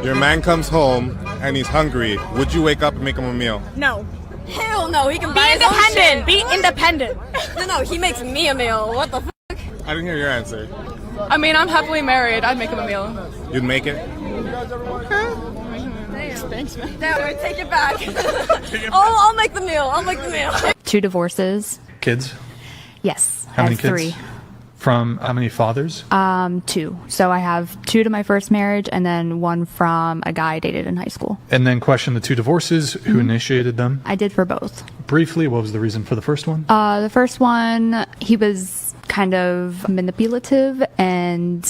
Your man comes home and he's hungry. Would you wake up and make him a meal? No. Hell no, he can Be buy his own independent. shit. Be independent. No, he makes me a meal. What the f? I didn't hear your answer. I mean, I'm happily married. I'd make him a meal. You'd make it? Thanks, man. Damn, take it back. I'll make the meal. I'll make the meal. 2 divorces. Kids? Yes. How I many have kids? 3. From how many fathers? 2. So I have 2 to my first marriage and then 1 from a guy I dated in high school. And then question the 2 divorces. Who initiated them? I did for both. Briefly, what was the reason for the first one? The first one, he was kind of manipulative and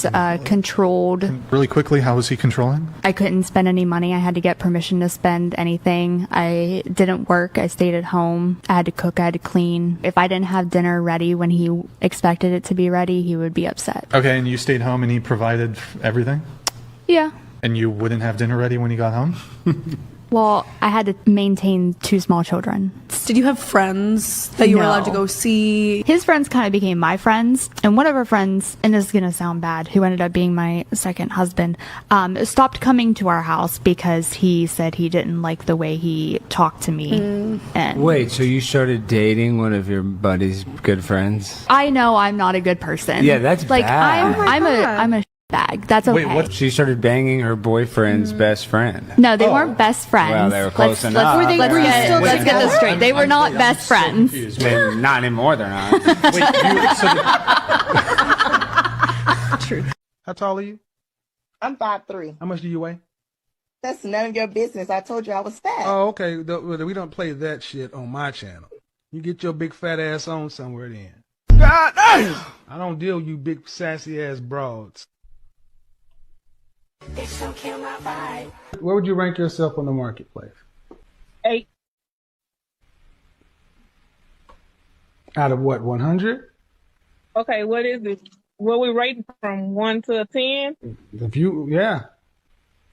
controlled. Really quickly, how was he controlling? I couldn't spend any money. I had to get permission to spend anything. I didn't work. I stayed at home. I had to cook. I had to clean. If I didn't have dinner ready when he expected it to be ready, he would be upset. Okay, and you stayed home and he provided everything? Yeah. And you wouldn't have dinner ready when he got home? Well, I had to maintain 2 small children. Did you have friends that you were No. allowed to go see? His friends kind of became my friends, and one of our friends, and this is going to sound bad, who ended up being my second husband, stopped coming to our house because he said he didn't like the way he talked to me. And Wait, so you started dating one of your buddy's good friends? I know I'm not a good person. Yeah, that's like bad. I'm a bag. That's okay. Wait, what? She started banging her boyfriend's best friend. No, they weren't best friends. Well, they were close enough. Let's, Were you get, still let's get this together? straight. They were not best friends. Not anymore, they're not. Wait, How tall are you? I'm 5'3". How much do you weigh? That's none of your business. I told you I was fat. Oh, okay. We don't play that shit on my channel. You get your big fat ass on somewhere then. God damn! I don't deal with you big sassy ass broads. Where would you rank yourself on the marketplace? 8. Out of what, 100? Okay, what is it? What we rating from 1 to 10? If you, yeah.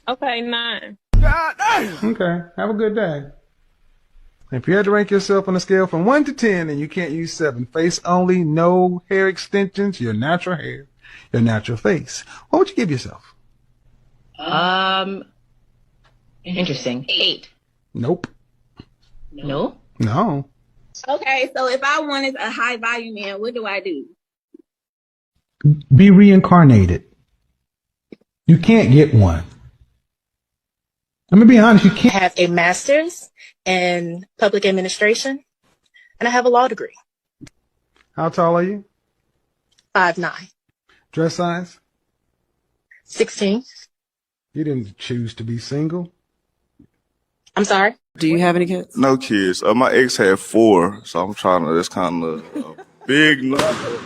Okay, 9. God damn! Okay, have a good day. If you had to rank yourself on a scale from 1 to 10 and you can't use 7, face only, no hair extensions, your natural hair, your natural face, what would you give yourself? Interesting. 8. Nope. No? No. Okay, so if I wanted a high volume man, what do I do? Be reincarnated. You can't get one. I'm gonna be honest, you I can't. have a master's in public administration, and I have a law degree. How tall are you? 5'9". Dress size? 16. You didn't choose to be single. I'm sorry? Do you have any kids? No kids. My ex had 4, so I'm trying to. That's kind of a big number.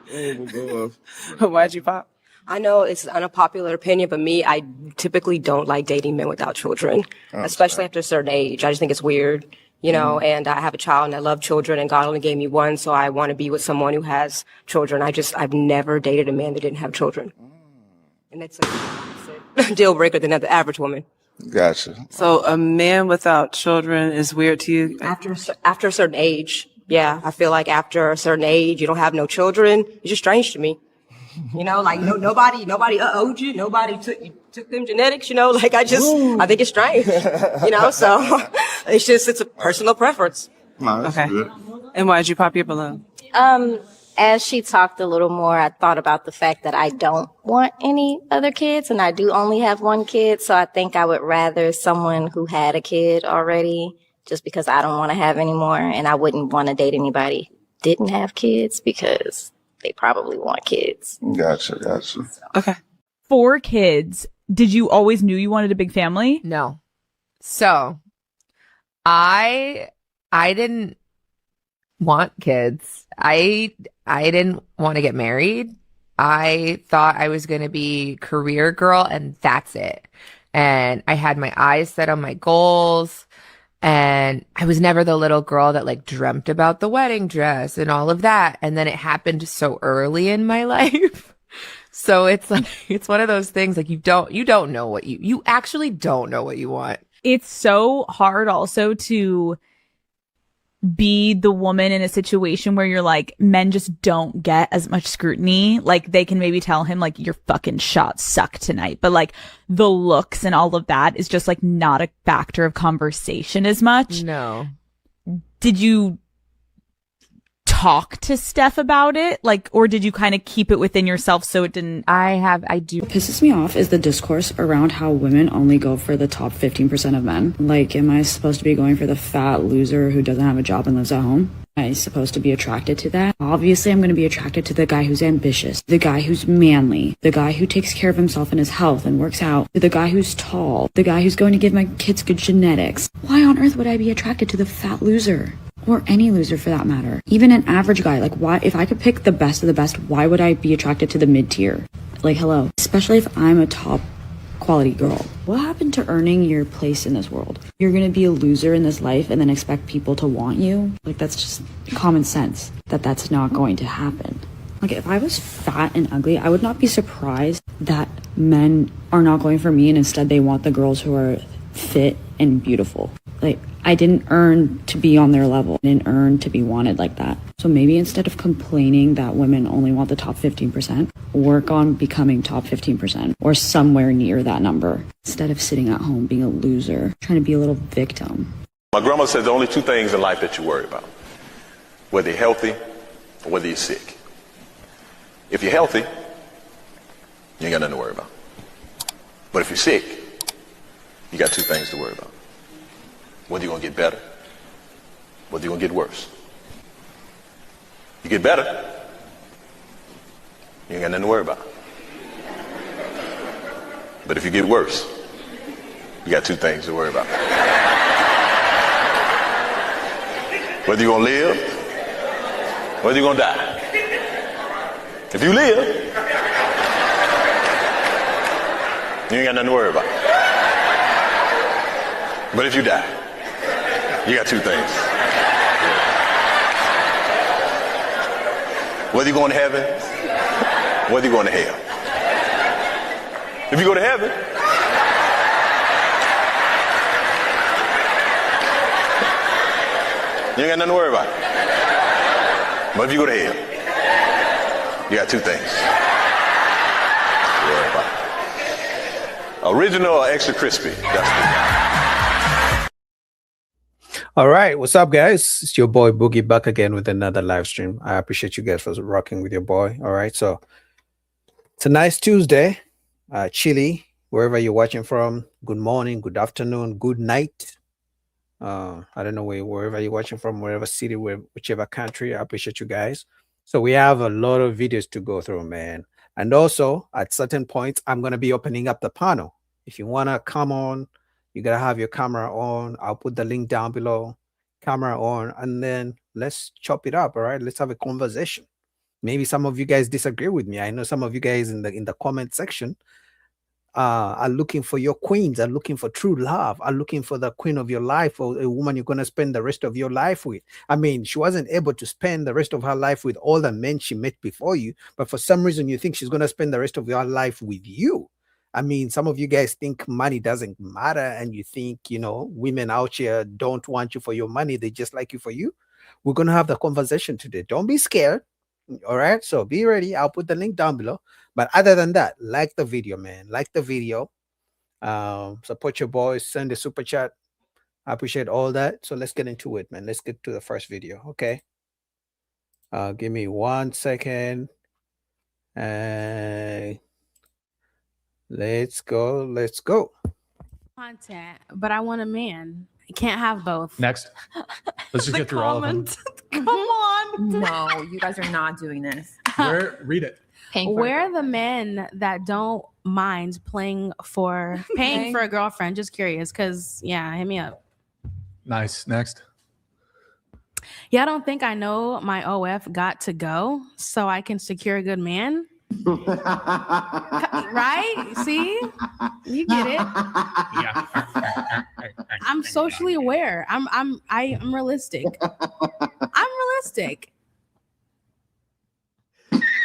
Oh my God. Why'd you pop? I know it's an unpopular opinion, but me, I typically don't like dating men without children, especially after a certain age. I just think it's weird, you know, and I have a child and I love children and God only gave me one, so I want to be with someone who has children. I've never dated a man that didn't have children. And that's a deal breaker than the average woman. Gotcha. So a man without children is weird to you? After a certain age, yeah, I feel like after a certain age, you don't have no children. It's just strange to me. You know, like nobody owed you. Nobody took them genetics. You know, like I think it's strange. You know, so it's a personal preference. No, that's Okay. good. And why'd you pop your balloon? As she talked a little more, I thought about the fact that I don't want any other kids, and I do only have one kid, so I think I would rather someone who had a kid already, just because I don't want to have any more, and I wouldn't want to date anybody who didn't have kids, because they probably want kids. Gotcha. Okay. 4 kids. Did you always knew you wanted a big family? No. So I didn't want kids. I didn't want to get married. I thought I was going to be career girl and that's it. And I had my eyes set on my goals. And I was never the little girl that like dreamt about the wedding dress and all of that. And then it happened so early in my life. So it's like, it's one of those things like you don't know what you actually don't know what you want. It's so hard also to be the woman in a situation where you're like, men just don't get as much scrutiny. Like they can maybe tell him like, your fucking shots suck tonight, but like the looks and all of that is just like not a factor of conversation as much. No. Did you talk to Steph about it? Like, or did you kind of keep it within yourself so it didn't? What pisses me off is the discourse around how women only go for the top 15% of men. Like, am I supposed to be going for the fat loser who doesn't have a job and lives at home? Am I supposed to be attracted to that? Obviously, I'm going to be attracted to the guy who's ambitious, the guy who's manly, the guy who takes care of himself and his health and works out, the guy who's tall, the guy who's going to give my kids good genetics. Why on earth would I be attracted to the fat loser? Or any loser for that matter. Even an average guy, like why, if I could pick the best of the best, why would I be attracted to the mid-tier? Like, hello. Especially if I'm a top quality girl. What happened to earning your place in this world? You're gonna be a loser in this life and then expect people to want you? Like, that's just common sense that that's not going to happen. Like, if I was fat and ugly, I would not be surprised that men are not going for me and instead they want the girls who are fit and beautiful. Like, I didn't earn to be on their level. I didn't earn to be wanted like that. So maybe instead of complaining that women only want the top 15%, work on becoming top 15% or somewhere near that number instead of sitting at home being a loser, trying to be a little victim. My grandma said the only two things in life that you worry about, whether you're healthy or whether you're sick. If you're healthy, you ain't got nothing to worry about. But if you're sick, you got two things to worry about. Whether you're going to get better, whether you're going to get worse. You get better, you ain't got nothing to worry about. But if you get worse, you got two things to worry about. Whether you're going to live, whether you're going to die. If you live, you ain't got nothing to worry about. But if you die, you got two things. Whether you're going to heaven, whether you're going to hell. If you go to heaven, you ain't got nothing to worry about. But if you go to hell, you got two things to worry about. Original or extra crispy? All right, what's up, guys? It's your boy Boogie back again with another live stream. I appreciate you guys for rocking with your boy. All right, so tonight's Tuesday, chilly, wherever you're watching from. Good morning, good afternoon, good night. I don't know wherever you're watching from, wherever city, whichever country. I appreciate you guys. So we have a lot of videos to go through, man. And also, at certain points, I'm gonna be opening up the panel. If you wanna come on, you gotta have your camera on. I'll put the link down below. Camera on, and then let's chop it up. All right, let's have a conversation. Maybe some of you guys disagree with me. I know some of you guys in the comment section are looking for your queens, are looking for true love, are looking for the queen of your life, or a woman you're gonna spend the rest of your life with. I mean, she wasn't able to spend the rest of her life with all the men she met before you, but for some reason you think she's gonna spend the rest of your life with you. I mean, some of you guys think money doesn't matter, and you think, you know, women out here don't want you for your money. They just like you for you. We're going to have the conversation today. Don't be scared. All right. So be ready. I'll put the link down below. But other than that, like the video, man. Like the video. Support your boys. Send a super chat. I appreciate all that. So let's get into it, man. Let's get to the first video. Okay. Give me 1 second. Let's go. Content, but I want a man. I can't have both. Next. Let's just get through all of them. Come on. No, you guys are not doing this. Read it. Where are the men that don't mind paying for a girlfriend? Just curious, because hit me up. Nice. Next. Yeah, I don't think I know my OF got to go so I can secure a good man. Right? See? You get it. Yeah. I'm socially aware. I'm realistic. I'm realistic.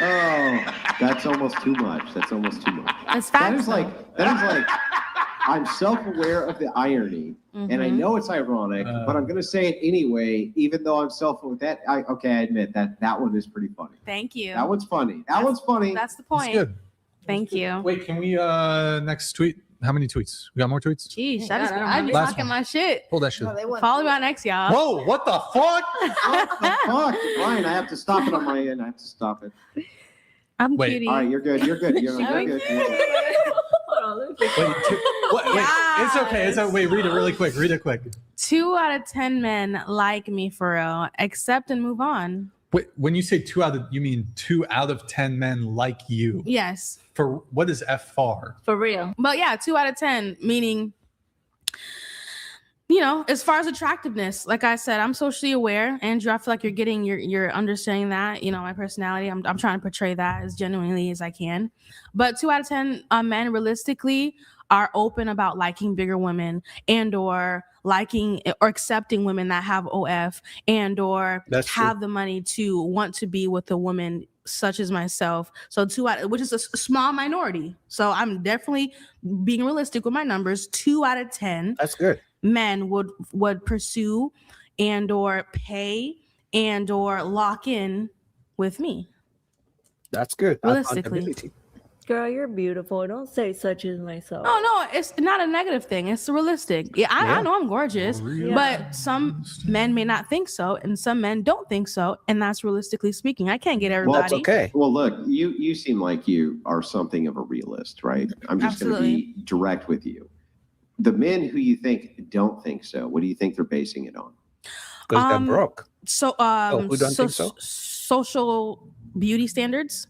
Oh, that's almost too much. That's facts. That is like I'm self-aware of the irony, and I Mhm. know it's ironic, but I'm going to say it anyway, even though I'm self-aware. I admit that one is pretty funny. Thank you. That one's funny. That one's funny. That's the point. good. Thank you. Wait, can we next tweet? How many tweets? We got more tweets? Jeez, God, I be Last talking one. my shit. Hold that shit. Follow me on X, y'all. Whoa, what the fuck? What the fuck? Ryan, I have to stop it on my end. I have to stop it. I'm Wait. cutie. All right, you're good. You're good. You're good. You're good. It's okay. Wait, read it really quick. Read it quick. 2 out of 10 men like me for real. Accept and move on. Wait, when you say 2 out of, you mean 2 out of 10 men like you? Yes. For what is F for? For real. But yeah, 2 out of 10, meaning, you know, as far as attractiveness, like I said, I'm socially aware. Andrew, I feel like you're understanding that, you know, my personality. I'm trying to portray that as genuinely as I can. But 2 out of 10 men realistically are open about liking bigger women and or liking or accepting women that have OF and or That's true. have the money to want to be with a woman such as myself. So which is a small minority. So I'm definitely being realistic with my numbers. 2 out of 10 That's good. men would pursue and or pay and or lock in with me. That's good. Realistically. Accountability. Girl, you're beautiful. Don't say such as myself. Oh no, it's not a negative thing. It's realistic. Yeah, I know I'm gorgeous, but some men may not think so, and some men don't think so, and that's realistically speaking. I can't get everybody. Well, it's okay. Well, look, you seem like you are something of a realist, right? I'm just going to be direct with you. The men who you think don't think so, what do you think they're basing it on? Because they're broke. So, who don't think so? social beauty standards.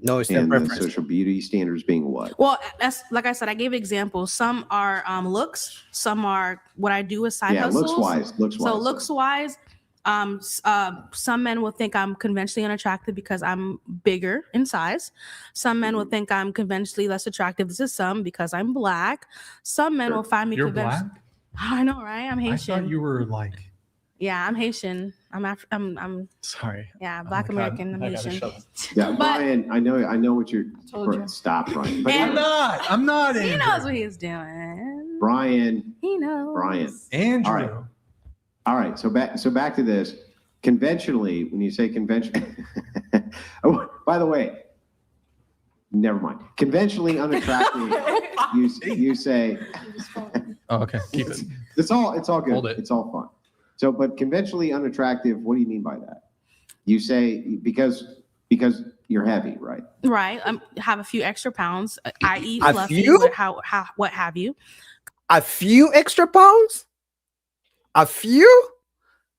No, it's their And the preference. social beauty standards being what? Well, that's like I said, I gave examples. Some are looks, some are what I do as side Yeah, hustles. looks-wise. So looks wise, some men will think I'm conventionally unattractive because I'm bigger in size. Some men will think I'm conventionally less attractive. This is some because I'm black. Some men will find me You're black? I know, right? I'm I Haitian. thought you were like. Yeah, I'm Haitian. I'm Sorry. yeah, Black Oh my God, American. I'm I gotta Haitian. shut this. Yeah, Brian, I know what you're. Stop, Brian. But I'm not. He Andrew. knows what he's doing. Brian. He knows. Brian. Andrew. All right. So back to this. Conventionally, when you say convention, oh, by the way, never mind. Conventionally unattractive, you say. Oh, okay. Keep it. It's all good. Hold it. It's all fun. So, but conventionally unattractive, what do you mean by that? You say because you're heavy, right? Right. Have a few extra pounds. I eat A fluffy. few? What have you? A few extra pounds? A few?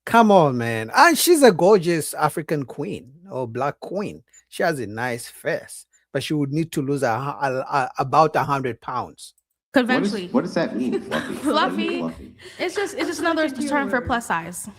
Come on, man. And she's a gorgeous African queen or black queen. She has a nice face, but she would need to lose about 100 pounds. Conventionally. What does that mean, fluffy? Fluffy. It's just another term for plus size.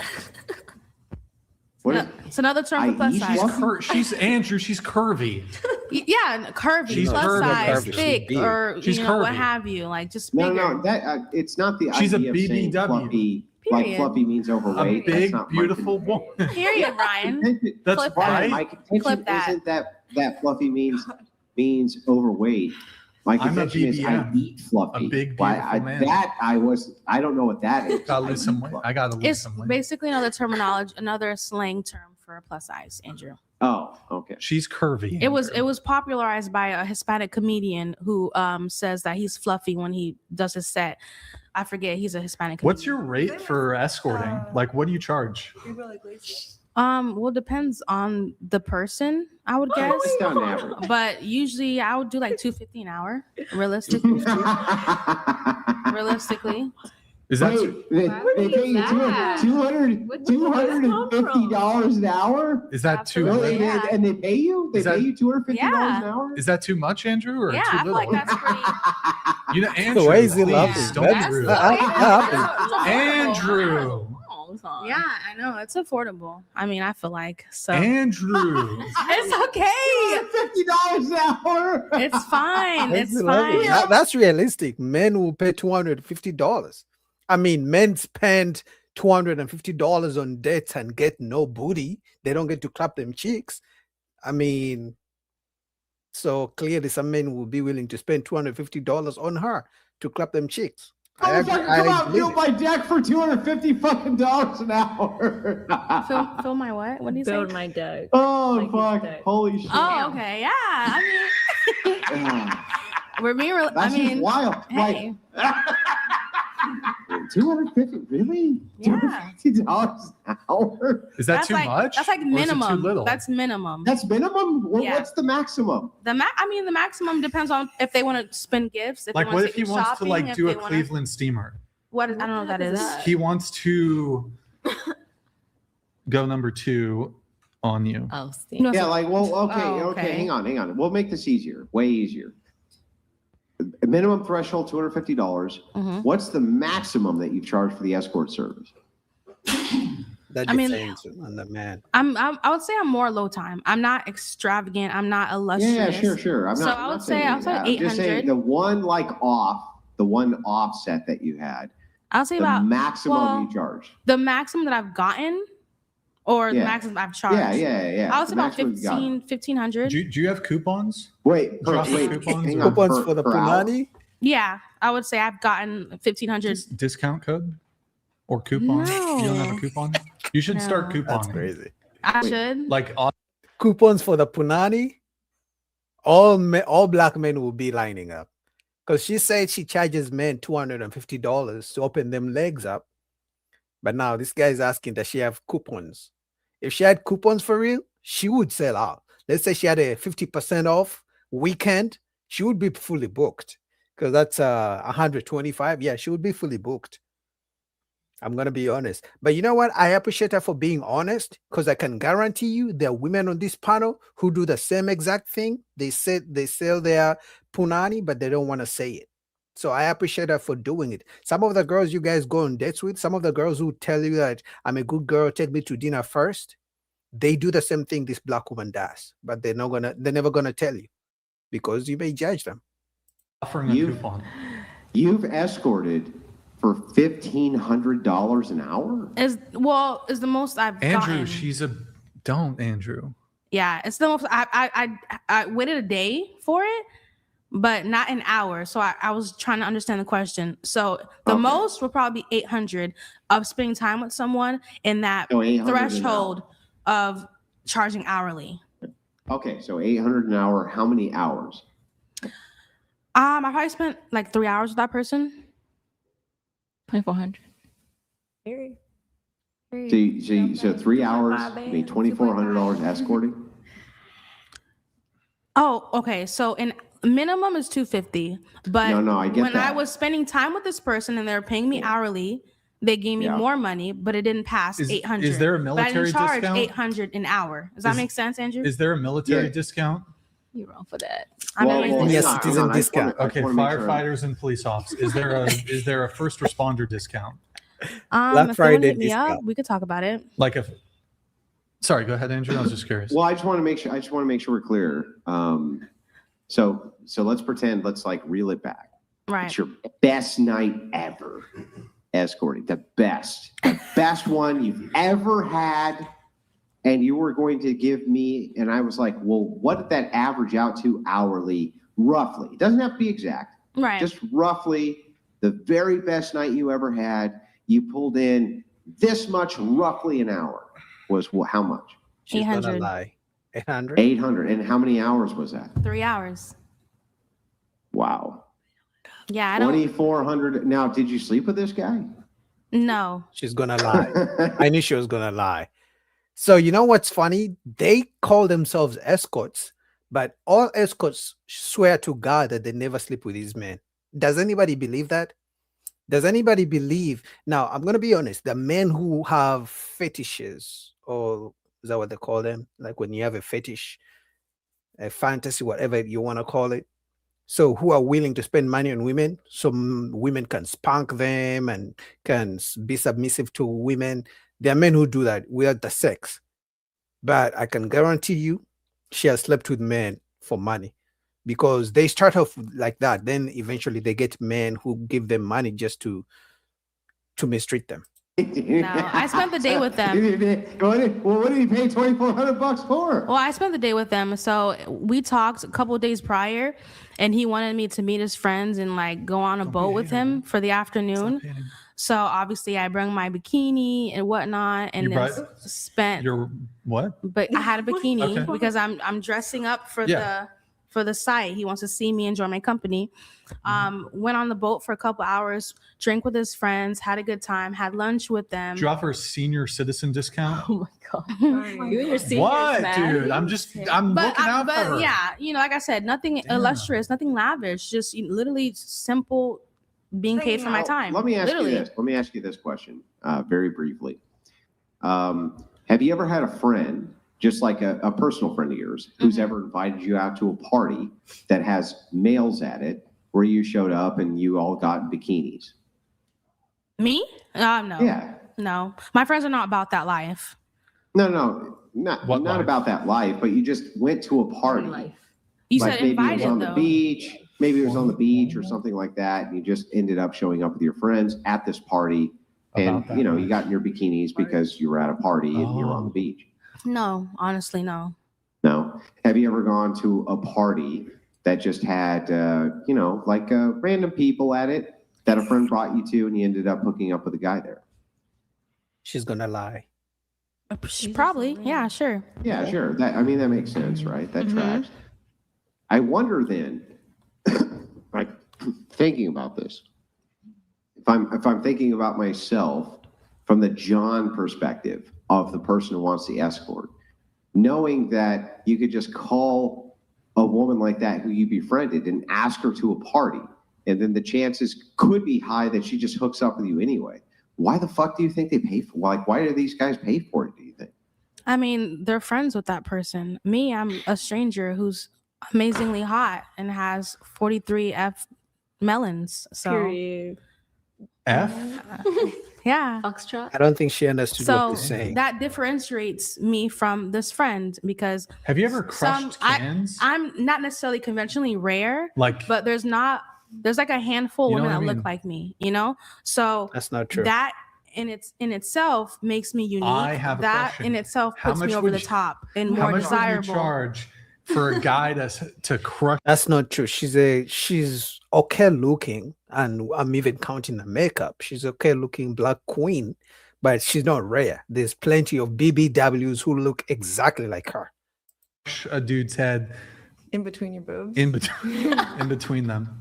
What is, It's another term for plus size. She's Andrew. She's curvy. Yeah, curvy, She's plus curvy, size, curvy. thick, She's big. or She's what curvy. have you. Like just no, bigger. that it's not the She's a idea of saying BBW. fluffy. Like Period. fluffy means overweight. A big, That's not my beautiful woman. Period, Ryan. That's Clip right. My contention Clip that. isn't that fluffy means overweight. My I'm a contention is I BBM. eat fluffy. A big, Why, beautiful man. I don't know what that is. Gotta lose some weight. I gotta lose It's some weight. basically another terminology, another slang term for plus size, Andrew. Oh, okay. She's curvy. It was popularized by a Hispanic comedian who says that he's fluffy when he does his set. I forget, he's a Hispanic comedian. What's your rate for escorting? Like, what do you charge? Well, depends on the person, I would guess. It's down average. But usually I would do like $250 an hour, realistically. Realistically. Is that They pay you $250 an hour? is that too? Really? Yeah. And they pay you? They Is that- pay you $250 Yeah. an hour? Is that too much, Andrew, or Yeah, too I little? feel like that's pretty. You know, Andrew. Why is he please, laughing? don't That's- Andrew. Andrew. Yeah, I know. It's affordable. I mean, I feel like. So Andrew. it's okay. $50 an hour? It's fine. That's It's lovely. fine. That's realistic. Men will pay $250. I mean, men spend $250 on dates and get no booty. They don't get to clap them cheeks. I mean, so clearly some men will be willing to spend $250 on her. to clap them cheeks. How I much I agree- can come I out and believe fill it. my deck for $250 fucking an hour? Fill my what? What do you say? Build my deck. Oh Like fuck! Holy shit! Oh, okay. Yeah. I mean, we're being real. That's I mean, just wild. hey. Like $250, really? Yeah. $250 an hour? Is that That's too like, much? That's like Or is it too minimum. little? That's minimum. That's minimum. Well, Yeah. What's the maximum? The maximum depends on if they want to spend gifts. If Like, they what want if to he wants to shopping, like if do a they wanna- Cleveland steamer? What? I don't know what that is. He wants to go number 2 on you. Oh, Yeah, like, well, okay, Oh, okay, okay. hang on. We'll make this easier, way easier. A minimum threshold, $250. Mhm. What's the maximum that you charge for the escort service? That I mean- depends on the man. I would say I'm more low time. I'm not extravagant. I'm not illustrious. Yeah, sure. I'm So not, I I'm would not say saying I would say that. I'm just saying 800. the one the one offset that you had, I'll say the about maximum well, you charge. the maximum that I've gotten, or the Yeah. maximum I've charged. Yeah. I would The say about maximum you got. 1500. Do you have coupons? Wait, Drop wait, coupons hang or- on. Coupons per- for the per hour? punani? Yeah, I would say I've gotten 1500. Discount code or coupon? You don't have a No. coupon? You should start No. couponing. That's crazy. I should. Like Coupons for the punani? All black men will be lining up. Because she said she charges men $250 to open them legs up. But now this guy is asking, does she have coupons? If she had coupons for real, she would sell out. Let's say she had a 50% off weekend, she would be fully booked. Because that's 125. Yeah, she would be fully booked. I'm gonna be honest. But you know what? I appreciate her for being honest, because I can guarantee you there are women on this panel who do the same exact thing. They sell their punani, but they don't want to say it. So I appreciate her for doing it. Some of the girls you guys go on dates with, some of the girls who tell you that I'm a good girl, take me to dinner first, they do the same thing this black woman does, but they're never gonna tell you because you may judge them. offering a You've- coupon. You've escorted for $1,500 an hour? Is the most I've Andrew, gotten. don't Andrew. Yeah, it's the most. I waited a day for it, but not an hour. So I was trying to understand the question. So the Okay. most would probably be 800 of spending time with someone in that Oh, 800 an threshold of charging hourly. Okay, so 800 an hour. How many hours? I probably spent like 3 hours with that person. 2400. So 3 hours, I mean $2,400 escorting? Oh, okay. So in minimum is 250, but No, I get when I that. was spending time with this person and they're paying me hourly, they gave me Yeah. more money, but it didn't pass Is 800. there a But I military didn't charge discount? 800 an hour. Does that Is- make sense, Andrew? Is there a military Yeah. discount? You're wrong for that. I'm Well, not well, really Yes, hang on, citizen hang on, I just wanna- discount. I just Okay, wanna make sure- firefighters and police officers. Is there a first responder discount? Black if they want to Friday hit me up, discount. we could talk about it. Like if sorry, go ahead, Andrew. I was just curious. Well, I just want to make sure we're clear. So let's pretend, let's like reel it back. Right. It's your best night ever escorting, the best one you've ever had. And you were going to give me, and I was like, well, what did that average out to hourly, roughly? It doesn't have to be exact. Right. Just roughly, the very best night you ever had, you pulled in this much roughly an hour. Was how much? She's gonna 800. lie. 800? 800. And how many hours was that? 3 hours. Wow. Yeah, I don't 2,400. Now, did you sleep with this guy? know. She's gonna lie. I knew she was gonna lie. So you know what's funny? They call themselves escorts, but all escorts swear to God that they never sleep with these men. Does anybody believe that? Does anybody believe? Now, I'm gonna be honest. The men who have fetishes, or is that what they call them? Like when you have a fetish, a fantasy, whatever you want to call it. So who are willing to spend money on women so women can spank them and can be submissive to women. There are men who do that without the sex. But I can guarantee you she has slept with men for money because they start off like that. Then eventually they get men who give them money just to mistreat them. No, I spent the day with them. Well, what did he pay $2,400 for? Well, I spent the day with them. So we talked a couple of days prior, and he wanted me to meet his friends and like go on a boat with him for the afternoon. So obviously I brought my bikini and whatnot, and then spent. Your what? But I had a bikini Okay. because I'm dressing up for Yeah. the site. He wants to see me enjoy my company. Went on the boat for a couple hours, drank with his friends, had a good time, had lunch with them. Did you offer a senior citizen discount? Oh my god. You and your seniors, What, man. dude? I'm looking out for her. Yeah, like I said, nothing illustrious, nothing lavish, just literally simple being paid for my time. Let me ask you this. Let me ask you this question very briefly. Have you ever had a friend, just like a personal friend of yours, who's ever invited you out to a party that has males at it, where you showed up and you all got in bikinis? Me? No. Yeah. No. My friends are not about that life. No, not about that life, but you just went to a party. You Like said maybe invited, it was on though. the beach. Maybe it was on the beach or something like that, and you just ended up showing up with your friends at this party, and you got in your bikinis because you were at a party and you were on the beach. No, honestly, no. No. Have you ever gone to a party that just had, random people at it that a friend brought you to, and you ended up hooking up with a guy there? She's gonna lie. Probably. Yeah, sure. Yeah, sure. That makes sense, right? That tracks. I wonder then, like thinking about this, if I'm thinking about myself from the John perspective of the person who wants the escort, knowing that you could just call a woman like that who you befriended and ask her to a party, and then the chances could be high that she just hooks up with you anyway. Why the fuck do you think they pay for? Like, why do these guys pay for it, do you think? I mean, they're friends with that person. Me, I'm a stranger who's amazingly hot and has 43 F melons. So Period. F? Yeah. Foxtrot. I don't think she understood what So you're saying. that differentiates me from this friend because Have you ever crushed cans? I'm not necessarily conventionally rare, Like- but there's like a handful of You know women what that I mean? look like me, So That's not true. That in itself makes me unique. I have a that question. in itself How puts much me over would the you- top and How more much desirable. would you charge for a guy to crush? That's not true. She's okay looking, and I'm even counting the makeup. She's okay looking black queen, but she's not rare. There's plenty of BBWs who look exactly like her. A dude's head In between your boobs. in between them?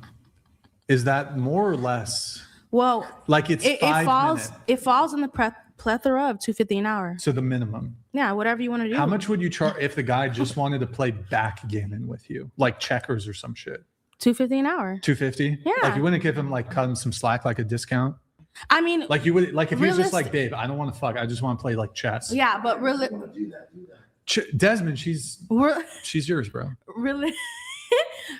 Is that more or less? Well, Like it's it 5 falls. minutes. It falls in the plethora of $250 an hour. So the minimum. Yeah, whatever you want to do. How much would you charge if the guy just wanted to play backgammon with you, like checkers or some shit? $250 an hour. 250? Yeah. Like you wouldn't give him like cut him some slack, like a discount. I mean, Like you would, like if he was just like, Realistic- babe, I don't want to fuck, I just want to play like chess. yeah, but really, Desmond, she's yours, bro. really.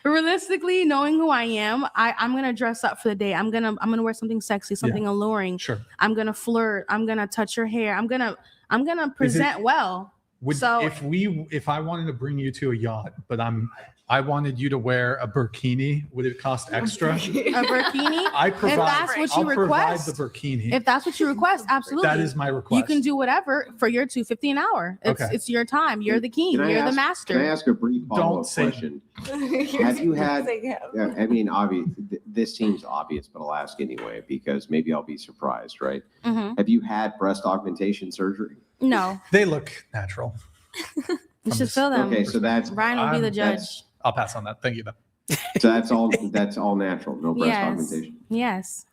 Realistically, knowing who I am, I'm gonna dress up for the day. I'm gonna wear something sexy, something alluring. Sure. I'm gonna flirt. I'm gonna touch your hair. I'm gonna present well. Would So- if I wanted to bring you to a yacht, but I wanted you to wear a burkini, would it cost extra? A bikini. I provide. If that's what I'll you provide request. the burkini. If that's what you request, absolutely. That is my You request. can do whatever for your $250 an hour. Okay. It's your time. You're the king. Can I You're the ask- master. Can I ask a brief follow-up say- question? Have you had? I mean, obvious. This seems obvious, but I'll ask anyway because maybe I'll be surprised. Right? Mhm. Have you had breast augmentation surgery? No, They look natural. you should feel them. Okay, so that's Brian will be the judge. I'll pass on that. Thank you, though. So that's all. That's all natural. No breast Yes. augmentation. Yes.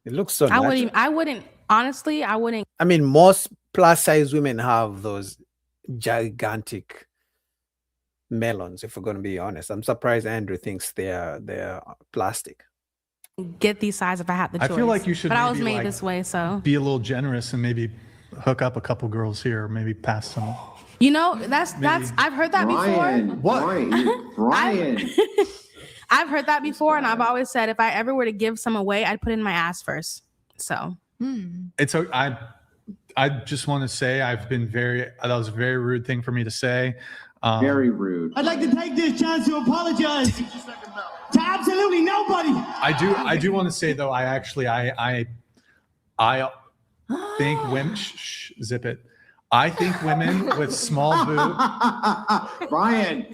It looks so I natural. wouldn't. I wouldn't. Honestly, I wouldn't. I mean, most plus size women have those gigantic melons, if we're going to be honest. I'm surprised Andrew thinks they're plastic. Get these size if I had the I choice. feel like you should But I was maybe, made like, this way, so Be a little generous and maybe hook up a couple girls here, maybe pass some. that's I've heard that Brian, before. What? Brian. I've heard that before, and I've always said if I ever were to give some away, I'd put it in my ass first. So It's I just want to say that was a very rude thing for me to say. Very rude. I'd like to take this chance to apologize to absolutely nobody. I do want to say though, I think women. Zip it. I think women with small boobs. Brian.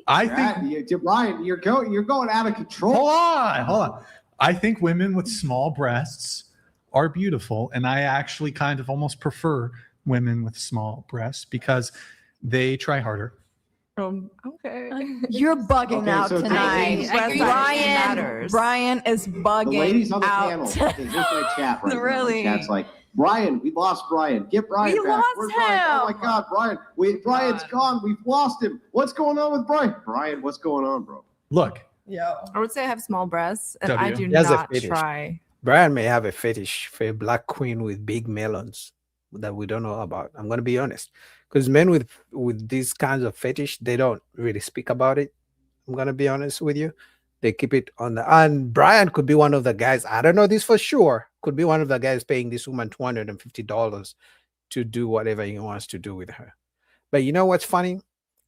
Brian, you're going out of control. Hold on. I think women with small breasts are beautiful, and I actually kind of almost prefer women with small breasts because they try harder. Okay. You're bugging Okay, out so tonight. Brian is bugging The ladies on the out. panel, there's just like chat right now. Really? The chat's like, Brian, we lost Brian. Get Brian We back. lost Where's Brian? Oh my him. God, Brian. Brian's gone. We've lost him. What's going on with Brian? Brian, what's going on, bro? Look. I would say I have small breasts, and I do He has a not fetish. try. Brian may have a fetish for a black queen with big melons that we don't know about. I'm going to be honest. Because men with these kinds of fetish, they don't really speak about it. I'm going to be honest with you. They keep it on the... And Brian could be one of the guys, I don't know this for sure, could be one of the guys paying this woman $250 to do whatever he wants to do with her. But you know what's funny?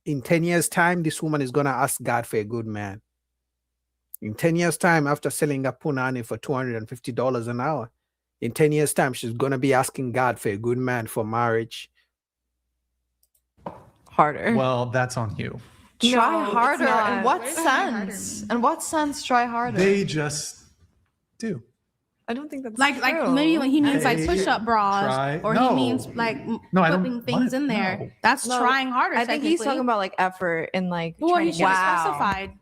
In 10 years' time, this woman is going to ask God for a good man. In 10 years' time, after selling a punani for $250 an hour, in 10 years' time, she's going to be asking God for a good man for marriage. Harder. Well, that's on you. Try No, harder. it's not. In what Where's harder sense? In what sense try harder? They just do. I don't think that's Like true. maybe when he means like Hey, push-up bras, try- or no. he means like No, I don't putting things want- in there. no. That's No, trying harder. I think he's technically. talking about like effort and like. Well, trying he to should have wow. specified.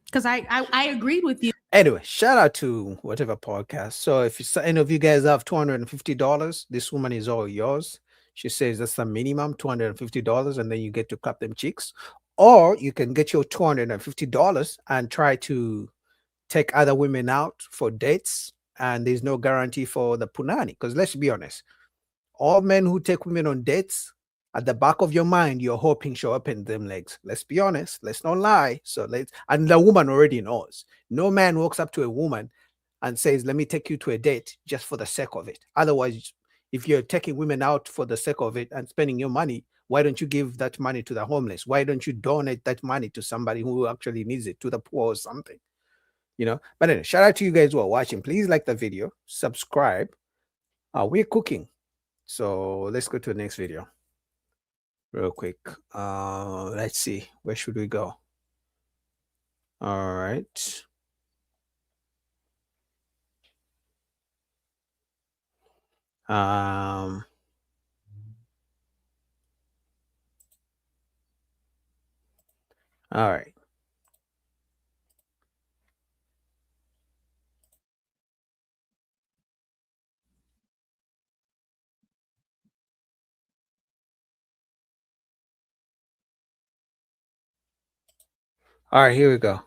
Because I agreed with you. Anyway, shout out to whatever podcast. So if any of you guys have $250, this woman is all yours. She says that's the minimum, $250, and then you get to clap them cheeks. Or you can get your $250 and try to take other women out for dates, and there's no guarantee for the punani. Because let's be honest, all men who take women on dates, at the back of your mind, you're hoping she'll open them legs. Let's be honest. Let's not lie. And the woman already knows. No man walks up to a woman and says, let me take you to a date just for the sake of it. Otherwise, if you're taking women out for the sake of it and spending your money, why don't you give that money to the homeless? Why don't you donate that money to somebody who actually needs it, to the poor or something? You know, but anyway, shout out to you guys who are watching. Please like the video, subscribe. We're cooking. So let's go to the next video real quick. Let's see. Where should we go? All right. All right. All right, here we go.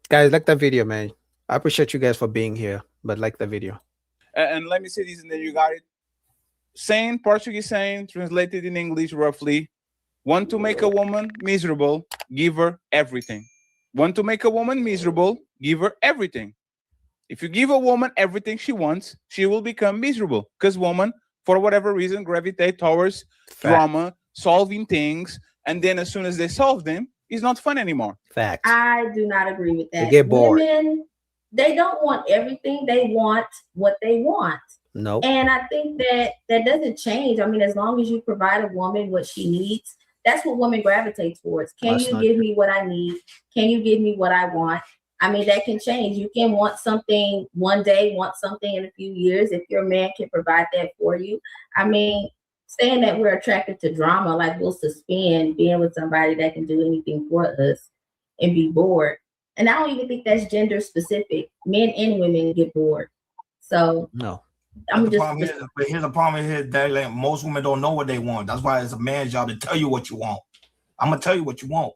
Guys, like the video, man. I appreciate you guys for being here, but like the video. And let me say this, and then you got it. Saying, Portuguese saying, translated in English roughly, want to make a woman miserable, give her everything. Want to make a woman miserable, give her everything. If you give a woman everything she wants, she will become miserable. Because women, for whatever reason, gravitate towards drama, solving things, and then as soon as they solve them, it's not fun anymore. Fact. I do not agree with that. They get bored. Women, they don't want everything. They want what they want. Nope. And I think that doesn't change. I mean, as long as you provide a woman what she needs, that's what women gravitate towards. Can That's you not give me what I need? Can you give me what I want? I mean, that can change. You can want something one day, want something in a few years. If your man can provide that for you. I mean, saying that we're attracted to drama, like we'll suspend being with somebody that can do anything for us and be bored. And I don't even think that's gender specific. Men and women get bored. So no. I'm But here's the problem here, that like, most women don't know what they want. That's why it's a man's job to tell you what you want. I'm gonna tell you what you want.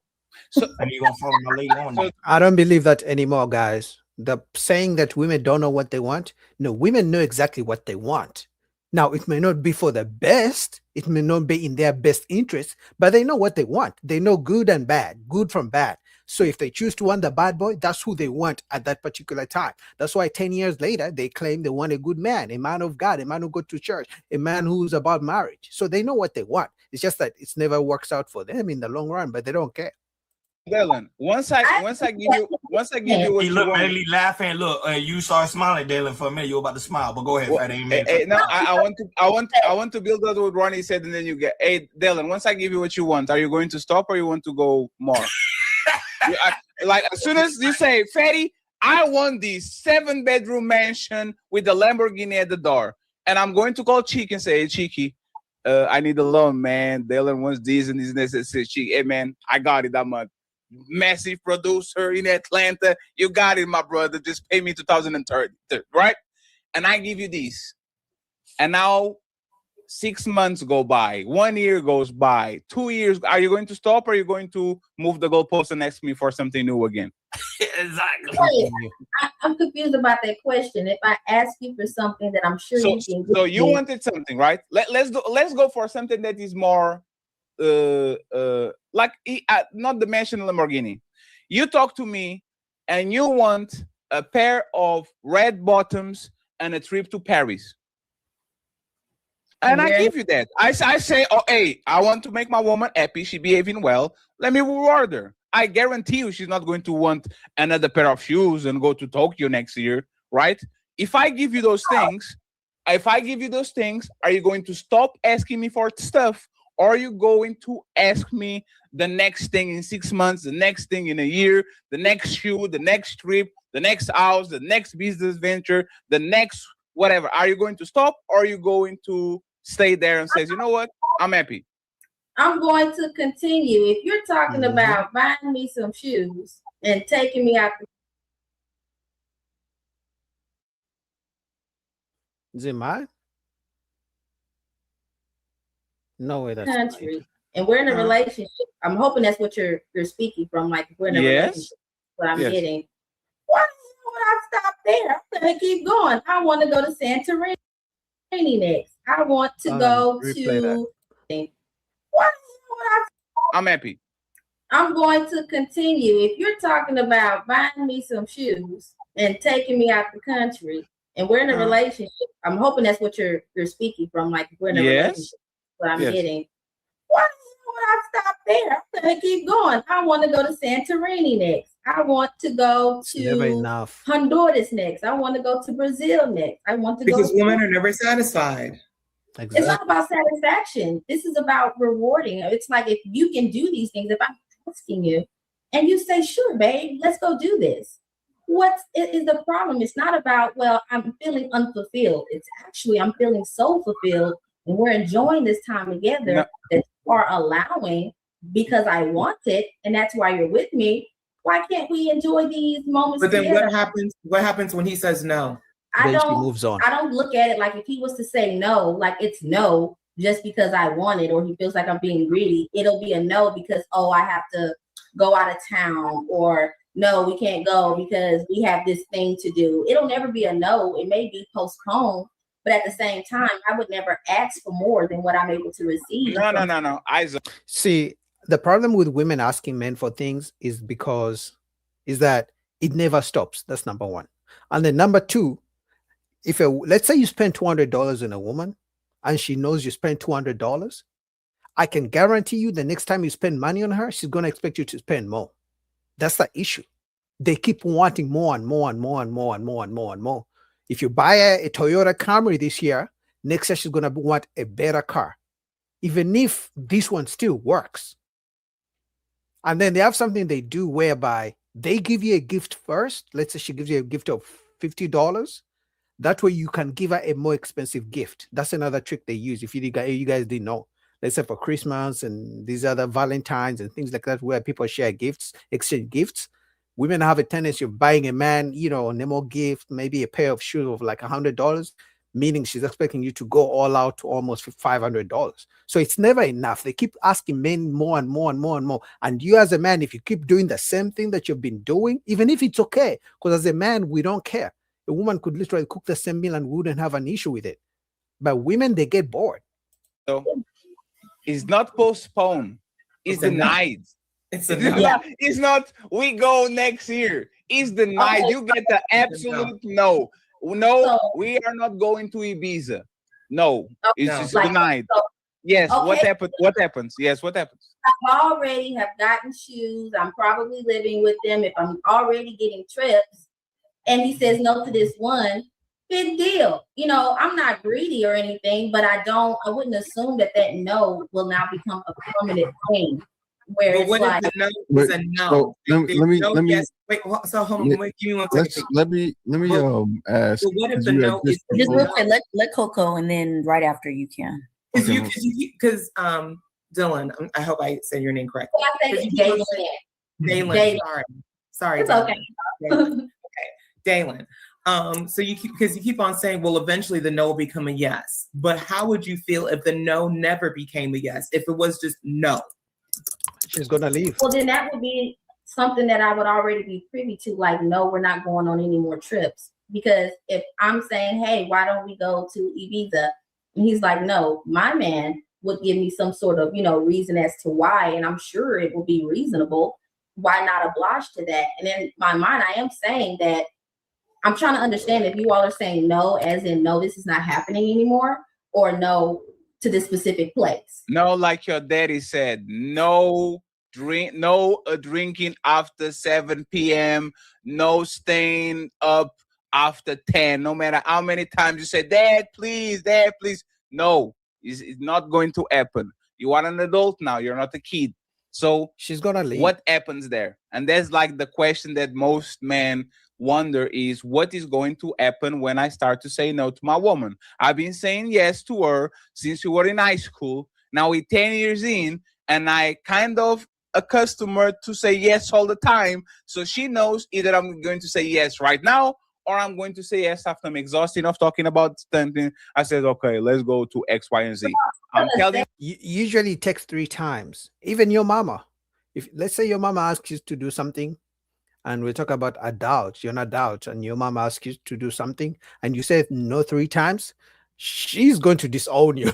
So, and you're gonna follow my later on. I don't believe that anymore, guys. The saying that women don't know what they want. No, women know exactly what they want. Now, it may not be for the best. It may not be in their best interest, but they know what they want. They know good and bad, good from bad. So if they choose to want the bad boy, that's who they want at that particular time. That's why 10 years later, they claim they want a good man, a man of God, a man who goes to church, a man who's about marriage. So they know what they want. It's just that it never works out for them in the long run, but they don't care. Dylan, once I give you what Hey, you look, want. man, he laughing. Look, you start smiling, Dylan, for a minute. You were about to smile, but go ahead, Well, Fat. Ain't mean no, I want to build on what Ronnie said, and then you get. Hey, Dylan, once I give you what you want, are you going to stop or you want to go more? Like as soon as you say, Fatty, I want this 7-bedroom mansion with the Lamborghini at the door, and I'm going to call Cheeky and say, hey, Cheeky, I need a loan, man. Dylan wants this and this and this. Say, Cheeky, hey man, I got it that month. Massive producer in Atlanta. You got it, my brother. Just pay me 2030, right? And I give you this. And now 6 months go by, 1 year goes by, 2 years. Are you going to stop or are you going to move the goalpost and ask me for something new again? Exactly. Wait, I'm confused about that question. If I ask you for something that I'm sure you can So give you me- wanted something, right? Let's go for something that is more like not the mansion Lamborghini. You talk to me and you want a pair of red bottoms and a trip to Paris. And I give you that. I say, oh, hey, I want to make my woman happy. She behaving well. Let me reward her. I guarantee you she's not going to want another pair of shoes and go to Tokyo next year, right? If I give you those things, are you going to stop asking me for stuff? Or are you going to ask me the next thing in 6 months, the next thing in a year, the next shoe, the next trip, the next house, the next business venture, the next whatever? Are you going to stop or are you going to stay there and says, you know what, I'm happy? I'm going to continue. If you're talking about buying me some shoes and taking me out the Is it mine? No way. That's country and we're in a relationship, I'm hoping that's what you're speaking from. Like if we're in a relationship, what I'm getting. Why would I stop there? I'm gonna keep going. I want to go to Santorini next. I want to go to. I'm happy. I'm going to continue. If you're talking about buying me some shoes and taking me out the country, and we're in a relationship, I'm hoping that's what you're speaking from. Like if we're in a relationship, what I'm getting. Why would I stop there? I'm gonna keep going. I want to go to Santorini next. I want to go to Honduras next. I want to go to Brazil next. I want to Because go. women are never satisfied. It's not about satisfaction. This is about rewarding. It's like if you can do these things, if I'm asking you and you say, sure, babe, let's go do this. What is the problem? It's not about, well, I'm feeling unfulfilled. It's actually, I'm feeling so fulfilled and we're enjoying this time together that you are allowing because I want it. And that's why you're with me. Why can't we enjoy these moments But then together? what happens when he says no? I Then she moves on. I don't look at it like if he was to say no, like it's no just because I want it or he feels like I'm being greedy. It'll be a no because, oh, I have to go out of town, or no, we can't go because we have this thing to do. It'll never be a no. It may be postponed, but at the same time, I would never ask for more than what I'm able to receive. No. See, the problem with women asking men for things is that it never stops. That's number one. And then number two, let's say you spend $200 on a woman and she knows you spend $200, I can guarantee you the next time you spend money on her, she's going to expect you to spend more. That's the issue. They keep wanting more and more and more and more and more and more and more. If you buy a Toyota Camry this year, next year she's going to want a better car, even if this one still works. And then they have something they do whereby they give you a gift first. Let's say she gives you a gift of $50. That way you can give her a more expensive gift. That's another trick they use. If you guys didn't know, let's say for Christmas and these other Valentines and things like that, where people share gifts, exchange gifts, women have a tendency of buying a man, a Nemo gift, maybe a pair of shoes of like $100, meaning she's expecting you to go all out to almost $500. So it's never enough. They keep asking men more and more and more and more. And you as a man, if you keep doing the same thing that you've been doing, even if it's okay, because as a man, we don't care. A woman could literally cook the same meal and we wouldn't have an issue with it. But women, they get bored. So it's not postponed. It's denied. It's not, we go next year. It's denied. You get the absolute no. No, we are not going to Ibiza. No, it's just denied. Yes. What Okay. happens? What happens? Yes. What happens? I already have gotten shoes. I'm probably living with them. If I'm already getting trips and he says no to this one, big deal. You know, I'm not greedy or anything, but I wouldn't assume that no will now become a permanent thing where But it's what like, if the no is a no? So If there's no yes, wait, so hold on, wait, give me one second. let me ask. But what if 'cause the you had no is Just real no? quick, let Coco, and then right after you can. Because Dylan, I hope I said your name correctly. I say Dalen, Dalen. sorry, It's Dalen. okay. Dalen. Okay, Dalen. So you keep on saying, well, eventually the no will become a yes. But how would you feel if the no never became a yes? If it was just no? She's gonna leave. Well, then that would be something that I would already be privy to. Like, no, we're not going on any more trips. Because if I'm saying, hey, why don't we go to Ibiza? And he's like, no, my man would give me some sort of, reason as to why. And I'm sure it will be reasonable. Why not oblige to that? And in my mind, I am saying that I'm trying to understand if you all are saying no, as in no, this is not happening anymore, or no to this specific place. No, like your daddy said, no drinking after 7 p.m., no staying up after 10, no matter how many times you say, Dad, please. No, it's not going to happen. You are an adult now, you're not a kid. So she's gonna leave. What happens there? And that's like the question that most men wonder is, what is going to happen when I start to say no to my woman? I've been saying yes to her since we were in high school. Now we're 10 years in, and I kind of accustomed her to say yes all the time. So she knows either I'm going to say yes right now, or I'm going to say yes after I'm exhausted of talking about something. I said, okay, let's go to X, Y, and Z. I'm telling you. Usually it takes 3 times. Even your mama. If let's say your mama asks you to do something, and we talk about adults, you're an adult, and your mom asks you to do something, and you say no 3 times, she's going to disown you.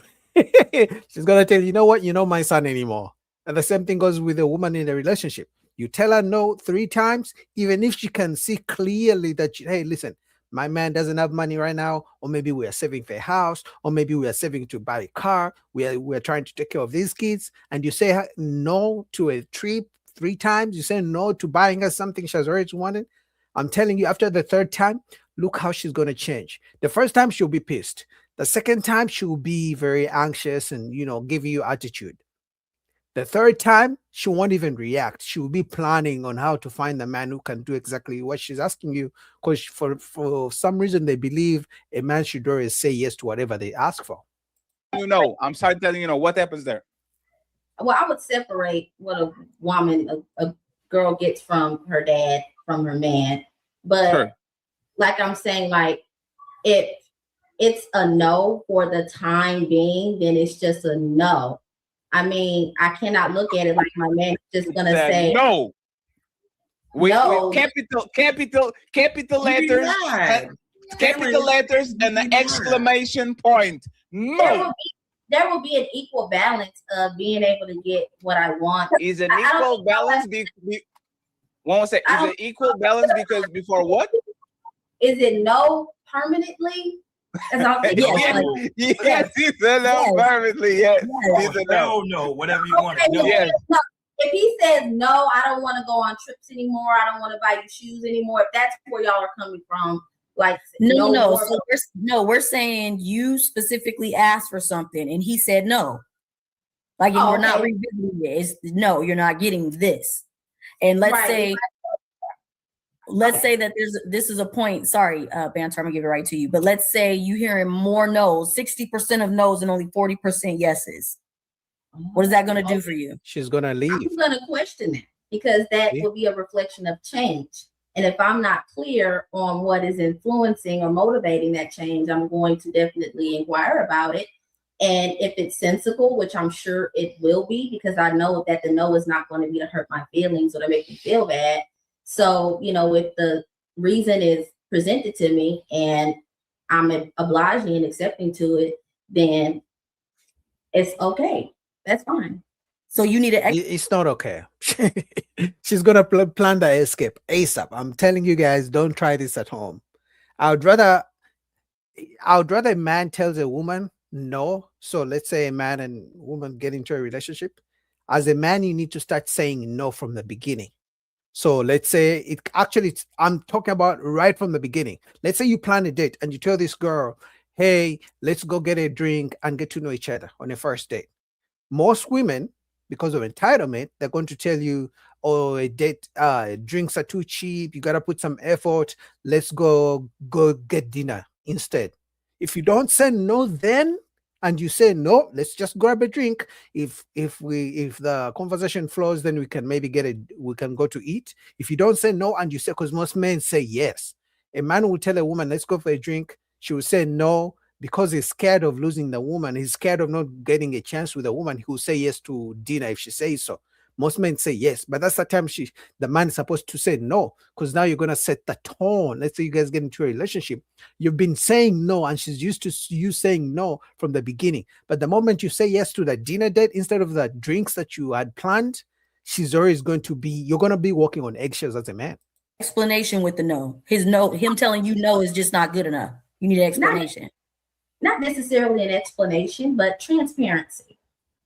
She's going to tell you, you know what, you're not my son anymore. And the same thing goes with a woman in a relationship. You tell her no 3 times, even if she can see clearly that, hey, listen, my man doesn't have money right now, or maybe we are saving for a house, or maybe we are saving to buy a car. We're trying to take care of these kids. And you say no to a trip 3 times, you say no to buying her something she has already wanted. I'm telling you, after the 3rd time, look how she's going to change. The first time she'll be pissed. The second time she'll be very anxious and, give you attitude. The 3rd time, she won't even react. She will be planning on how to find the man who can do exactly what she's asking you. Because for some reason, they believe a man should always say yes to whatever they ask for. I'm sorry telling you, what happens there? Well, I would separate what a woman, a girl gets from her dad, from her man. But Sure. like I'm saying, like, if it's a no for the time being, then it's just a no. I mean, I cannot look at it like my man is just gonna say no. With No. capital letters, capital letters, and the exclamation point. No. There will be an equal balance of being able to get what I want. Is an I don't equal think balance one say, is it equal balance because before what? Is it no permanently? That's all I'm saying. Yes, he said no permanently. Yes, he said no. No, whatever you want Okay, to do. Yes. If he says no, I don't want to go on trips anymore. I don't want to buy you shoes anymore. If that's where y'all are coming from, like No. more- So we're saying you specifically asked for something, and he said no. Like, Oh, we're not okay. revisiting it. It's no, you're not getting this. And let's Right. say that this is a point. Sorry, Banter, I'm gonna give it right to you. But let's say you hearing more no's, 60% of no's and only 40% yeses. What is that gonna do for you? She's gonna leave. I'm going to question that because that Yeah. will be a reflection of change. And if I'm not clear on what is influencing or motivating that change, I'm going to definitely inquire about it. And if it's sensible, which I'm sure it will be, because I know that the no is not going to be to hurt my feelings or to make me feel bad. So, if the reason is presented to me and I'm obliging and accepting to it, then it's okay. That's fine. So you need to. It's not okay. She's gonna plan the escape ASAP. I'm telling you guys, don't try this at home. I would rather a man tells a woman, no. So let's say a man and woman get into a relationship. As a man, you need to start saying no from the beginning. So let's say I'm talking about right from the beginning. Let's say you plan a date and you tell this girl, hey, let's go get a drink and get to know each other on a first date. Most women, because of entitlement, they're going to tell you, oh, a date, drinks are too cheap. You got to put some effort. Let's go get dinner instead. If you don't say no then, and you say no, let's just grab a drink. If the conversation flows, then we can maybe we can go to eat. If you don't say no and you say, because most men say yes. A man will tell a woman, let's go for a drink. She will say no because he's scared of losing the woman. He's scared of not getting a chance with a woman. He will say yes to dinner if she says so. Most men say yes, but that's the time the man is supposed to say no, because now you're going to set the tone. Let's say you guys get into a relationship. You've been saying no, and she's used to you saying no from the beginning. But the moment you say yes to the dinner date instead of the drinks that you had planned, you're going to be walking on eggshells as a man. Explanation with the no. Him telling you no is just not good enough. You need an explanation. Not necessarily an explanation, but transparency.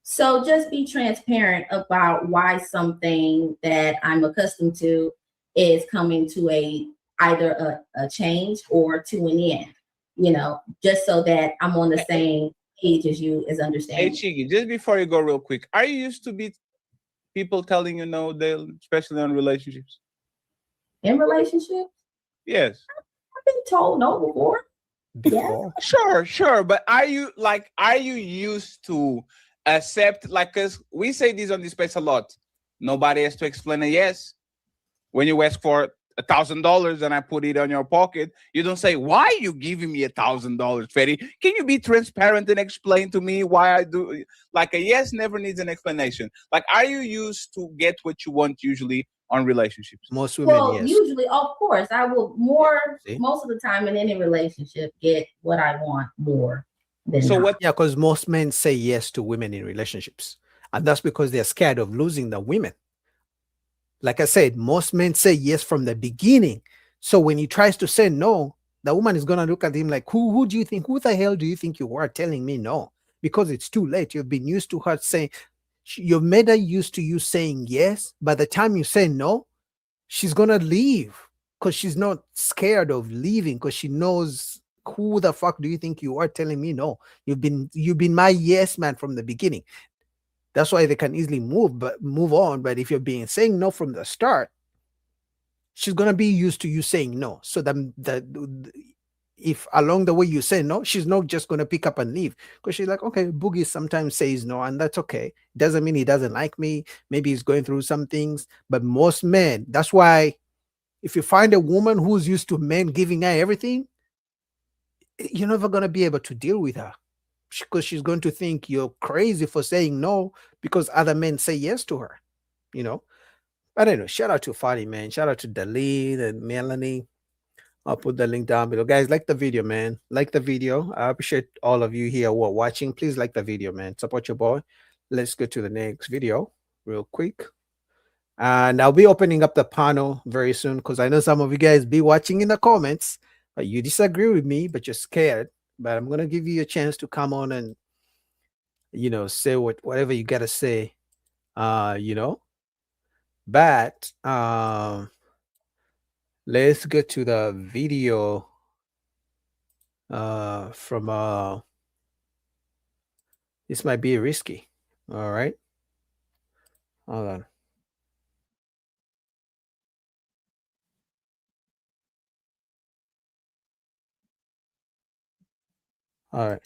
So just be transparent about why something that I'm accustomed to is coming to either a change or to an end, just so that I'm on the same page as you as understanding. Hey, Chigi, just before you go real quick, are you used to be people telling you no, especially on relationships? In relationships? Yes. I've been told no before. Before? Yeah. Sure. But are you used to accept, because we say this on this space a lot, nobody has to explain a yes. When you ask for $1,000 and I put it on your pocket, you don't say, why are you giving me $1,000, Fetty? Can you be transparent and explain to me why I do? Like, a yes never needs an explanation. Like, are you used to get what you want usually on relationships? Most women, Well, yes. usually, of course, I will most of the time in any relationship get what I want more. Yeah, because most men say yes to women in relationships, and that's because they're scared of losing the women. Like I said, most men say yes from the beginning. So when he tries to say no, the woman is gonna look at him like, who do you think? Who the hell do you think you are telling me no? Because it's too late. You've been used to her saying, you've made her used to you saying yes. By the time you say no, she's gonna leave because she's not scared of leaving, because she knows, who the fuck do you think you are telling me no? You've been my yes man from the beginning. That's why they can easily move on. But if you're saying no from the start, she's gonna be used to you saying no. So if along the way you say no, she's not just gonna pick up and leave, because she's like, okay, Boogie sometimes says no, and that's okay. Doesn't mean he doesn't like me. Maybe he's going through some things. But most men, that's why if you find a woman who's used to men giving her everything, you're never going to be able to deal with her, because she's going to think you're crazy for saying no because other men say yes to her, I don't know. Shout out to Fadi, man. Shout out to Dalit and Melanie. I'll put the link down below. Guys, like the video, man. Like the video. I appreciate all of you here who are watching. Please like the video, man. Support your boy. Let's go to the next video real quick. And I'll be opening up the panel very soon, because I know some of you guys be watching in the comments. You disagree with me, but you're scared. But I'm gonna give you a chance to come on and, say whatever you gotta say. But let's get to the video from this might be risky. All right. Hold on. All right.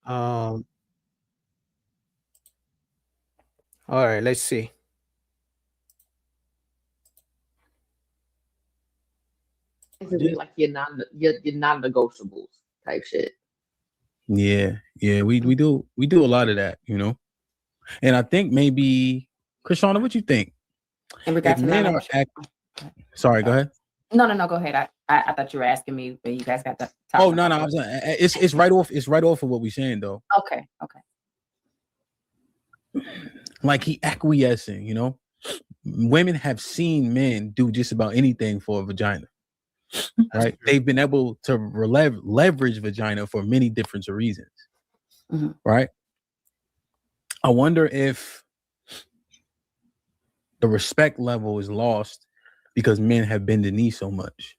All right, let's see. Like your non-negotiables type shit. Yeah, we do a lot of that, and I think maybe, Krishana, what you think? In regards to Sorry, go ahead. No, go ahead. I thought you were asking me, but you guys got the. Oh no, it's right off. It's right off of what we're saying though. Okay. like he acquiescing, you know. Women have seen men do just about anything for a vagina, right? They've been able to leverage vagina for many different reasons, right? I wonder if the respect level is lost because men have bent the knee so much.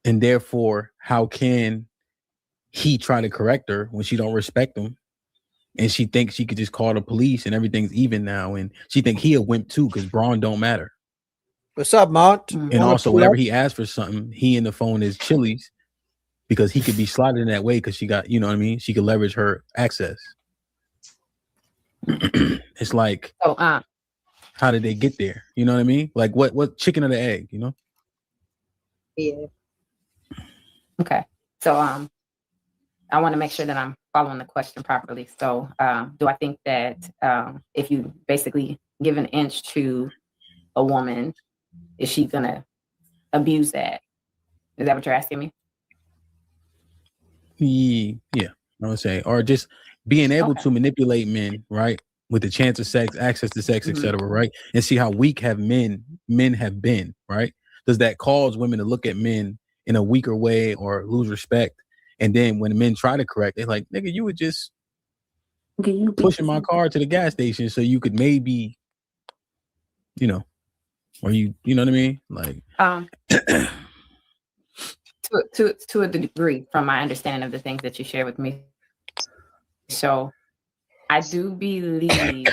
And therefore, how can he try to correct her when she don't respect him? And she thinks she could just call the police and everything's even now. And she think he a wimp too because brawn don't matter. What's up, Mont? And also, whenever he asks for something, he in the phone is Chili's because he could be slotted in that way because she got, you know what I mean? She could leverage her access. It's like, how did they get there? You know what I mean? Like what chicken or the egg, you know? Yeah. Okay. So I want to make sure that I'm following the question properly. So do I think that if you basically give an inch to a woman, is she gonna abuse that? Is that what you're asking me? Yeah, I would say, or just being able to manipulate men, right? With the chance of sex, access to sex, etc., right? And see how weak men have been, right? Does that cause women to look at men in a weaker way or lose respect? And then when men try to correct, they're like, nigga, you were just pushing my car to the gas station so you could maybe, you know, or you know what I mean? Like, to a degree, from my understanding of the things that you share with me. So I do believe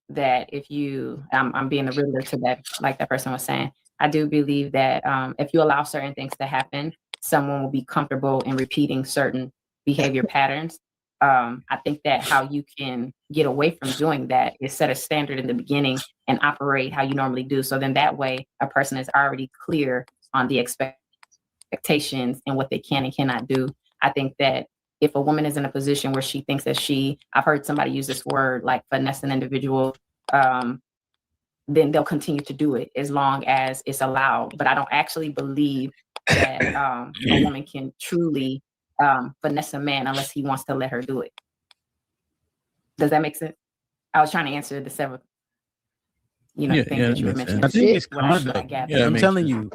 that if you, I'm being a riddler to that, like that person was saying, I do believe that if you allow certain things to happen, someone will be comfortable in repeating certain behavior patterns. I think that how you can get away from doing that is set a standard in the beginning and operate how you normally do. So then that way a person is already clear on the expectations and what they can and cannot do. I think that if a woman is in a position where she thinks that I've heard somebody use this word, like finesse an individual, then they'll continue to do it as long as it's allowed. But I don't actually believe that a woman can truly finesse a man unless he wants to let her do it. Does that make sense? I was trying to answer the several, things that you were mentioning. I think it's conduct. I'm telling you,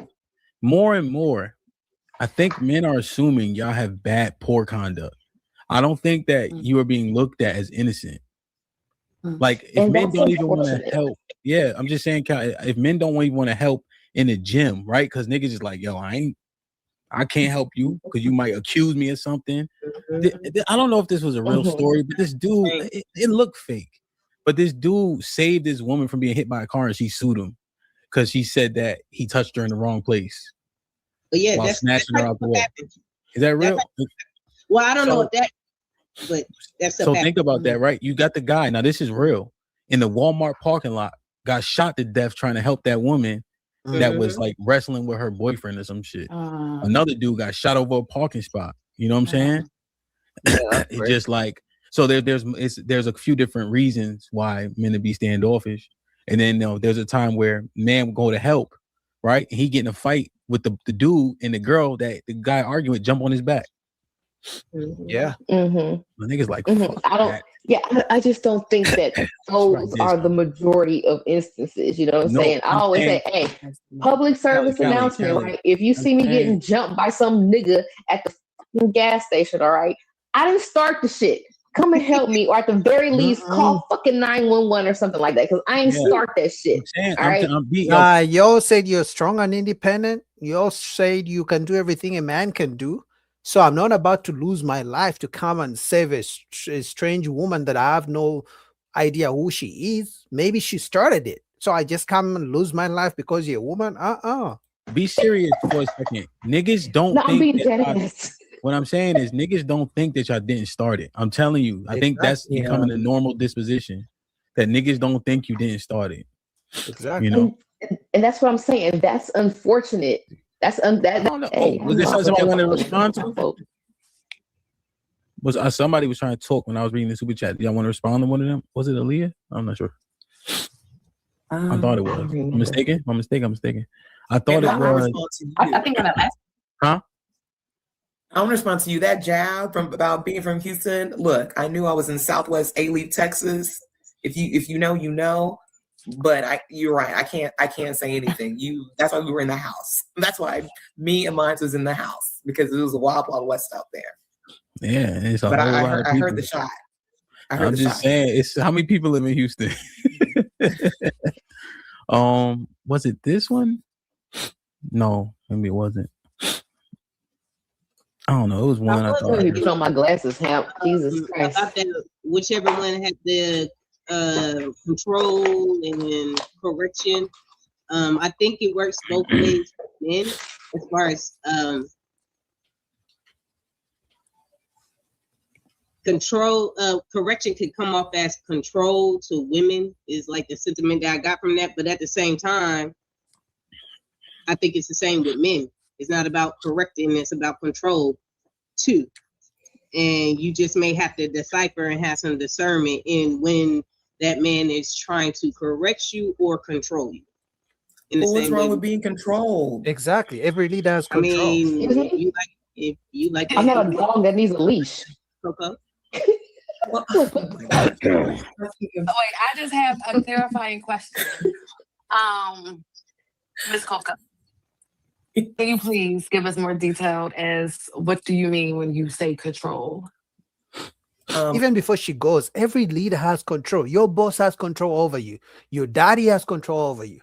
more and more, I think men are assuming y'all have poor conduct. I don't think that you are being looked at as innocent. Like if men don't even want to help, I'm just saying, if men don't even want to help in the gym, right? Because niggas is like, yo, I can't help you because you might accuse me of something. I don't know if this was a real story, but this dude, it looked fake. But this dude saved this woman from being hit by a car and she sued him because she said that he touched her in the wrong place. But yeah, while snatching her out the way. Is that real? Well, I don't know if that, but that's so think about that, right? You got the guy. Now this is real. In the Walmart parking lot, got shot to death trying to help that woman that was like wrestling with her boyfriend or some shit. Another dude got shot over a parking spot. You know what I'm saying? It's just like, so there's a few different reasons why men to be standoffish. And then there's a time where man will go to help, right? And he get in a fight with the dude and the girl that the guy arguing with, jump on his back. Yeah. The niggas like, fuck that. I just don't think that those are the majority of instances. You know what I'm saying? I always say, hey, public service announcement, right? If you see me getting jumped by some nigga at the fucking gas station, all right, I didn't start the shit. Come and help me, or at the very least, call fucking 911 or something like that, because I ain't start that shit. All right. You all said you're strong and independent. You all said you can do everything a man can do. So I'm not about to lose my life to come and save a strange woman that I have no idea who she is. Maybe she started it. So I just come and lose my life because you're a woman? Be serious for a second. Niggas don't think that what I'm saying is niggas don't think that y'all didn't start it. I'm telling you. I think that's becoming a normal disposition. That niggas don't think you didn't start it. Exactly. You know? And that's what I'm saying. That's unfortunate. That's was there somebody want to respond to? Somebody was trying to talk when I was reading the super chat. Do y'all want to respond to one of them? Was it Aaliyah? I'm not sure. I thought it was. I'm mistaken. I thought it was. I think on that last. Huh? I want to respond to you. That jab about being from Houston. Look, I knew I was in Southwest A-Leaf, Texas, If you know, you know. But you're right. I can't say anything. That's why we were in the house. That's why me and mine was in the house, because it was a wild west out there. Yeah, it's a But whole I lot of heard people. the shot. I'm just saying, it's how many people live in Houston? Was it this one? No, maybe it wasn't. I don't know. It was one I thought. Let me get on my glasses, Hamp. Jesus Christ. About that, whichever one had the control and correction. I think it works both ways for men, as far as control. Correction could come off as control to women, is like the sentiment that I got from that. But at the same time, I think it's the same with men. It's not about correcting, it's about control too. And you just may have to decipher and have some discernment in when that man is trying to correct you or control you. Well, what's wrong with being controlled? Exactly. Every leader has I control. mean, if you like I'm not a dog that needs a leash. Coco. Wait, I just have a clarifying question. Ms. Coco, can you please give us more detailed as what do you mean when you say control? Even before she goes, every leader has control. Your boss has control over you. Your daddy has control over you.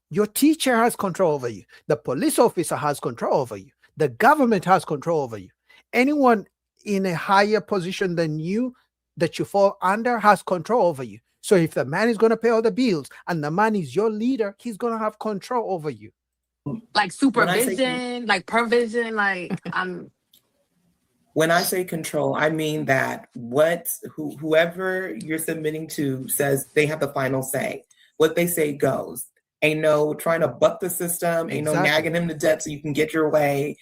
Your teacher has control over you. The police officer has control over you. The government has control over you. Anyone in a higher position than you that you fall under has control over you. So if the man is going to pay all the bills and the man is your leader, he's going to have control over you. Like supervision, like provision, like When I say control, I mean that whoever you're submitting to says they have the final say. What they say goes. Ain't no trying to buck the system. Ain't no nagging him to death so you can get your way.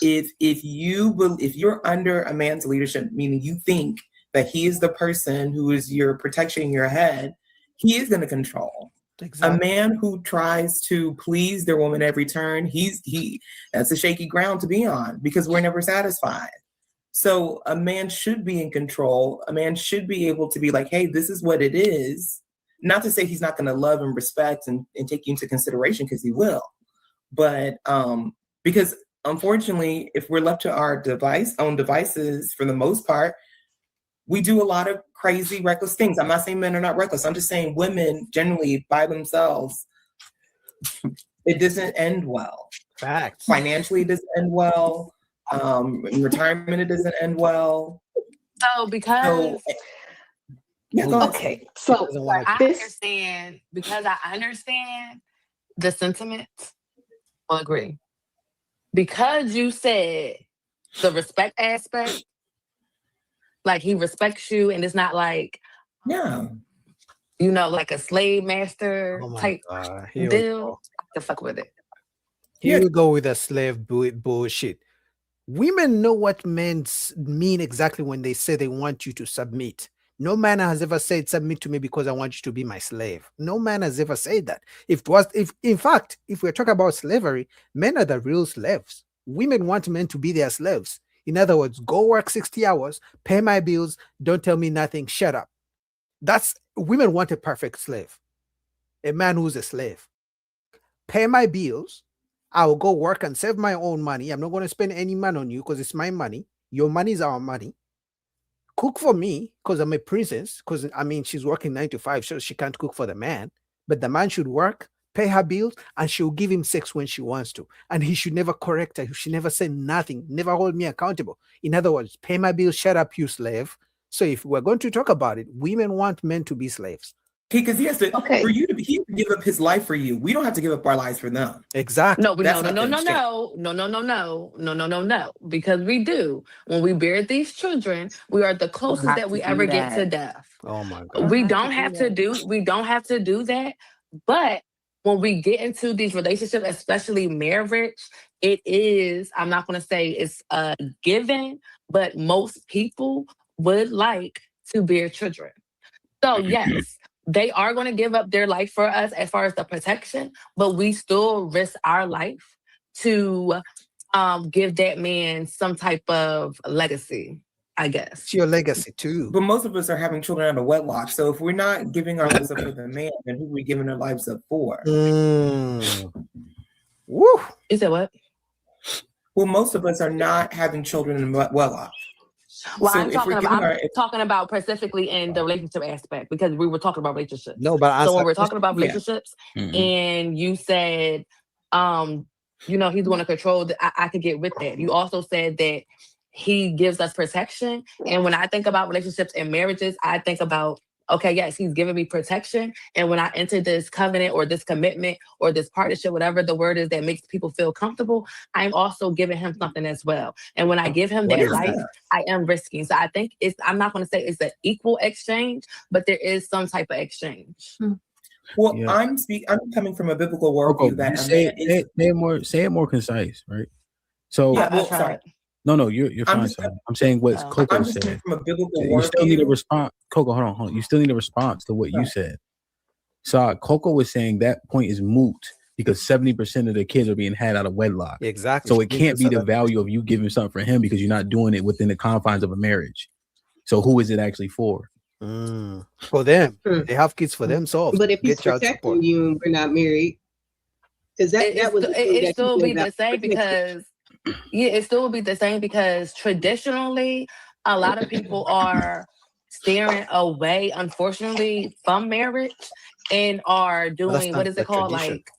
If you're under a man's leadership, meaning you think that he is the person who is your protection in your head, he is going to control. Exactly. A man who tries to please their woman every turn, that's a shaky ground to be on, because we're never satisfied. So a man should be in control. A man should be able to be like, hey, this is what it is. Not to say he's not going to love and respect and take you into consideration, because he will. But because unfortunately, if we're left to our own devices for the most part, we do a lot of crazy, reckless things. I'm not saying men are not reckless. I'm just saying women generally by themselves, it doesn't end well. Facts. Financially, it doesn't end well. In retirement, it doesn't end well. So because okay, so I understand the sentiments. I'll agree. Because you said the respect aspect, like he respects you, and it's not like like a slave master type deal. To fuck with it. Here we go with a slave bullshit. Women know what men mean exactly when they say they want you to submit. No man has ever said submit to me because I want you to be my slave. No man has ever said that. If in fact, if we're talking about slavery, men are the real slaves. Women want men to be their slaves. In other words, go work 60 hours, pay my bills, don't tell me nothing, shut up. Women want a perfect slave. A man who's a slave. Pay my bills, I'll go work and save my own money. I'm not going to spend any money on you because it's my money. Your money is our money. Cook for me because I'm a princess, because she's working 9 to 5, so she can't cook for the man. But the man should work, pay her bills, and she'll give him sex when she wants to. And he should never correct her. He should never say nothing, never hold me accountable. In other words, pay my bills, shut up, you slave. So if we're going to talk about it, women want men to be slaves. Because he has to, for you to he has to give up his life for you. We don't have to give up our lives for them. Exactly. No. Because we do. When we bear these children, we are the closest that we ever get to death. Oh my God. We don't have to do that. But when we get into these relationships, especially marriage, it is, I'm not going to say it's a given, but most people would like to bear children. So yes, they are going to give up their life for us as far as the protection, but we still risk our life to give that man some type of legacy. I guess. It's your legacy too. But most of us are having children out of wedlock. So if we're not giving our lives up for the man, then who are we giving our lives up for? Woo. You said what? Well, most of us are not having children in wedlock. Well, So I'm if talking we're about giving our, talking about specifically in the relationship aspect because we were talking about relationships. No, but so when answer- we're talking about Yeah. relationships, Mhm. and you said, you know, he's going to control. I could get with that. You also said that he gives us protection, and when I think about relationships and marriages, I think about, okay, yes, he's giving me protection. And when I enter this covenant or this commitment or this partnership, whatever the word is that makes people feel comfortable, I'm also giving him something as well. And when I give him What that is life, that? I am risking. So I think I'm not going to say it's an equal exchange, but there is some type of exchange. well, Yeah. I'm coming from a biblical Coco, worldview that you a say man it, is. say it more concise, right? So Yeah, I well, tried. sorry. no, you're I'm fine. just, Son. I'm saying what Oh. Coco I'm just coming said. from a biblical You still need a worldview. response, Coco. Hold on. You still need a response to what you Right. said. So Coco was saying that point is moot because 70% of the kids are being had out of wedlock. Exactly. So it You can't just be said the that. value of you giving something for him because you're not doing it within the confines of a marriage. So who is it actually for? For them, Hmm. they have kids for themselves. But if he's Get child support. protecting you and we're not married, because that was the thing It that still you be said the about same protection. because it still would be the same because traditionally a lot of people are steering away, unfortunately, from marriage and are But that's doing not what is the it called, tradition. like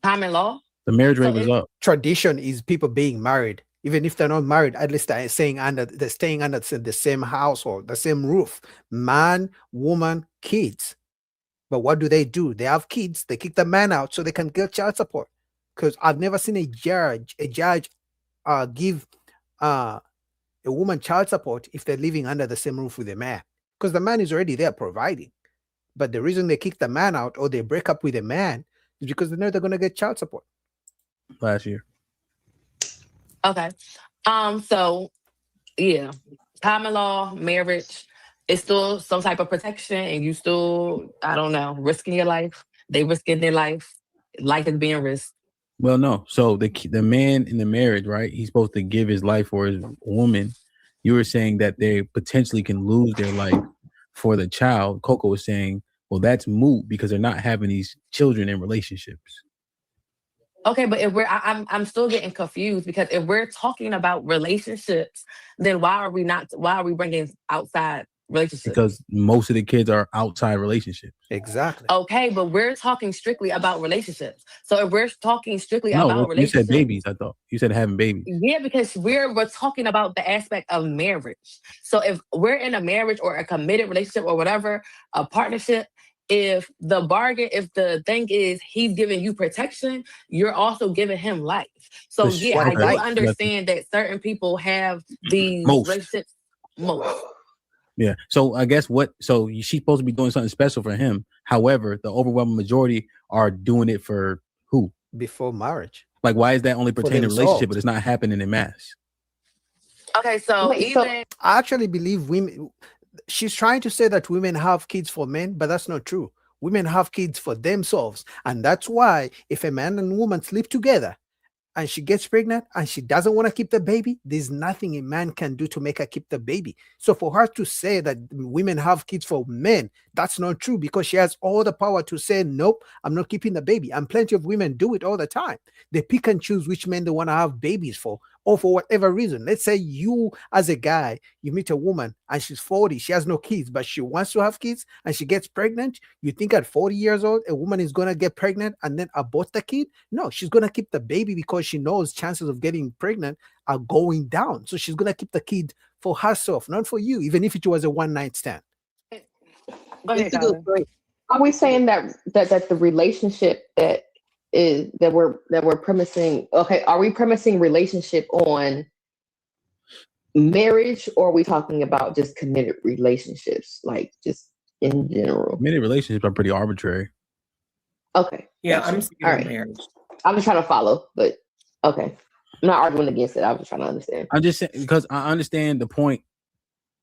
common law. The marriage So rate was it- up. Tradition is people being married, even if they're not married. At least they're staying under the same household, the same roof. Man, woman, kids. But what do? They have kids. They kick the man out so they can get child support. Because I've never seen a judge give a woman child support if they're living under the same roof with a man. Because the man is already there providing. But the reason they kick the man out or they break up with a man is because they know they're gonna get child support. Last year. Okay. So yeah, common law, marriage, it's still some type of protection, and you still, I don't know, risking your life. They risking their life. Life is being risked. Well, no. So the man in the marriage, right? He's supposed to give his life for his woman. You were saying that they potentially can lose their life for the child. Coco was saying, well, that's moot because they're not having these children in relationships. Okay, but if I'm still getting confused because if we're talking about relationships, then why are we bringing outside relationships? Because most of the kids are outside relationships. Exactly. Okay, but we're talking strictly about relationships. So if we're talking strictly No, about you relationships, said babies. I thought you said having babies. yeah, because we're talking about the aspect of marriage. So if we're in a marriage or a committed relationship or whatever, a partnership, if the thing is he's giving you protection, you're also giving him life. So But yeah, I do life? understand that certain people have these Most. relationships. Most. Yeah. So I guess she's supposed to be doing something special for him. However, the overwhelming majority are doing it for who? Before marriage. Like, why is that only pertaining to themselves. relationship, but it's not happening in mass? Okay, so I actually believe women. She's trying to say that women have kids for men, but that's not true. Women have kids for themselves, and that's why if a man and woman sleep together, and she gets pregnant and she doesn't want to keep the baby, there's nothing a man can do to make her keep the baby. So for her to say that women have kids for men, that's not true because she has all the power to say, nope, I'm not keeping the baby. And plenty of women do it all the time. They pick and choose which men they want to have babies for, or for whatever reason. Let's say you, as a guy, you meet a woman and she's 40, she has no kids, but she wants to have kids and she gets pregnant. You think at 40 years old, a woman is going to get pregnant and then abort the kid? No, she's going to keep the baby because she knows chances of getting pregnant are going down. So she's going to keep the kid for herself, not for you, even if it was a one-night stand. It's a good point. Are we saying that the relationship that we're premising? Okay, are we premising relationship on marriage, or are we talking about just committed relationships, like just in general? Many relationships are pretty arbitrary. Okay. Yeah, gotcha. I'm speaking All of right. marriage. I'm just trying to follow, but okay. I'm not arguing against it. I'm just trying to understand. I'm just saying because I understand the point,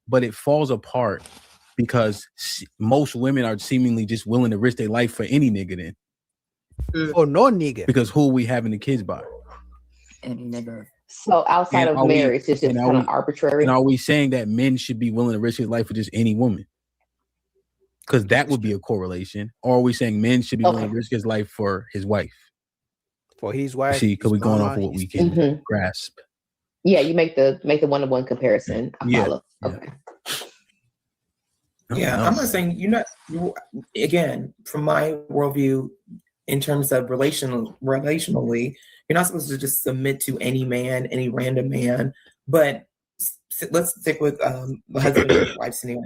but it falls apart because most women are seemingly just willing to risk their life for any nigga then. Or no nigga. Because who are we having the kids by? Any nigga. So outside And of marriage, it's just and are kind of we- arbitrary. And are we saying that men should be willing to risk his life for just any woman? Because that would be a correlation. Or are we saying men should be willing to risk his life for his wife? For his wife. See, because we're his going mama, off of what we his- can Mhm. grasp. Yeah, you make the one-to-one comparison. I Yeah, follow. yeah. Okay. Yeah, I'm not saying again, from my worldview, in terms of relationally, you're not supposed to just submit to any man, any random man. But let's stick with the husband and wife scenario.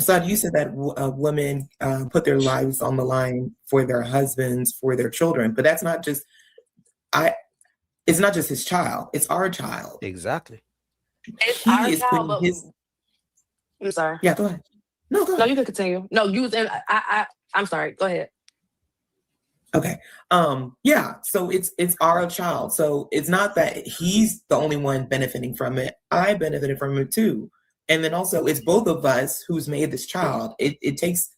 So you said that women put their lives on the line for their husbands, for their children, but that's not just it's not just his child; it's our child. Exactly. It's our is child, putting but I'm sorry. Yeah, go ahead. No, go ahead. No, you can continue. No, you was I'm sorry. Go ahead. Okay. Yeah, so it's our child. So it's not that he's the only one benefiting from it. I benefited from it too. And then also it's both of us who's made this child. It takes,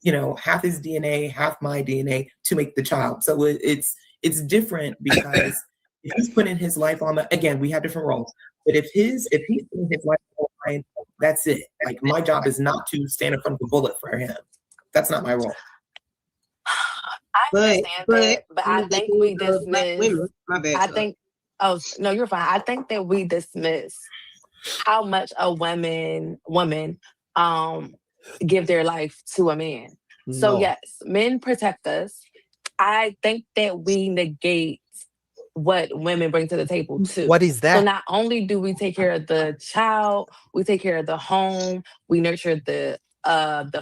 half his DNA, half my DNA to make the child. So it's different because if he's putting his life on again, we have different roles. But if he's putting his life on the line, that's it. Like my job is not to stand in front of the bullet for him. That's not my role. I understand that, but I think we dismiss. women. My bad. I Shalom. think. Oh no, you're fine. I think that we dismiss how much a woman give their life to a man. So No. yes, men protect us. I think that we negate what women bring to the table too. What is that? So not only do we take care of the child, we take care of the home, we nurture the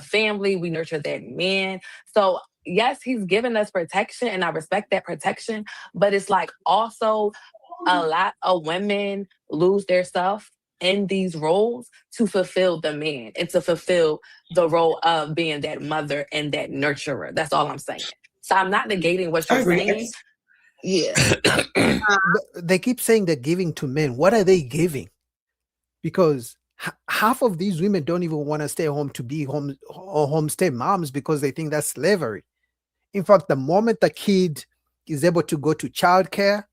family, we nurture that man. So yes, he's given us protection and I respect that protection, but it's like also a lot of women lose their stuff in these roles to fulfill the man and to fulfill the role of being that mother and that nurturer. That's all I'm saying. So I'm not negating what you're saying. Yeah. They keep saying they're giving to men. What are they giving? Because half of these women don't even want to stay home to be homestay moms because they think that's slavery. In fact, the moment the kid is able to go to childcare,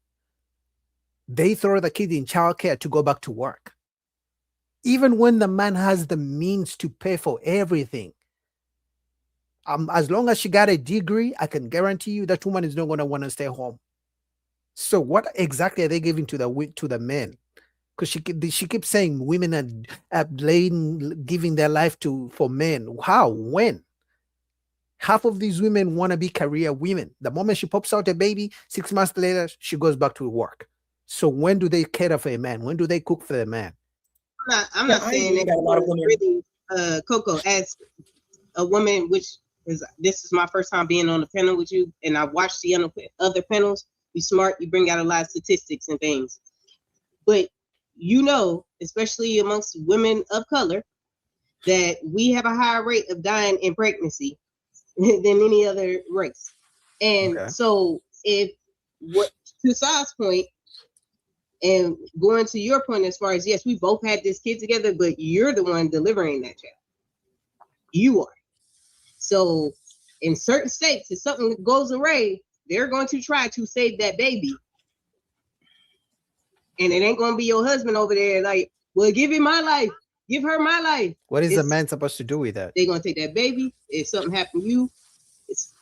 they throw the kid in childcare to go back to work. Even when the man has the means to pay for everything. As long as she got a degree, I can guarantee you that woman is not going to want to stay home. So what exactly are they giving to the men? Because she keeps saying women are giving their life for men. How? When? Half of these women want to be career women. The moment she pops out a baby, 6 months later, she goes back to work. So when do they cater for a man? When do they cook for a man? I'm not saying that a lot of women. Really, Coco, as a woman, this is my first time being on the panel with you, and I've watched the other panels. You're smart, you bring out a lot of statistics and things. But especially amongst women of color, that we have a higher rate of dying in pregnancy than any other race. And so to Sai's point, and going to your point as far as, yes, we both had this kid together, but you're the one delivering that child. You are. So in certain states, if something goes awry, they're going to try to save that baby. And it ain't going to be your husband over there like, well, give him my life. Give her my life. What is the man supposed to do with that? They're going to take that baby. If something happened to you, it's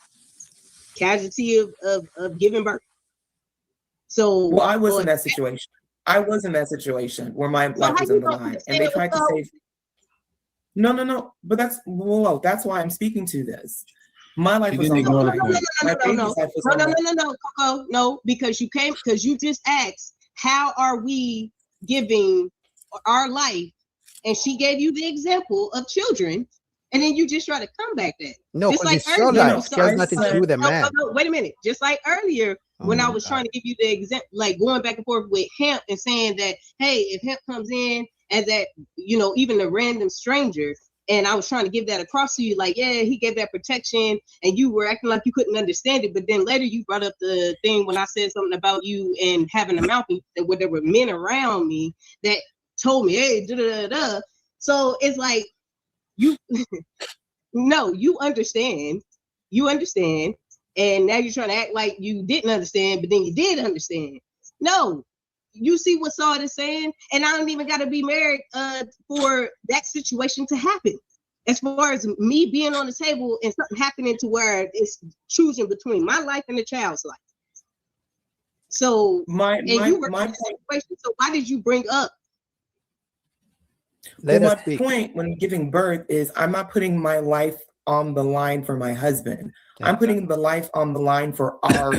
casualty of giving birth. So, well, I was in that situation. I was in that situation where my life was in the line, and they tried to save. No. But that's why I'm speaking to this. My life was on the line. No, because you just asked, how are we giving our life? And she gave you the example of children, and then you just try to come back that. No, just because it's your life. It has nothing to do with the man. No, wait a minute. Just like earlier, when I was trying to give you the example, like going back and forth with Hemp and saying that, hey, if Hemp comes in as that, even a random stranger, and I was trying to give that across to you, like, yeah, he gave that protection, and you were acting like you couldn't understand it. But then later you brought up the thing when I said something about you and having a mouth, where there were men around me that told me, hey, da-da-da-da. So it's like, you understand. You understand. And now you're trying to act like you didn't understand, but then you did understand. No, you see what Saad is saying? And I don't even got to be married for that situation to happen. As far as me being on the table and something happening to where it's choosing between my life and the child's life. So you were in that situation. So why did you bring up? My point when giving birth is I'm not putting my life on the line for my husband. I'm putting the life on the line for our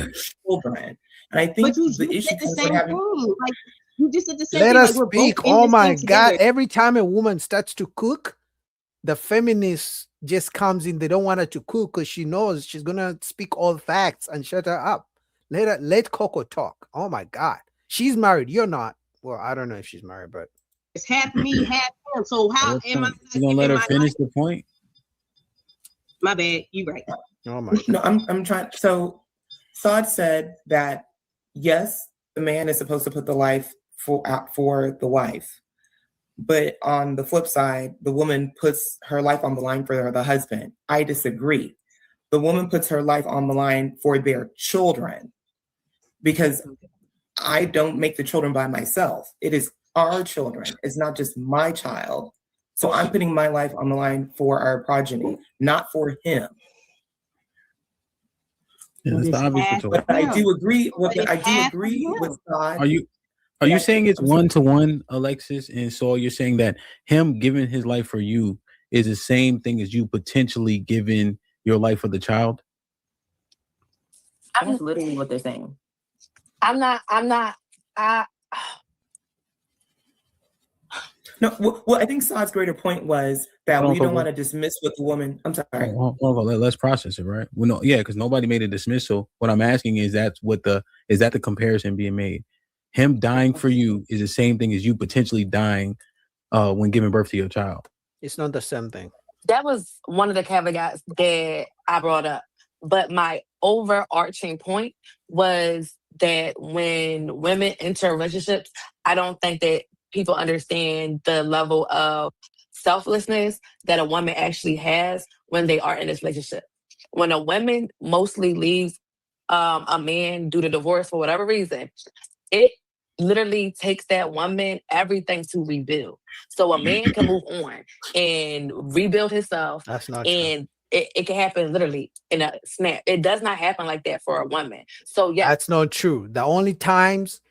children. And I think the issue the same thing. Like you just said the same Let thing. us Like, we're speak. both in Oh this my thing God. together. Every time a woman starts to cook, the feminist just comes in. They don't want her to cook because she knows she's gonna speak all facts and shut her up. Let Coco talk. Oh my God. She's married. You're not. Well, I don't know if she's married, but It's half me, half him. So how am I? You gonna let her finish the point? My bad. You right. Oh my. No, I'm trying. So Saad said that yes, the man is supposed to put the life for the wife, but on the flip side, the woman puts her life on the line for the husband. I disagree. The woman puts her life on the line for their children because I don't make the children by myself. It is our children. It's not just my child. So I'm putting my life on the line for our progeny, not for him. Yeah, that's the obvious But I do agree with Saad. Are you saying it's 1-to-1, Alexis? And so you're saying that him giving his life for you is the same thing as you potentially giving your life for the child? That's literally what they're saying. No, well, I think Saad's greater point was that we don't want to dismiss what the woman. I'm sorry. Let's process it, right? Well, no, yeah, because nobody made a dismissal. What I'm asking is that the comparison being made? Him dying for you is the same thing as you potentially dying when giving birth to your child. It's not the same thing. That was one of the caveats that I brought up. But my overarching point was that when women enter relationships, I don't think that people understand the level of selflessness that a woman actually has when they are in this relationship. When a woman mostly leaves a man due to divorce for whatever reason, it literally takes that woman everything to rebuild. So a man can move on and rebuild himself. That's not and it can happen literally in a snap. It does not happen like that for a woman. So yeah, That's not true. The only times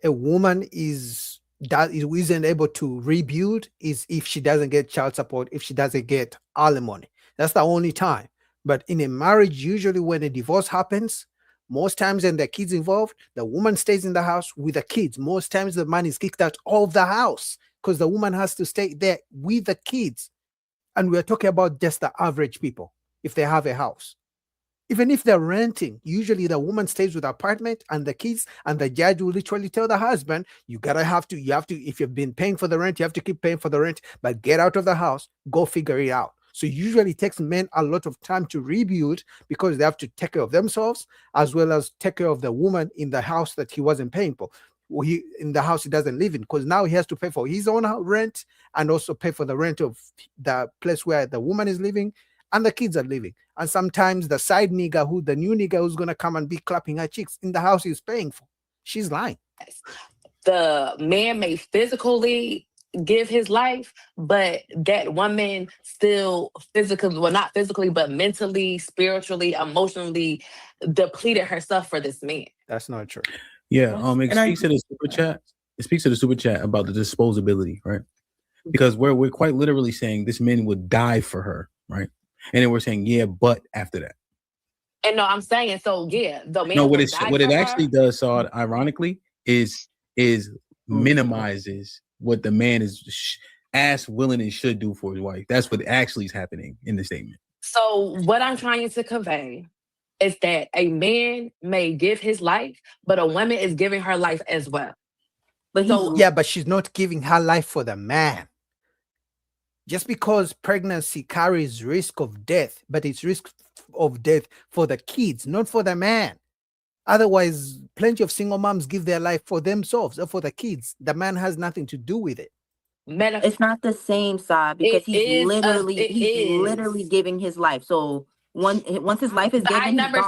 a woman isn't able to rebuild is if she doesn't get child support, if she doesn't get alimony. That's the only time. But in a marriage, usually when a divorce happens, most times when the kids involved, the woman stays in the house with the kids. Most times the man is kicked out of the house because the woman has to stay there with the kids. And we're talking about just the average people, if they have a house. Even if they're renting, usually the woman stays with the apartment and the kids, and the judge will literally tell the husband, you have to, if you've been paying for the rent, you have to keep paying for the rent, but get out of the house, go figure it out. So usually it takes men a lot of time to rebuild because they have to take care of themselves as well as take care of the woman in the house that he wasn't paying for. In the house he doesn't live in, because now he has to pay for his own rent and also pay for the rent of the place where the woman is living and the kids are living. And sometimes the side nigga, the new nigga who's gonna come and be clapping her cheeks in the house he's paying for. She's lying. the man may physically give his life, but that woman still physically, well, not physically, but mentally, spiritually, emotionally depleted herself for this man. That's not true. Yeah, it speaks to the super chat. It speaks to the super chat about the disposability, right? Because we're quite literally saying this man would die for her, right? And then we're saying, yeah, but after that. And no, I'm saying, so yeah, the man. No, what would it die for actually her. does, Saad, ironically, is minimizes what the man is ass willing and should do for his wife. That's what actually is happening in the statement. So what I'm trying to convey is that a man may give his life, but a woman is giving her life as well. But but she's not giving her life for the man. Just because pregnancy carries risk of death, but it's risk of death for the kids, not for the man. Otherwise, plenty of single moms give their life for themselves or for the kids. The man has nothing to do with it. It's not the same side because he's literally giving his life. So once his life is given, I never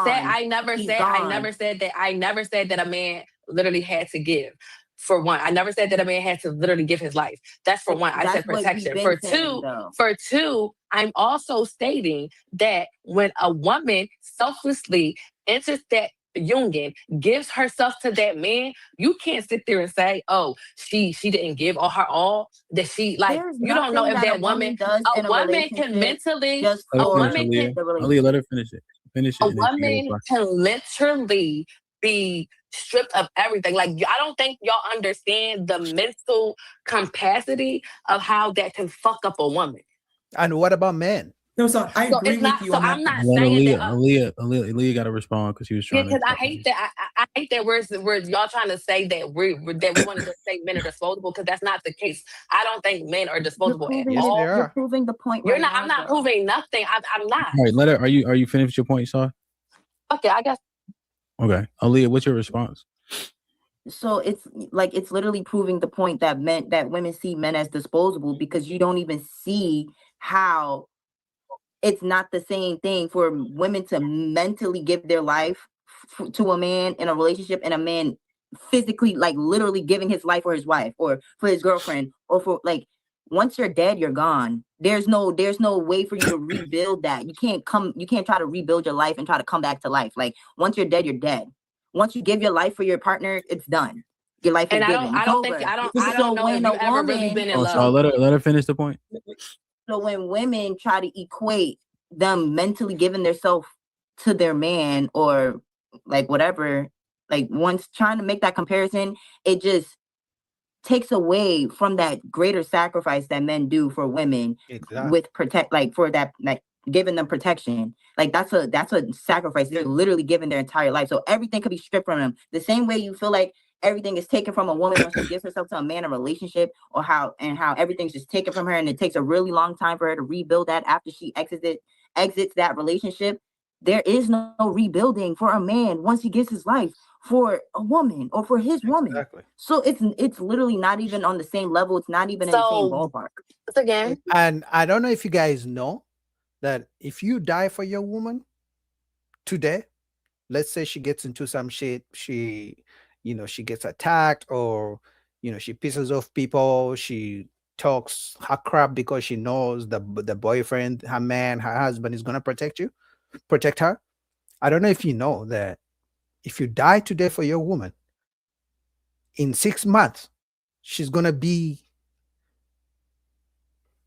said that a man literally had to give. for one. I never said that a man had to literally give his life. That's for one. I That's said what you've protection. been For saying, though. two, I'm also stating that when a woman selflessly enters that union, gives herself to that man, you can't sit there and say, "Oh, she didn't give her all." That she like There's you don't know nothing if that that a woman does a in a woman can relationship mentally, just a for woman can the relationship. Aaliyah, let her finish it. Finish it. a And then she woman goes can literally be stripped of everything. Like I don't think y'all understand the mental capacity of how that can fuck up a woman. And what about men? No, so I So agree it's with not. you So on that. I'm not Let saying Aaliyah, that. Aaliyah got to respond because he was Yeah, trying to. because I hate that. I hate that we're y'all trying to say that we want to say men are disposable because that's not the case. I don't think men are disposable at all. You're proving the point. You're right not. now, I'm not though. proving nothing. I'm not. All right, let her. Are you finished with your point, Sar? Okay, I guess. Okay, Aaliyah, what's your response? So it's like it's literally proving the point that women see men as disposable because you don't even see how it's not the same thing for women to mentally give their life to a man in a relationship and a man physically, like literally giving his life for his wife or for his girlfriend or for like once you're dead, you're gone. There's no way for you to rebuild that. You can't try to rebuild your life and try to come back to life. Like once you're dead, you're dead. Once you give your life for your partner, it's done. Your life is And given. I don't know if you ever really been in love. So let her finish the point. So when women try to equate them mentally giving themselves to their man or like whatever, like once trying to make that comparison, it just takes away from that greater sacrifice that men do for women with for that, like giving them protection. Like that's a sacrifice. They're literally giving their entire life. So everything could be stripped from them. The same way you feel like everything is taken from a woman when she gives herself to a man in a relationship, or how everything's just taken from her and it takes a really long time for her to rebuild that after she exits that relationship. There is no rebuilding for a man once he gives his life for a woman or for his woman. Exactly. So it's literally not even on the same level. It's not even in the same ballpark. Again. And I don't know if you guys know that if you die for your woman today, let's say she gets into some shit, she gets attacked, or she pisses off people, she talks her crap because she knows the boyfriend, her man, her husband is gonna protect her. I don't know if you know that if you die today for your woman, in 6 months, she's gonna be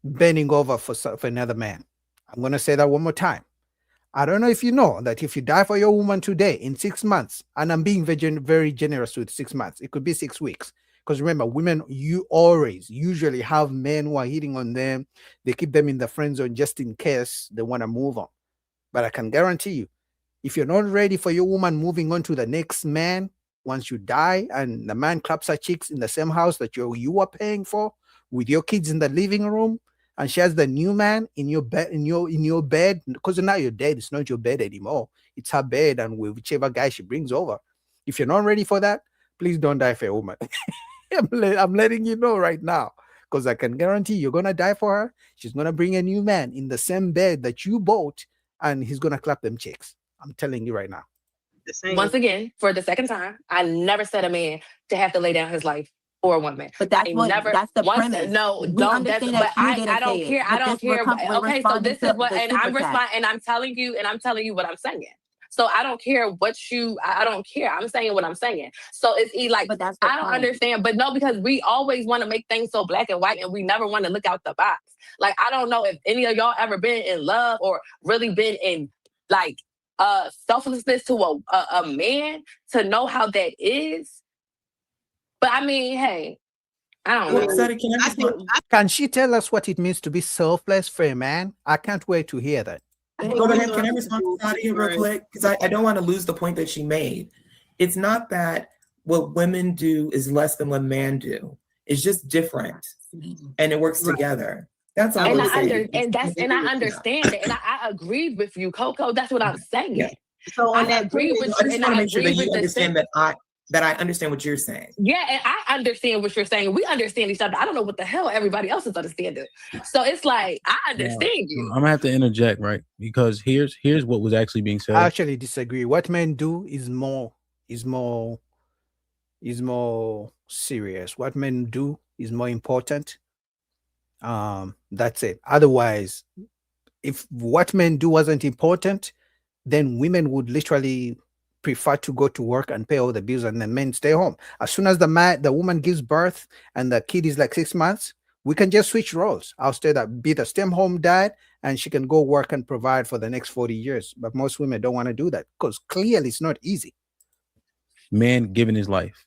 bending over for another man. I'm gonna say that one more time. I don't know if you know that if you die for your woman today, in 6 months, and I'm being very generous with 6 months, it could be 6 weeks. Because remember, women, you always usually have men who are hitting on them. They keep them in the friend zone just in case they want to move on. But I can guarantee you, if you're not ready for your woman moving on to the next man, once you die and the man claps her cheeks in the same house that you are paying for, with your kids in the living room, and she has the new man in your bed, in your bed, because now you're dead. It's not your bed anymore. It's her bed, and with whichever guy she brings over. If you're not ready for that, please don't die for a woman. I'm letting you know right now, because I can guarantee you're gonna die for her. She's gonna bring a new man in the same bed that you bought, and he's gonna clap them chicks. I'm telling you right now. Once again, for the second time, I never said a man to have to lay down his life for a woman. But that's the premise. No, We don't. That's, understand but that you didn't I don't say it, care. but I don't this we're care. Okay, so responding this to is what, the and I'm super chat. responding, and I'm telling you what I'm saying. So I don't care what I don't care. I'm saying what I'm saying. So it's like, but that's the I don't point. understand. But no, because we always want to make things so black and white, and we never want to look out the box. Like, I don't know if any of y'all ever been in love or really been in like selflessness to a man to know how that is. But I mean, hey, I don't know. Can she tell us what it means to be selfless for a man? I can't wait to hear that. Go ahead. Can I respond to Sadia real quick? Because I don't want to lose the point that she made. It's not that what women do is less than what men do. It's just different, and it works together. That's all. And I'm I saying. understand it, and I agreed with you, Coco. That's what I'm saying. Yeah. So I agree with you, I just and want to I make sure agree that you with understand that I understand what you're saying. Yeah, and I understand what you're saying. We understand each other. I don't know what the hell everybody else is understanding. So it's like, I understand you. I'm gonna have to interject, right? Because here's what was actually being said. I actually disagree. What men do is more is more serious. What men do is more important. That's it. Otherwise, if what men do wasn't important, then women would literally prefer to go to work and pay all the bills, and the men stay home. As soon as the woman gives birth and the kid is like 6 months, we can just switch roles. I'll be the stay-home dad, and she can go work and provide for the next 40 years. But most women don't want to do that because clearly it's not easy. Man giving his life.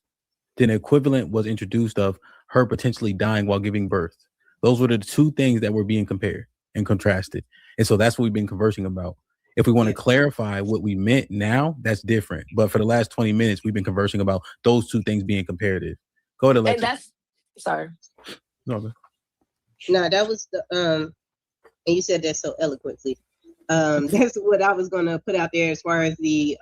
Then equivalent was introduced of her potentially dying while giving birth. Those were the two things that were being compared and contrasted. And so that's what we've been conversing about. If we want to clarify what we meant now, that's different. But for the last 20 minutes, we've been conversing about those two things being comparative. Go ahead, Alexa. And that's sorry. No, that was the and you said that so eloquently. That's what I was gonna put out there as far as the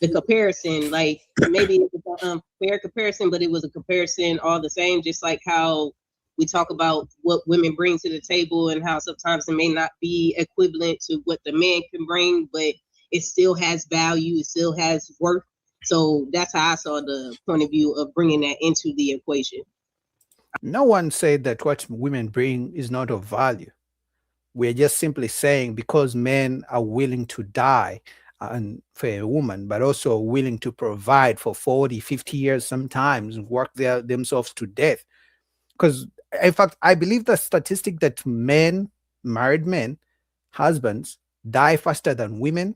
comparison. Like maybe it was a fair comparison, but it was a comparison all the same. Just like how we talk about what women bring to the table and how sometimes it may not be equivalent to what the man can bring, but it still has value, it still has worth. So that's how I saw the point of view of bringing that into the equation. No one said that what women bring is not of value. We're just simply saying because men are willing to die and for a woman, but also willing to provide for 40, 50 years sometimes, work themselves to death. Because in fact, I believe the statistic that married men, husbands, die faster than women.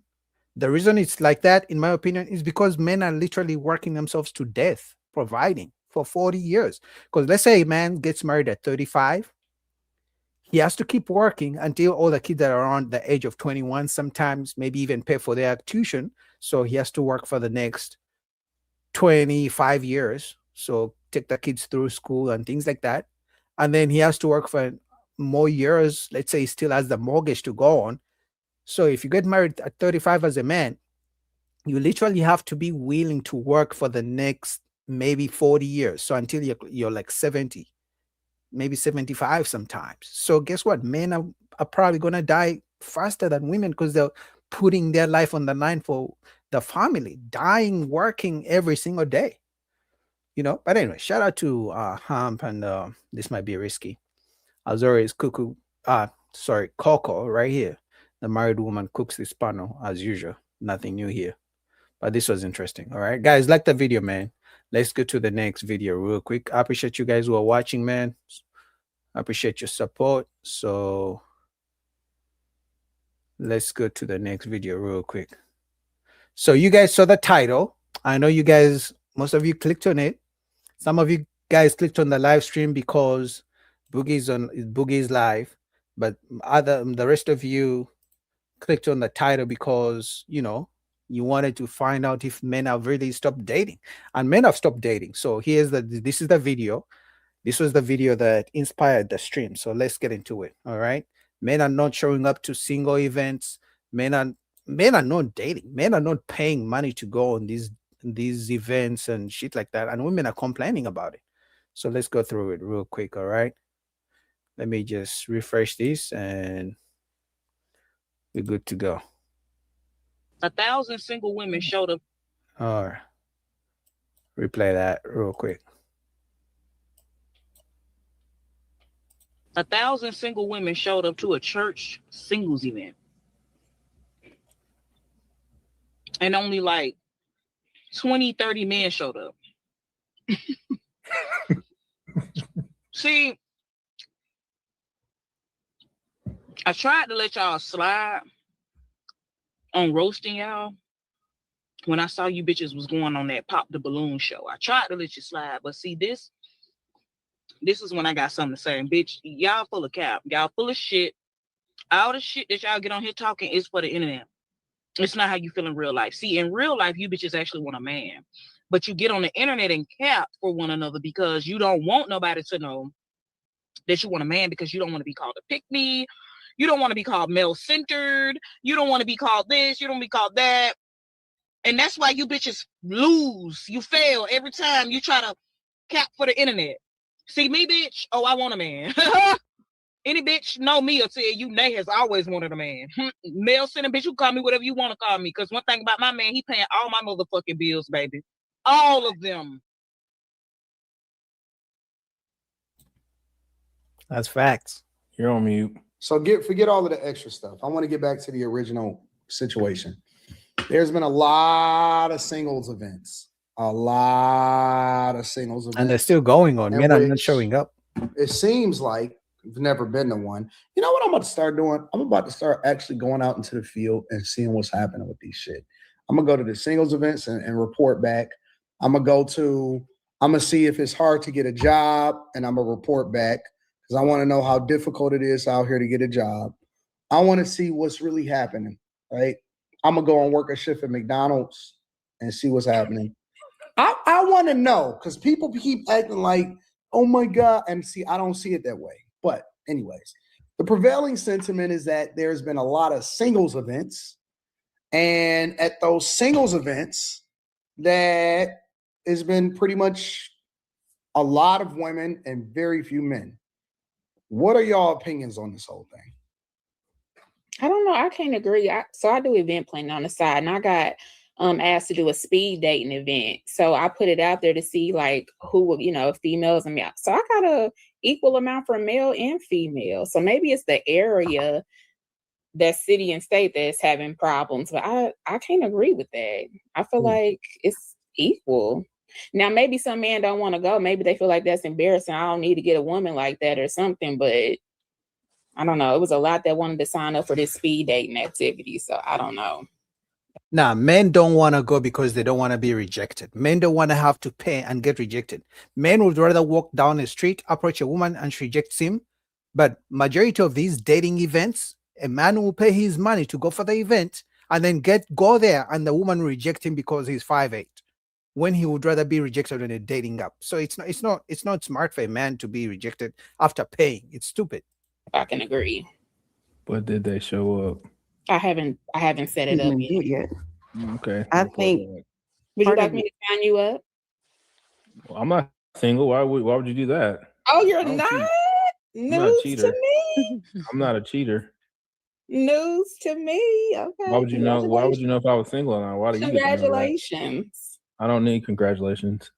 The reason it's like that, in my opinion, is because men are literally working themselves to death, providing for 40 years. Because let's say a man gets married at 35, he has to keep working until all the kids that are around the age of 21, sometimes maybe even pay for their tuition. So he has to work for the next 25 years. So take the kids through school and things like that. And then he has to work for more years. Let's say he still has the mortgage to go on. So if you get married at 35 as a man, you literally have to be willing to work for the next maybe 40 years. So until you're like 70, maybe 75 sometimes. So guess what? Men are probably going to die faster than women because they're putting their life on the line for the family, dying, working every single day. You know, but anyway, shout out to Hamp, and this might be risky. As always, Coco right here. The married woman cooks this panel as usual. Nothing new here. But this was interesting. All right, guys, like the video, man. Let's go to the next video real quick. I appreciate you guys who are watching, man. I appreciate your support. So let's go to the next video real quick. So you guys saw the title. I know you guys, most of you clicked on it. Some of you guys clicked on the live stream because Boogie's live, but the rest of you clicked on the title because you wanted to find out if men have really stopped dating, and men have stopped dating. So this is the video. This was the video that inspired the stream. So let's get into it. All right. Men are not showing up to single events. Men are not dating. Men are not paying money to go on these events and shit like that. And women are complaining about it. So let's go through it real quick. All right. Let me just refresh this and we're good to go. 1,000 single women showed up. All right. Replay that real quick. 1,000 single women showed up to a church singles event. And only like 20, 30 men showed up. See, I tried to let y'all slide on roasting y'all when I saw you bitches was going on that Pop the Balloon show. I tried to let you slide, but see, this is when I got something to say. And bitch, y'all full of cap. Y'all full of shit. All the shit that y'all get on here talking is for the internet. It's not how you feel in real life. See, in real life, you bitches actually want a man. But you get on the internet and cap for one another because you don't want nobody to know that you want a man, because you don't want to be called a pick-me. You don't want to be called male-centered. You don't want to be called this. You don't want to be called that. And that's why you bitches lose. You fail every time you try to cap for the internet. See me, bitch? Oh, I want a man. Any bitch know me or tell you Nay has always wanted a man. Male-centered bitch, you call me whatever you want to call me. Because one thing about my man, he paying all my motherfucking bills, baby. All of them. That's facts. You're on mute. So forget all of the extra stuff. I want to get back to the original situation. There's been a lot of singles events. And they're still going on. Men are not showing up. It seems like I've never been to one. You know what I'm about to start doing? I'm about to start actually going out into the field and seeing what's happening with these shit. I'm going to go to the singles events and report back. I'm going to see if it's hard to get a job, and I'm going to report back because I want to know how difficult it is out here to get a job. I want to see what's really happening, right? I'm going to go and work a shift at McDonald's and see what's happening. I want to know because people keep acting like, oh my God. And see, I don't see it that way. But anyways, the prevailing sentiment is that there's been a lot of singles events. And at those singles events, that has been pretty much a lot of women and very few men. What are y'all opinions on this whole thing? I don't know. I can't agree. So I do event planning on the side, and I got asked to do a speed dating event. So I put it out there to see like who, females and male. So I got a equal amount for male and female. So maybe it's the area, that city and state that's having problems. But I can't agree with that. I feel like it's equal. Now, maybe some men don't want to go. Maybe they feel like that's embarrassing. I don't need to get a woman like that or something. But I don't know. It was a lot that wanted to sign up for this speed dating activity. So I don't know. Nah, men don't want to go because they don't want to be rejected. Men don't want to have to pay and get rejected. Men would rather walk down the street, approach a woman, and she rejects him. But majority of these dating events, a man will pay his money to go for the event and then go there, and the woman will reject him because he's 5'8", when he would rather be rejected in a dating app. So it's not smart for a man to be rejected after paying. It's stupid. I can agree. But did they show up? I haven't set it up yet. Okay. I think. Would you like me to sign you up? Well, I'm not single. Why would you do that? Oh, you're not? News to me. I'm not a cheater. News to me. Okay. Why would you know? Why would you know if I was single or not? Why do you? Congratulations. I don't need congratulations.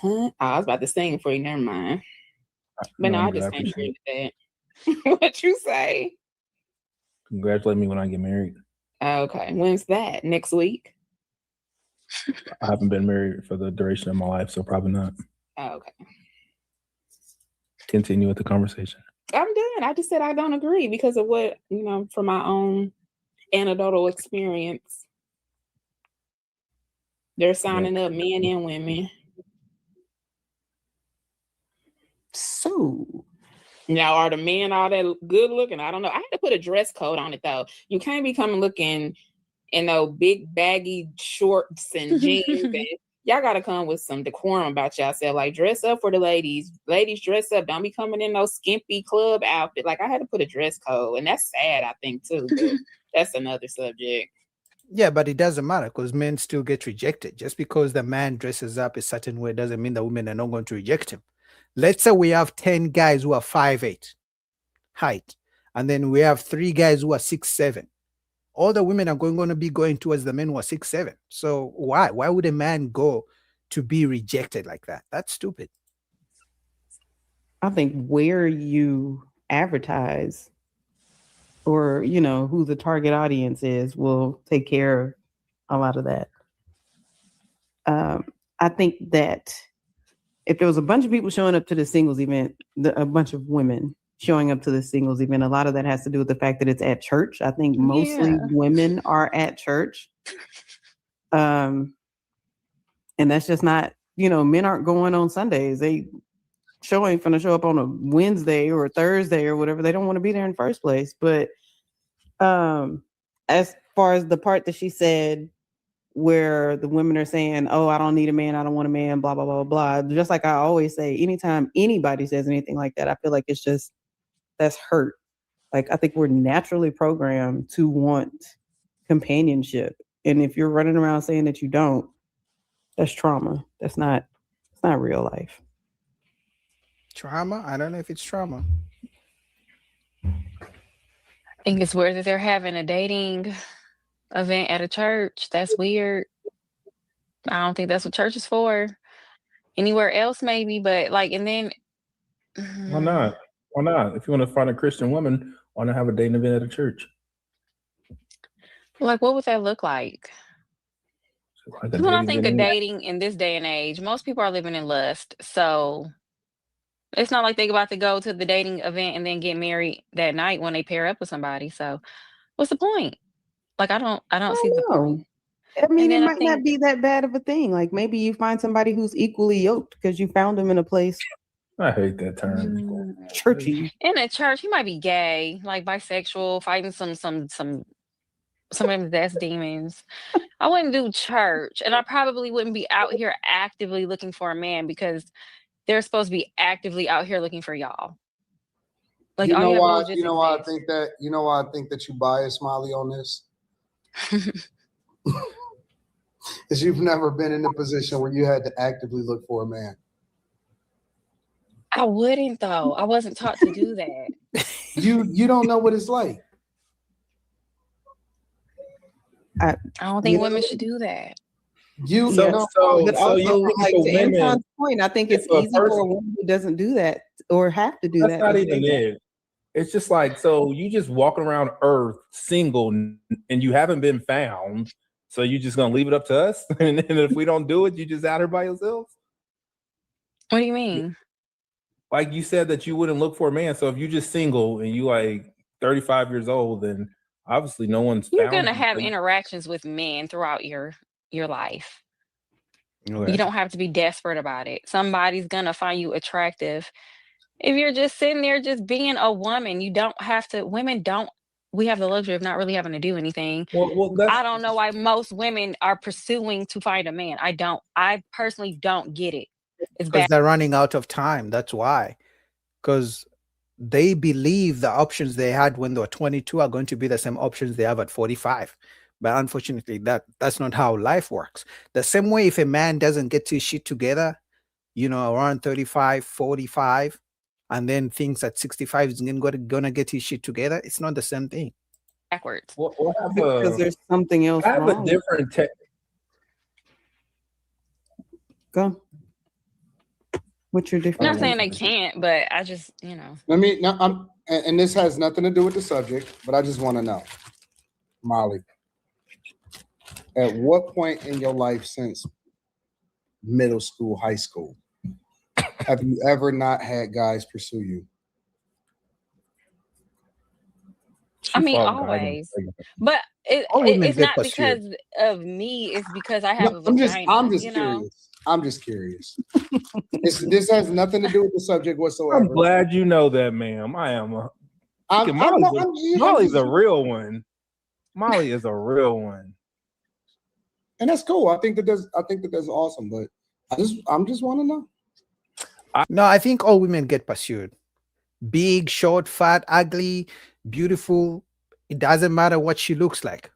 I was about to sing for you. Never mind. But no, I just can't agree with that. What you say? Congratulate me when I get married. Okay. When's that? Next week? I haven't been married for the duration of my life, so probably not. Okay. Continue with the conversation. I'm done. I just said I don't agree because of what, from my own anecdotal experience. They're signing up men and women. So now, are the men all that good looking? I don't know. I had to put a dress code on it though. You can't be coming looking in big baggy shorts and jeans. And y'all got to come with some decorum about yourself. Like, dress up for the ladies. Ladies, dress up. Don't be coming in no skimpy club outfit. Like, I had to put a dress code, and that's sad, I think, too. But that's another subject. Yeah, but it doesn't matter because men still get rejected. Just because the man dresses up a certain way doesn't mean the women are not going to reject him. Let's say we have 10 guys who are 5'8" height, and then we have 3 guys who are 6'7". All the women are going to be going towards the men who are 6'7". So why would a man go to be rejected like that? That's stupid. I think where you advertise or, who the target audience is will take care of a lot of that. I think that if there was a bunch of people showing up to the singles event, a bunch of women showing up to the singles event, a lot of that has to do with the fact that it's at church. I think mostly women are at church. And that's just not, men aren't going on Sundays. They ain't gonna show up on a Wednesday or a Thursday or whatever. They don't want to be there in the first place. But as far as the part that she said, where the women are saying, oh, I don't need a man, I don't want a man, blah, blah, blah, blah. Just like I always say, anytime anybody says anything like that, I feel like it's just, that's hurt. Like, I think we're naturally programmed to want companionship. And if you're running around saying that you don't, that's trauma. It's not real life. Trauma? I don't know if it's trauma. I think it's weird that they're having a dating event at a church. That's weird. I don't think that's what church is for. Anywhere else, maybe, but like, and then Why not? Why not? If you want to find a Christian woman, why not have a dating event at a church? like, what would that look like? Like a Because when I dating think of event. dating in this day and age, most people are living in lust. So it's not like they about to go to the dating event and then get married that night when they pair up with somebody. So what's the point? Like, I don't see the point. I mean, it then I might not think- be that bad of a thing. Like maybe you find somebody who's equally yoked because you found them in a place. I hate that term. Churchy. In a church, he might be gay, like bisexual, fighting some of his ass demons. I wouldn't do church, and I probably wouldn't be out here actively looking for a man because they're supposed to be actively out here looking for y'all. Like, you all know you have to why? do is just You know why I exist. think that? You know why I think that you bias, Molly, on this? Is you've never been in a position where you had to actively look for a man. I wouldn't though. I wasn't taught to do that. You don't know what it's like. I don't think women should do that. You So- know, but so also, you think like for to women- Anton's point, I think it's if a easy for a person- woman who doesn't do that or have to do That's that. not to even say that. it. It's just like, so you just walking around Earth single and you haven't been found. So you just gonna leave it up to us? And then if we don't do it, you just out here by yourself? What do you mean? Like you said that you wouldn't look for a man. So if you just single and you like 35 years old, then obviously no one's You're found gonna you. have interactions with men throughout your life. Okay. You don't have to be desperate about it. Somebody's gonna find you attractive. If you're just sitting there just being a woman, you don't have to. Women don't. We have the luxury of not really having to do anything. Well, that's, I don't know why most women are pursuing to find a man. I don't. I personally don't get it. It's Because bad. they're running out of time. That's why. Because they believe the options they had when they were 22 are going to be the same options they have at 45. But unfortunately, that's not how life works. The same way, if a man doesn't get his shit together, around 35, 45, and then thinks at 65 is gonna get his shit together, it's not the same thing. Backwards. Because there's something else I have wrong. a different Go. What's your I'm difference? not saying they can't, but I just, Let me. No, and this has nothing to do with the subject, but I just want to know, Molly, at what point in your life since middle school, high school, have you ever not had guys pursue you? I mean, fought God and always. But All women it's get not pursued. because of me. It's because I have No, a I'm vagina. just you know? curious. I'm just curious. This has nothing to do with the subject whatsoever. I'm glad you know that, ma'am. I am. Molly's a real one. Molly is a real one. And that's cool. I think that that's awesome. But I'm just want to know. No, I think all women get pursued. Big, short, fat, ugly, beautiful. It doesn't matter what she looks like.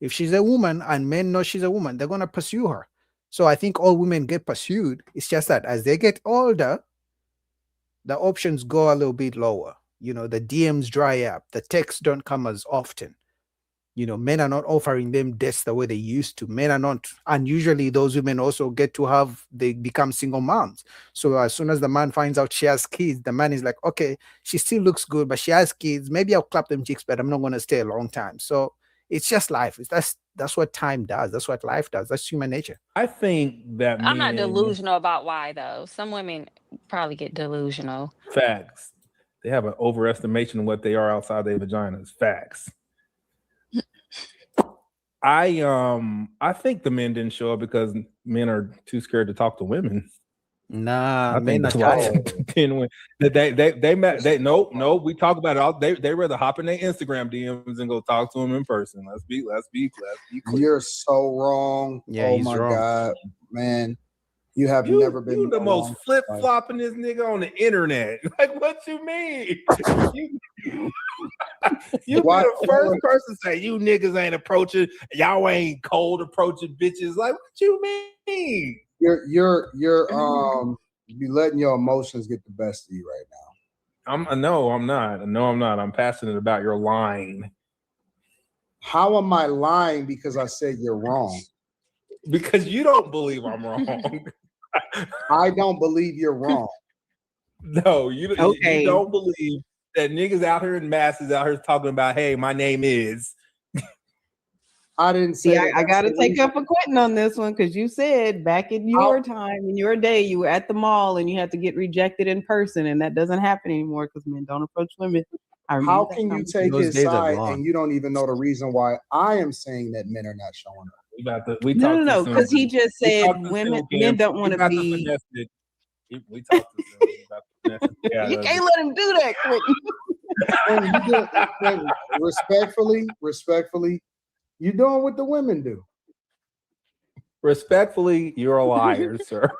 If she's a woman and men know she's a woman, they're going to pursue her. So I think all women get pursued. It's just that as they get older, the options go a little bit lower. The DMs dry up. The texts don't come as often. Men are not offering them dates the way they used to. Men are not, and usually those women also they become single moms. So as soon as the man finds out she has kids, the man is like, okay, she still looks good, but she has kids. Maybe I'll clap them cheeks, but I'm not going to stay a long time. So it's just life. That's what time does. That's what life does. That's human nature. I think that I'm not men- delusional about why, though. Some women probably get delusional. Facts. They have an overestimation of what they are outside their vaginas. Facts. I think the men didn't show up because men are too scared to talk to women. Nah, I men think are that's why didn't win. They no, we talk about it all. They rather hop in their Instagram DMs and go talk to them in person. Let's be clear. You're so wrong. Yeah, oh he's my wrong. God, man. You have never been You the most wrong. flip flopping this nigga on the internet. Like, what you mean? You be Why- the first person to say you niggas ain't approaching, y'all ain't cold approaching bitches. Like, what you mean? You're be letting your emotions get the best of you right now. No, I'm not. No, I'm not. I'm passionate about your lying. How am I lying because I said you're wrong? because you don't believe I'm wrong. I don't believe you're wrong. No, you Okay. don't believe that niggas out here in masses out here talking about, hey, my name is. I didn't say See, that I that's got to the take reason. up for Quentin on this one because you said back in your time, in your day, you were at the mall and you had to get rejected in person, and that doesn't happen anymore because men don't approach women. I remember How that can you conversation. take Those his days are side gone. and you don't even know the reason why I am saying that men are not showing up? No, because he just said women, men don't want to be. We talked to Zoom about the finesse. You can't let him do that, Quentin. Quentin, respectfully, you doing what the women do. Respectfully, you're a liar, sir.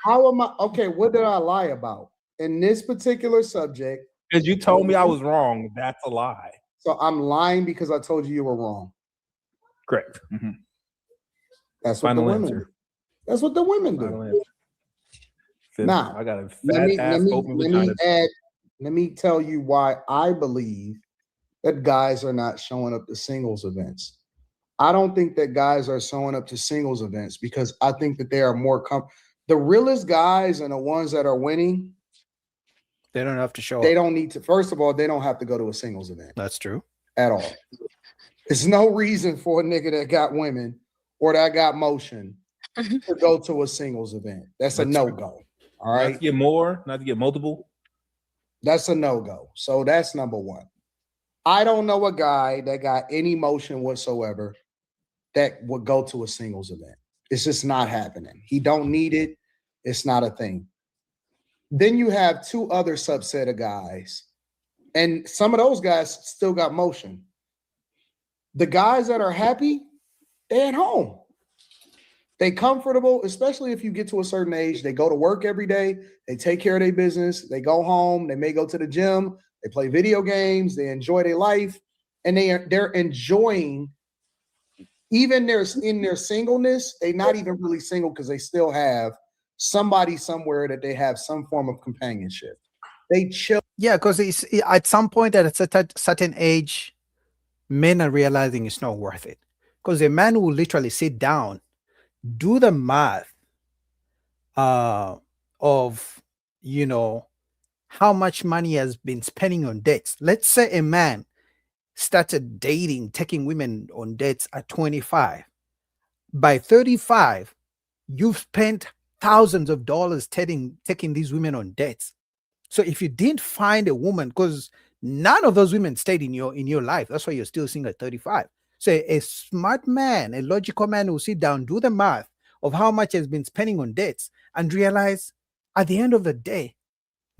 How am I? Okay, what did I lie about in this particular subject? Because you told me I was wrong. That's a lie. So I'm lying because I told you you were wrong. Correct. Mm-hmm. That's what Final the women answer. do. That's what the women Final do. answer. Now, I got a let fat ass open vagina. let me tell you why I believe that guys are not showing up to singles events. I don't think that guys are showing up to singles events because I think that they are more the realest guys and the ones that are winning. They don't have to show They up. don't need to. First of all, they don't have to go to a singles event That's true. at all. There's no reason for a nigga that got women or that got motion to go to a singles event. That's a no-go. All right. Not to get more, not to get multiple. That's a no-go. So that's number one. I don't know a guy that got any motion whatsoever that would go to a singles event. It's just not happening. He don't need it. It's not a thing. Then you have two other subset of guys, and some of those guys still got motion. The guys that are happy, they're at home. They comfortable, especially if you get to a certain age. They go to work every day. They take care of their business. They go home. They may go to the gym. They play video games. They enjoy their life, and they're enjoying. Even in their singleness, they're not even really single because they still have somebody somewhere that they have some form of companionship. They chill. Yeah, because it's at some point at a certain age, men are realizing it's not worth it. Because a man will literally sit down, do the math of, you know, how much money has been spending on dates. Let's say a man started dating, taking women on dates at 25. By 35, you've spent thousands of dollars taking these women on dates. So if you didn't find a woman, because none of those women stayed in your life, that's why you're still single at 35. So a smart man, a logical man will sit down, do the math of how much has been spending on dates, and realize at the end of the day,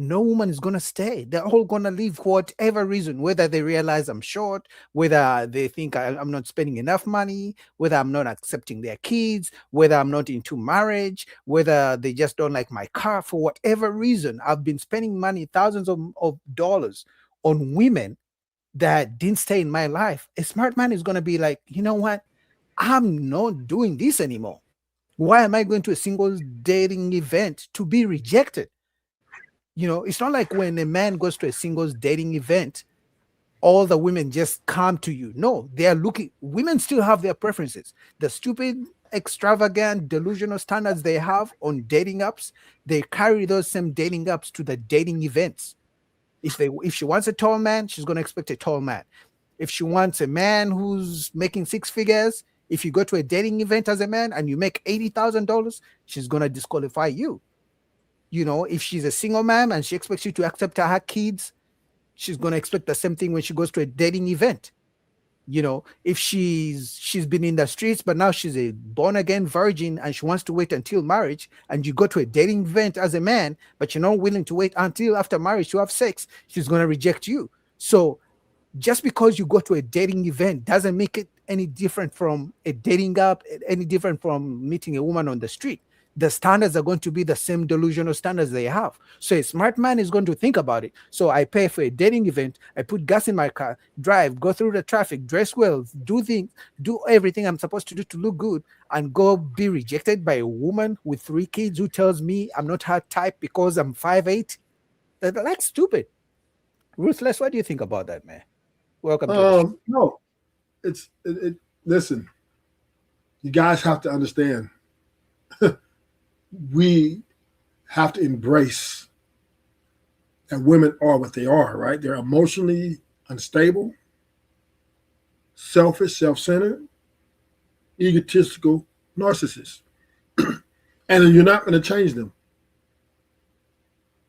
no woman is going to stay. They're all going to leave for whatever reason, whether they realize I'm short, whether they think I'm not spending enough money, whether I'm not accepting their kids, whether I'm not into marriage, whether they just don't like my car. For whatever reason, I've been spending money, thousands of dollars on women that didn't stay in my life. A smart man is going to be like, you know what? I'm not doing this anymore. Why am I going to a singles dating event to be rejected? You know, it's not like when a man goes to a singles dating event, all the women just come to you. No, they are looking. Women still have their preferences. The stupid, extravagant, delusional standards they have on dating apps, they carry those same dating apps to the dating events. If she wants a tall man, she's going to expect a tall man. If she wants a man who's making six figures, if you go to a dating event as a man and you make $80,000, she's going to disqualify you. You know, if she's a single mom and she expects you to accept her kids, she's going to expect the same thing when she goes to a dating event. You know, if she's been in the streets, but now she's a born-again virgin and she wants to wait until marriage, and you go to a dating event as a man, but you're not willing to wait until after marriage to have sex, she's going to reject you. So just because you go to a dating event doesn't make it any different from a dating app, any different from meeting a woman on the street. The standards are going to be the same delusional standards they have. So a smart man is going to think about it. So I pay for a dating event, I put gas in my car, drive, go through the traffic, dress well, do everything I'm supposed to do to look good, and go be rejected by a woman with 3 kids who tells me I'm not her type because I'm 5'8". That's stupid. Ruthless, what do you think about that, man? Welcome to the show. No, listen. you guys have to understand. We have to embrace that women are what they are, right? They're emotionally unstable, selfish, self-centered, egotistical narcissists. And you're not going to change them.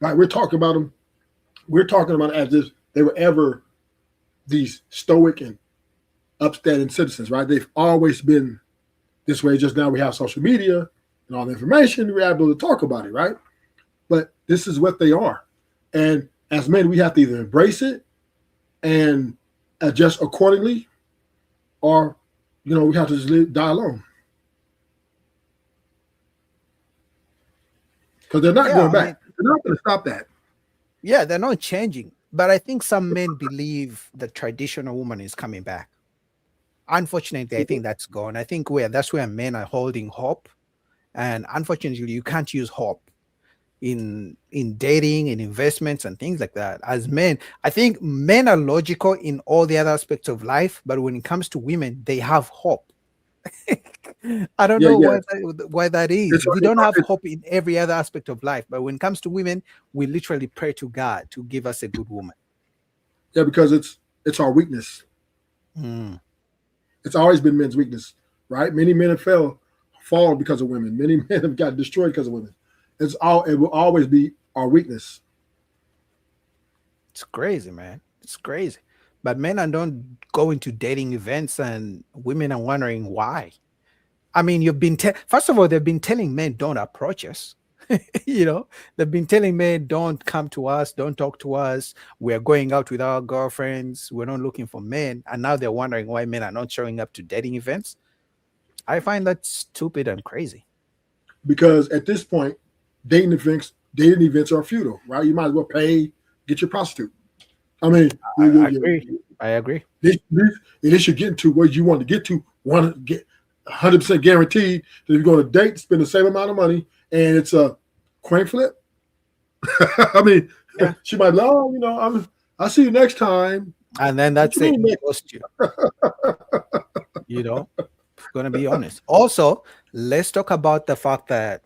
Right? We're talking about them. We're talking about as if they were ever these stoic and upstanding citizens, right? They've always been this way. Just now we have social media and all the information. We're able to talk about it, right? But this is what they are. And as men, we have to either embrace it and adjust accordingly, or, we have to just die alone. Because they're not going back. They're not going to stop that. Yeah, they're not changing. But I think some men believe the traditional woman is coming back. Unfortunately, I think that's gone. I think that's where men are holding hope. And unfortunately, you can't use hope in dating, in investments and things like that. As men, I think men are logical in all the other aspects of life, but when it comes to women, they have hope. I don't know why that is. We don't have hope in every other aspect of life, but when it comes to women, we literally pray to God to give us a good woman. Yeah, because it's our weakness. It's always been men's weakness, right? Many men have fallen because of women. Many men have got destroyed because of women. It will always be our weakness. It's crazy, man. It's crazy. But men don't go into dating events and women are wondering why. I mean, first of all, they've been telling men don't approach us. They've been telling men don't come to us, don't talk to us. We're going out with our girlfriends. We're not looking for men. And now they're wondering why men are not showing up to dating events. I find that stupid and crazy. Because at this point, dating events are futile, right? You might as well get your prostitute. I mean, I agree. At least you're getting to where you want to get to. Want to get 100% guaranteed that if you're going to date, spend the same amount of money, and it's a coin flip. I mean, she might be like, I'll see you next time. And then that's it. Ghost you. Going to be honest. Also, let's talk about the fact that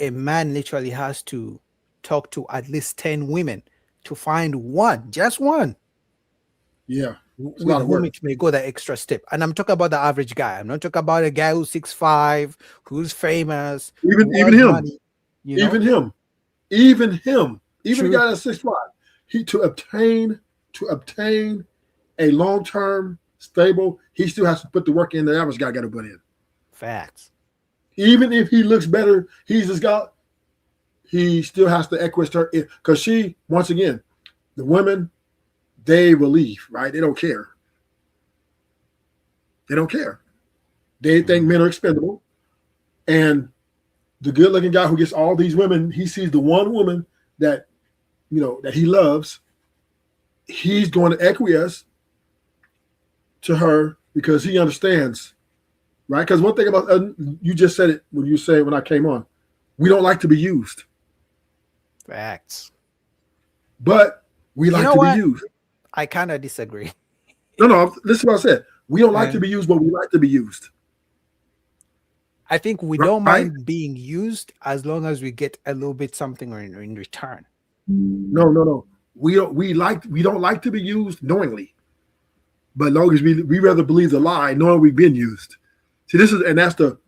a man literally has to talk to at least 10 women to find one, just one. Yeah. With whom it may go the extra step. And I'm talking about the average guy. I'm not talking about a guy who's 6'5", who's famous. Even him. Money, even him. Even the guy that's 6'5", to obtain a long-term stable, he still has to put the work in the average guy got to put in. Facts. Even if he looks better, he still has to equate her in, because once again, the women, they will leave, right? They don't care. They think men are expendable. And the good-looking guy who gets all these women, he sees the one woman that he loves, he's going to acquiesce to her because he understands, right? Because one thing about you just said it when I came on, we don't like to be used. Facts. But we like to be used. I kind of disagree. No, this is what I said. We don't like to be used, but we like to be used. I think we don't mind being used as long as we get a little bit something in return. No. We don't like to be used knowingly. But as long as we rather believe the lie, knowing we've been used. See, that's the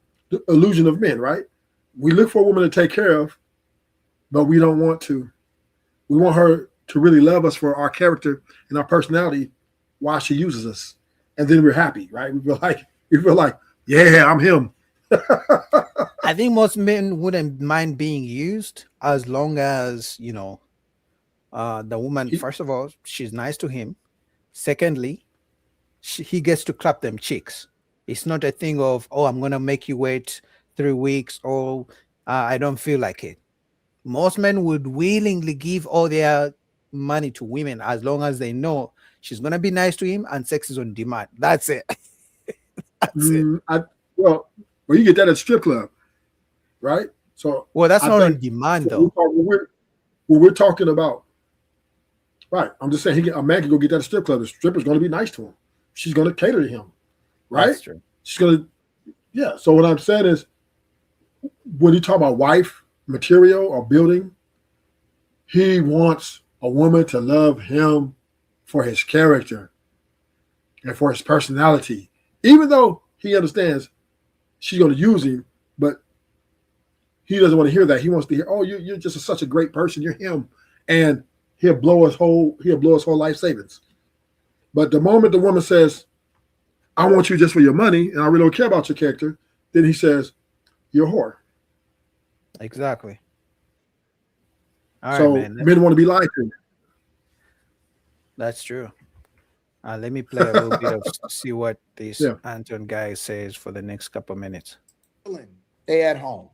illusion of men, right? We look for a woman to take care of, but we don't want to. We want her to really love us for our character and our personality while she uses us. And then we're happy, right? We feel like, yeah, I'm him. I think most men wouldn't mind being used as long as, the woman, first of all, she's nice to him. Secondly, he gets to clap them cheeks. It's not a thing of, I'm going to make you wait 3 weeks, or I don't feel like it. Most men would willingly give all their money to women as long as they know she's going to be nice to him and sex is on demand. That's it. Well, you get that at strip club, right? So that's not on demand, though. We're talking about, right? I'm just saying, a man can go get that at strip club. The stripper's going to be nice to him. She's going to cater to him, right? That's true. she's gonna, yeah. So what I'm saying is, when you talk about wife material or building, he wants a woman to love him for his character and for his personality, even though he understands she's going to use him, but he doesn't want to hear that. He wants to hear, "Oh, you're just such a great person. You're him," and he'll blow his whole life savings. But the moment the woman says, "I want you just for your money, and I really don't care about your character," then he says, "You're a whore." Exactly. All So right, man. men want to be lied to. That's true. Let me play a little bit of see what this Anton guy says for the next couple minutes. Stay at home.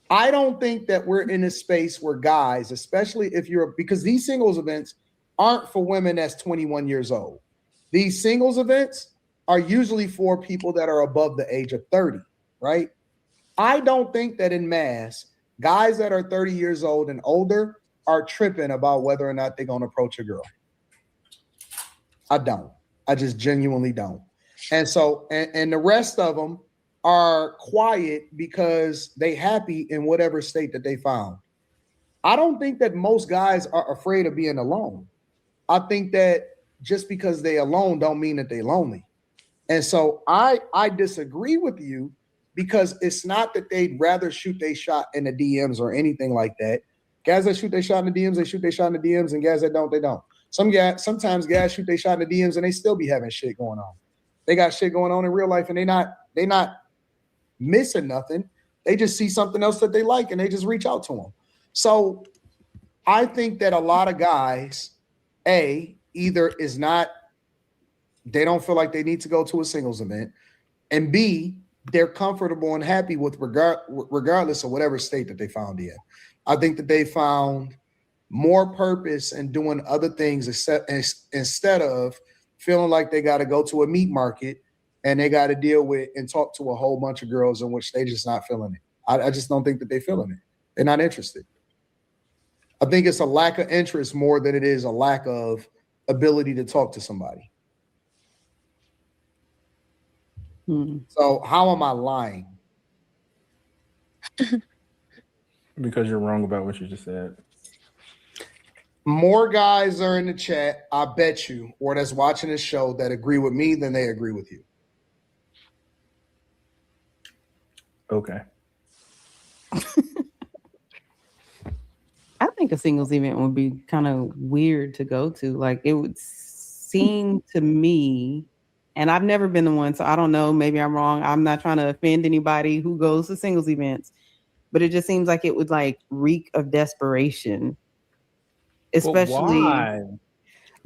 I don't think that we're in a space where guys, especially if you're, because these singles events aren't for women that's 21 years old. These singles events are usually for people that are above the age of 30, right? I don't think that in mass, guys that are 30 years old and older are tripping about whether or not they're going to approach a girl. I don't. I just genuinely don't. And so, and the rest of them are quiet because they happy in whatever state that they found. I don't think that most guys are afraid of being alone. I think that just because they alone don't mean that they lonely. And so I disagree with you, because it's not that they'd rather shoot their shot in the DMs or anything like that. Guys that shoot their shot in the DMs, they shoot their shot in the DMs, and guys that don't, they don't. Sometimes guys shoot their shot in the DMs and they still be having shit going on. They got shit going on in real life and they not missing nothing. They just see something else that they like and they just reach out to them. So I think that a lot of guys, either is not, they don't feel like they need to go to a singles event, and B, they're comfortable and happy with regardless of whatever state that they found in. I think that they found more purpose in doing other things instead of feeling like they got to go to a meat market and they got to deal with and talk to a whole bunch of girls in which they just not feeling it. I just don't think that they're feeling it. They're not interested. I think it's a lack of interest more than it is a lack of ability to talk to somebody. So how am I lying? Because you're wrong about what you just said. More guys are in the chat, I bet you, or that's watching this show that agree with me than they agree with you. Okay. I think a singles event would be kind of weird to go to. Like, it would seem to me, and I've never been to one, so I don't know. Maybe I'm wrong. I'm not trying to offend anybody who goes to singles events, but it just seems like it would like reek of desperation. Especially why?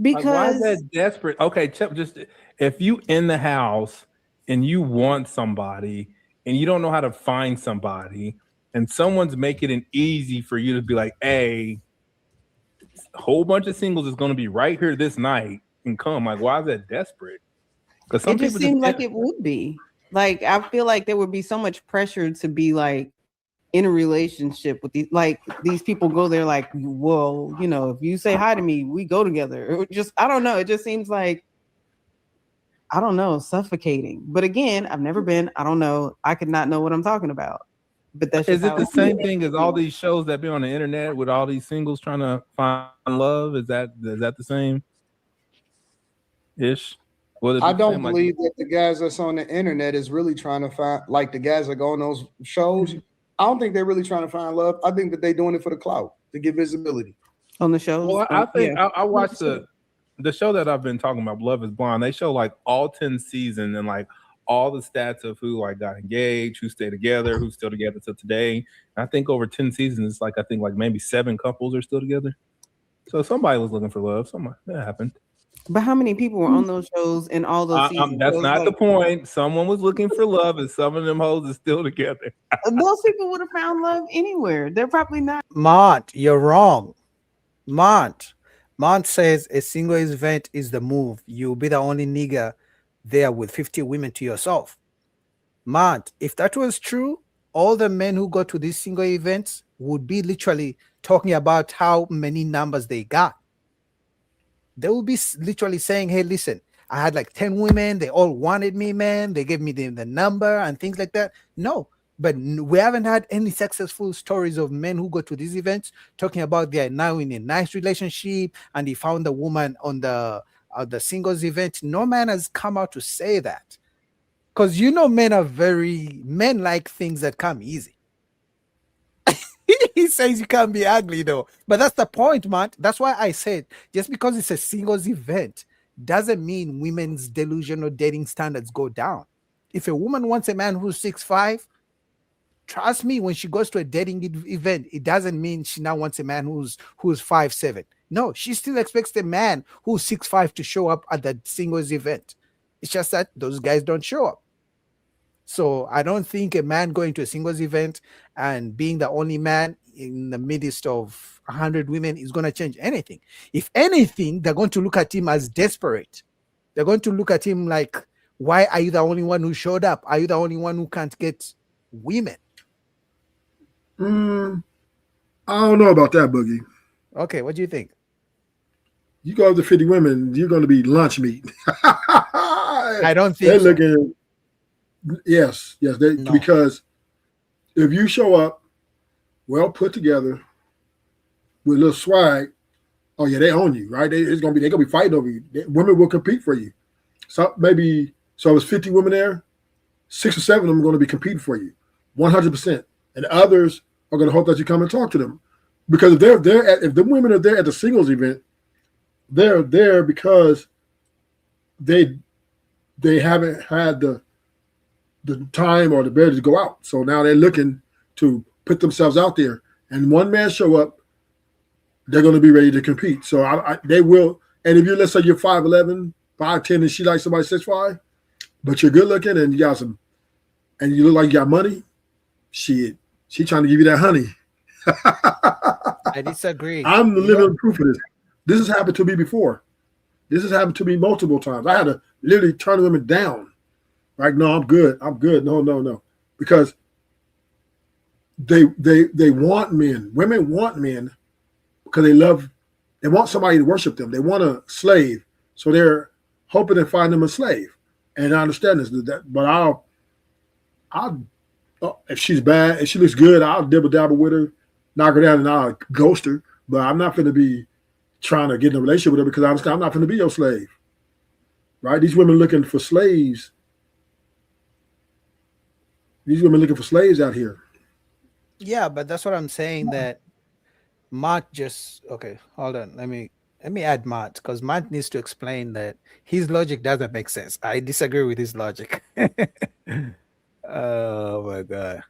Because why is that desperate? Okay, just if you in the house and you want somebody and you don't know how to find somebody, and someone's making it easy for you to be like, "Hey, a whole bunch of singles is going to be right here this night and come." Like, why is that desperate? Because some it just people seems like it would be. Like, I feel like there would be so much pressure to be like in a relationship with these people go there like, well, you know, if you say hi to me, we go together. It just, I don't know. It just seems like, I don't know, suffocating. But again, I've never been, I don't know. I could not know what I'm talking about. But that's Is it the same thing as all these shows that be on the internet with all these singles trying to find love? Is that the same ish? I don't believe that the guys that's on the internet is really trying to find, like the guys that go on those shows. I don't think they're really trying to find love. I think that they're doing it for the clout, to get visibility. On the show? Well, I think I watched the show that I've been talking about, Love is Blind. They show like all 10 seasons and like all the stats of who like got engaged, who stayed together, who's still together till today. And I think over 10 seasons, it's like I think like maybe 7 couples are still together. So somebody was looking for love. That happened. But how many people were on those shows in all those seasons? That's not the point. Someone was looking for love, and some of them hoes are still together. Those people would have found love anywhere. They're probably not. Mont, you're wrong. Mont says a single event is the move. You'll be the only nigga there with 50 women to yourself. Mont, if that was true, all the men who go to these single events would be literally talking about how many numbers they got. They will be literally saying, hey, listen, I had like 10 women. They all wanted me, man. They gave me the number and things like that. No, but we haven't had any successful stories of men who go to these events talking about they're now in a nice relationship and he found a woman on the singles event. No man has come out to say that. Because men like things that come easy. He says you can't be ugly though. But that's the point, man. That's why I said just because it's a singles event doesn't mean women's delusional dating standards go down. If a woman wants a man who's 6'5", trust me, when she goes to a dating event, it doesn't mean she now wants a man who's 5'7". No, she still expects the man who's 6'5" to show up at the singles event. It's just that those guys don't show up. So I don't think a man going to a singles event and being the only man in the midst of 100 women is going to change anything. If anything, they're going to look at him as desperate. They're going to look at him like, why are you the only one who showed up? Are you the only one who can't get women? I don't know about that, Boogie. Okay, what do you think? You go up to 50 women, you're going to be lunch meat. I don't think they're so. looking. Yes, because if you show up well put together with a little swag, oh yeah, they own you, right? They're gonna be fighting over you. Women will compete for you. So it's 50 women there, 6 or 7 of them are going to be competing for you, 100%, and others are going to hope that you come and talk to them, because if the women are there at the singles event, they're there because they haven't had the time or the ability to go out. So now they're looking to put themselves out there. And one man show up, they're going to be ready to compete. So they will. And if let's say you're 5'11", 5'10", and she likes somebody 6'5", but you're good looking and you got some, and you look like you got money, she trying to give you that honey. I disagree. I'm the living proof of this. This has happened to me before. This has happened to me multiple times. I had to literally turn women down. Like, no, I'm good. No. Because they want men. Women want men because they want somebody to worship them. They want a slave. So they're hoping to find them a slave. And I understand this, but I'll if she's bad, if she looks good, I'll dibble-dabble with her, knock her down, and I'll ghost her. But I'm not going to be trying to get in a relationship with her because I understand I'm not going to be your slave. Right? These women looking for slaves. These women looking for slaves out here. Yeah, but that's what I'm saying. That Matt okay. Hold on. Let me add Matt, because Matt needs to explain that his logic doesn't make sense. I disagree with his logic. Oh my god.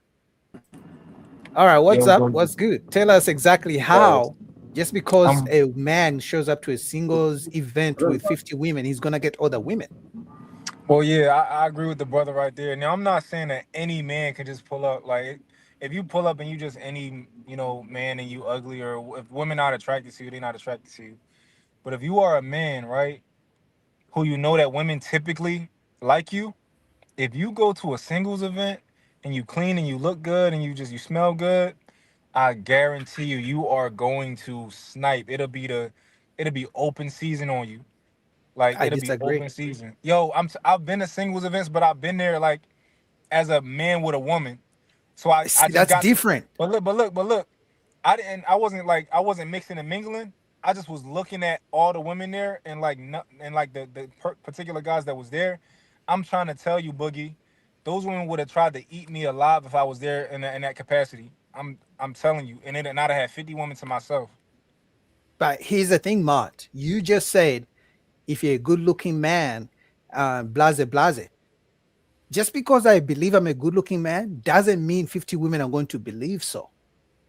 All right, what's up? What's good? Tell us exactly how. Just because a man shows up to a singles event with 50 women, he's gonna get other women. Well, yeah, I agree with the brother right there. Now, I'm not saying that any man can just pull up. Like, if you pull up and you just any, man and you ugly, or if women not attracted to you, they're not attracted to you. But if you are a man, right, who that women typically like you, if you go to a singles event and you clean and you look good and you smell good, I guarantee you are going to snipe. It'll be open season on you. Like, it'll be open season. Yo, I've been to singles events, but I've been there like as a man with a woman. So I just that's different. But look. I wasn't mixing and mingling. I just was looking at all the women there and the particular guys that was there. I'm trying to tell you, Boogie, those women would have tried to eat me alive if I was there in that capacity. I'm telling you, and then I'd have had 50 women to myself. But here's the thing, Mart. You just said, if you're a good-looking man, blase. Just because I believe I'm a good-looking man doesn't mean 50 women are going to believe so.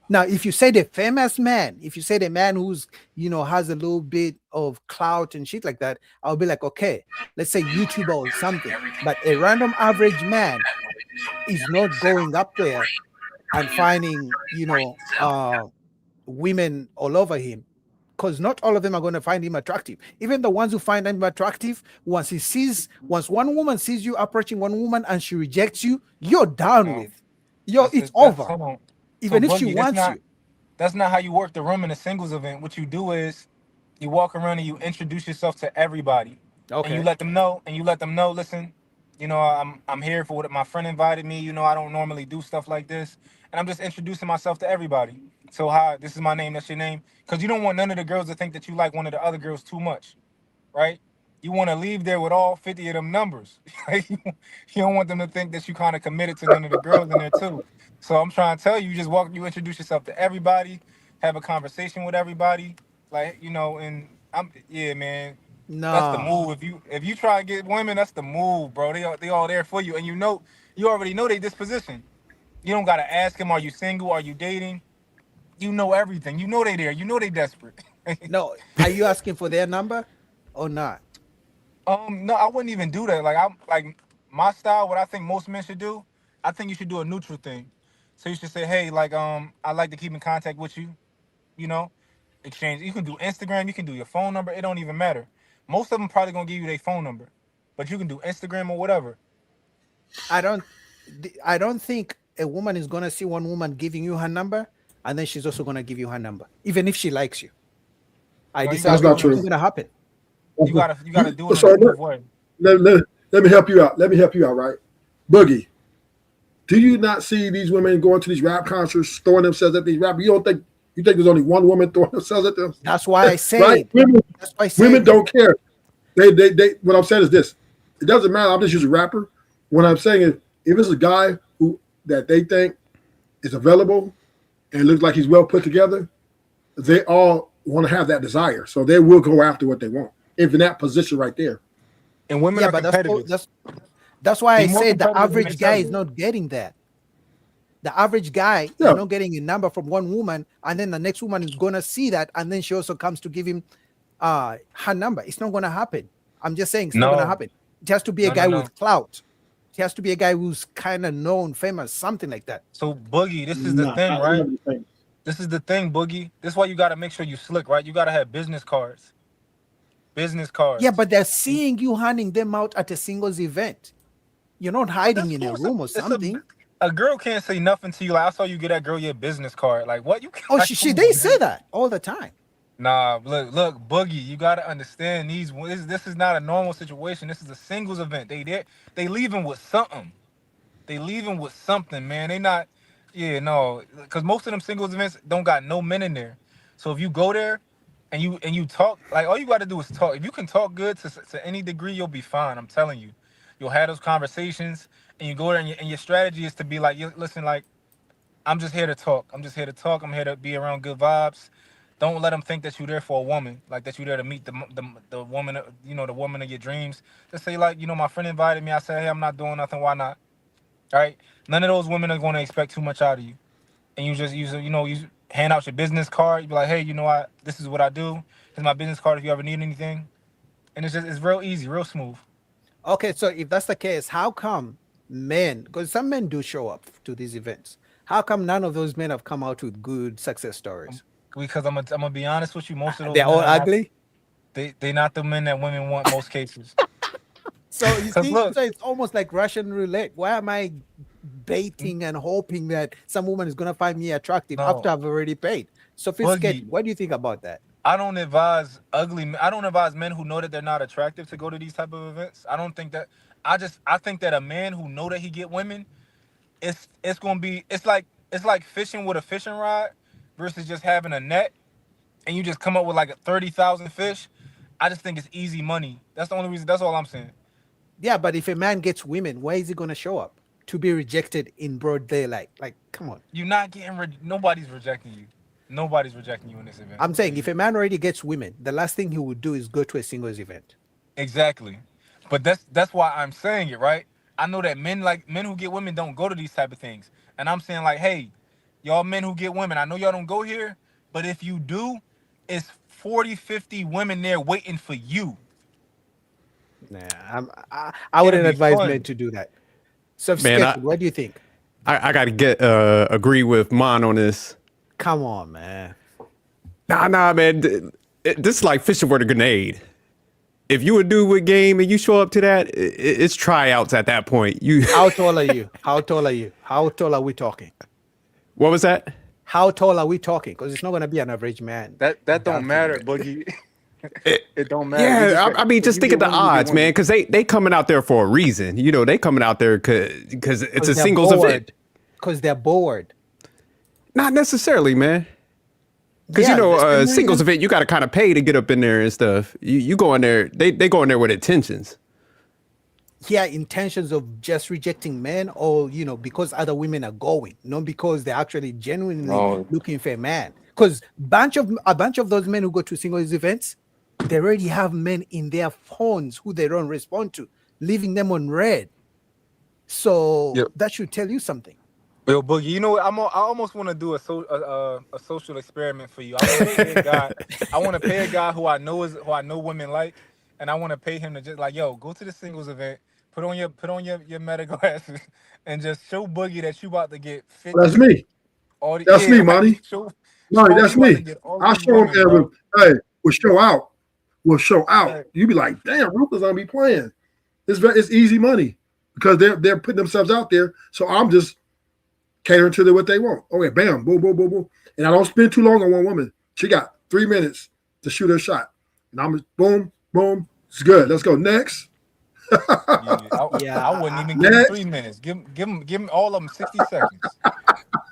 Now, if you say the famous man, if you say the man who's, has a little bit of clout and shit like that, I'll be like, okay, let's say YouTuber or something. But a random average man is not going up there and finding, women all over him. Because not all of them are going to find him attractive. Even the ones who find him attractive, once one woman sees you approaching one woman and she rejects you, you're done with. It's over. Even if she wants you. That's not how you work the room in a singles event. What you do is you walk around and you introduce yourself to everybody. And you let them know, listen, you know, I'm here for what my friend invited me. You know, I don't normally do stuff like this. And I'm just introducing myself to everybody. So hi, this is my name, that's your name. Because you don't want none of the girls to think that you like one of the other girls too much, right? You want to leave there with all 50 of them numbers. You don't want them to think that you kind of committed to none of the girls in there too. So I'm trying to tell you, you introduce yourself to everybody, have a conversation with everybody. Like, you know, and man. That's the move. If you try to get women, that's the move, bro. They all there for you. And you already know their disposition. You don't gotta ask them, are you single? Are you dating? You know everything. You know they there. You know they desperate. No, are you asking for their number or not? No, I wouldn't even do that. Like my style, what I think most men should do, I think you should do a neutral thing. So you should say, hey, like, I'd like to keep in contact with you, you know, exchange. You can do Instagram, you can do your phone number, it don't even matter. Most of them probably gonna give you their phone number, but you can do Instagram or whatever. I don't think a woman is gonna see one woman giving you her number and then she's also gonna give you her number, even if she likes you. That's not true. It's gonna happen. You gotta do it in a good way. Let me help you out. Right, Boogie. Do you not see these women going to these rap concerts, throwing themselves at these rappers? You think there's only one woman throwing themselves at them? That's why I say right? Women don't care. They what I'm saying is this. It doesn't matter. I'm just using rapper. What I'm saying is if it's a guy that they think is available and looks like he's well put together, they all want to have that desire. So they will go after what they want. If in that position right there. And women are competitive. That's why I say the average guy is not getting that. The average guy is not getting a number from one woman, and then the next woman is gonna see that, and then she also comes to give him her number. It's not gonna happen. I'm just saying it's not gonna happen. It has to be a guy with clout. It has to be a guy who's kind of known, famous, something like that. So Boogie, this is the thing, right? This is the thing, Boogie. This is why you gotta make sure you slick, right? You gotta have business cards. Yeah, but they're seeing you handing them out at a singles event. You're not hiding in a room or something. A girl can't say nothing to you. Like, I saw you get that girl your business card. Like, what? You can't, oh, they say that all the time. Nah, look, Boogie, you gotta understand this is not a normal situation. This is a singles event. They leaving with something. They leaving with something, man. They not, because most of them singles events don't got no men in there. So if you go there and you talk, like all you gotta do is talk. If you can talk good to any degree, you'll be fine. I'm telling you. You'll have those conversations, and you go there, and your strategy is to be like, listen, like, I'm just here to talk. I'm here to be around good vibes. Don't let them think that you're there for a woman, like that you're there to meet the woman, the woman of your dreams. Just say, like, my friend invited me. I said, hey, I'm not doing nothing. Why not? All right. None of those women are going to expect too much out of you. And you just you hand out your business card. You be like, hey, this is what I do. Here's my business card if you ever need anything. And it's real easy, real smooth. Okay, so if that's the case, how come men, because some men do show up to these events, how come none of those men have come out with good success stories? Because I'm gonna be honest with you, most of those they're all ugly. They're not the men that women want most cases. So you see, so it's almost like Russian roulette. Why am I baiting and hoping that some woman is gonna find me attractive after I've already paid? Sophisticated. What do you think about that? I don't advise men who know that they're not attractive to go to these type of events. I don't think that. I think that a man who know that he get women, it's like fishing with a fishing rod versus just having a net and you just come up with like 30,000 fish. I just think it's easy money. That's the only reason. That's all I'm saying. Yeah, but if a man gets women, where is he gonna show up to be rejected in broad daylight? Like, come on. You're not getting nobody's rejecting you. Nobody's rejecting you in this event. I'm saying if a man already gets women, the last thing he would do is go to a singles event. Exactly. But that's why I'm saying it, right? I know that men who get women don't go to these type of things. And I'm saying like, hey, y'all men who get women, I know y'all don't go here, but if you do, it's 40, 50 women there waiting for you. Nah, I wouldn't advise men to do that. So, what do you think? I got to agree with Mon on this. Come on, man. Nah, man. This is like fishing with a grenade. If you a dude with game and you show up to that, it's tryouts at that point. How tall are you? How tall are you? How tall are we talking? What was that? How tall are we talking? Because it's not going to be an average man. That don't matter, Boogie. It don't matter. Yeah, I mean, just think of the odds, man, because they coming out there for a reason. You know, they coming out there because it's a singles event. Because they're bored. Not necessarily, man. Because Yeah, you know, there's been singles reasons. event, you got to kind of pay to get up in there and stuff. You go in there, they go in there with intentions. Yeah, intentions of just rejecting men, or because other women are going, not because they're actually genuinely Oh. looking for a man. Because a bunch of those men who go to singles events, they already have men in their phones who they don't respond to, leaving them on red. So that should tell you something. Yo, Boogie, you know what? I almost want to do a social experiment for you. I want to pay a guy who I know women like, and I want to pay him to just like, yo, go to the singles event, put on your meta glasses, and just show Boogie that you about to get fit. That's me. That's me, Monty. Monty, that's me. I show him we'll show out. We'll show out. You be like, damn, Rufus gonna be playing. It's easy money because they're putting themselves out there. So I'm just catering to what they want. Okay, bam, boom, boom, boom, boom. And I don't spend too long on one woman. She got 3 minutes to shoot her shot. And I'm just boom, boom. It's good. Let's go next. I wouldn't even give him 3 minutes. Give him all of them 60 seconds.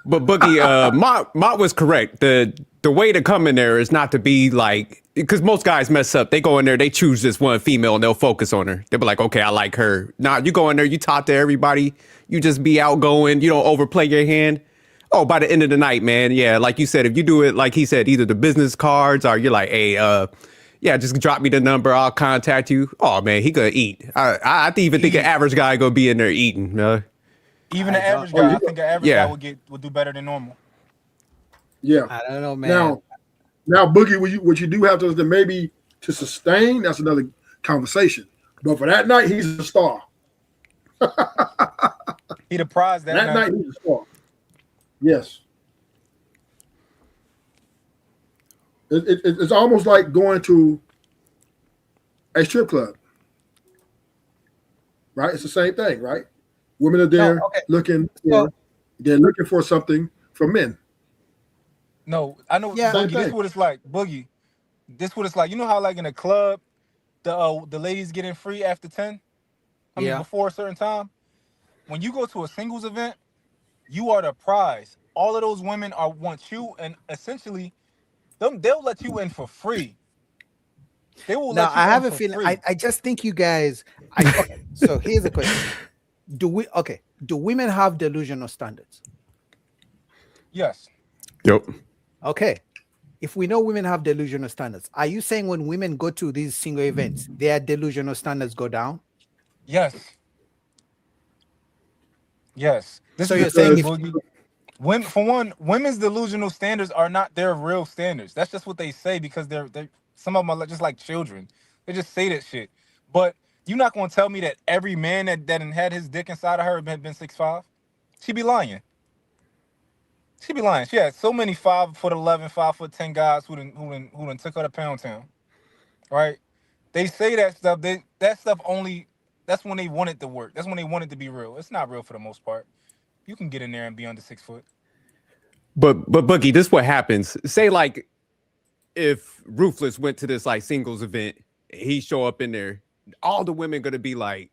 But Boogie, Mott was correct. The way to come in there is not to be like, because most guys mess up. They go in there, they choose this one female, and they'll focus on her. They'll be like, okay, I like her. Nah, you go in there, you talk to everybody. You just be outgoing. You don't overplay your hand. Oh, by the end of the night, man, yeah, like you said, if you do it, like he said, either the business cards or you're like, hey, yeah, just drop me the number. I'll contact you. Oh, man, he gonna eat. I even think an average guy gonna be in there eating. Even an average guy, I think an average guy would do better than normal. Yeah. I don't know, man. Now, Boogie, what you do have to maybe to sustain, that's another conversation. But for that night, he's a star. He the prize that night. He's a star. Yes. It's almost like going to a strip club, right? It's the same thing, right? Women are there looking for something from men. No, I know. Yeah, Boogie, this is what it's like. Boogie, this is what it's like. You know how like in a club, the ladies getting free after 10? I mean before a certain time. When you go to a singles event, you are the prize. All of those women want you, and essentially, they'll let you in for free. They will. Now let you I have in a for feeling. free. I just think you guys. So here's the question: Do women have delusional standards? Yes. Yep. Okay. If we know women have delusional standards, are you saying when women go to these single events, their delusional standards go down? Yes. Yes. So you're saying women's delusional standards are not their real standards. That's just what they say because they're some of them are just like children. They just say that shit. But you're not gonna tell me that every man that had his dick inside of her had been 6'5"? She be lying. She be lying. She had so many 5'11", 5'10" guys who done took her to Pound Town. Right? They say that stuff. That stuff only. That's when they want it to work. That's when they want it to be real. It's not real for the most part. You can get in there and be under 6 foot. But Boogie, this is what happens. Say like if Ruthless went to this like singles event, he show up in there, all the women gonna be like,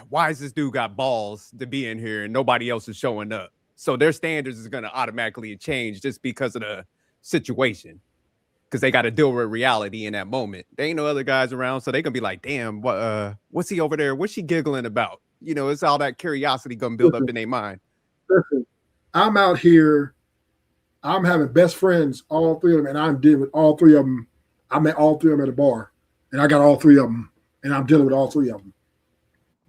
why is this dude got balls to be in here and nobody else is showing up? So their standards is gonna automatically change just because of the situation. Because they got to deal with reality in that moment. There ain't no other guys around, so they gonna be like, damn, what's he over there? What's she giggling about? You know, it's all that curiosity gonna build up in their mind. Listen, I'm out here, I'm having best friends, all three of them, and I'm dealing with all three of them. I met all three of them at a bar, and I got all three of them, and I'm dealing with all three of them.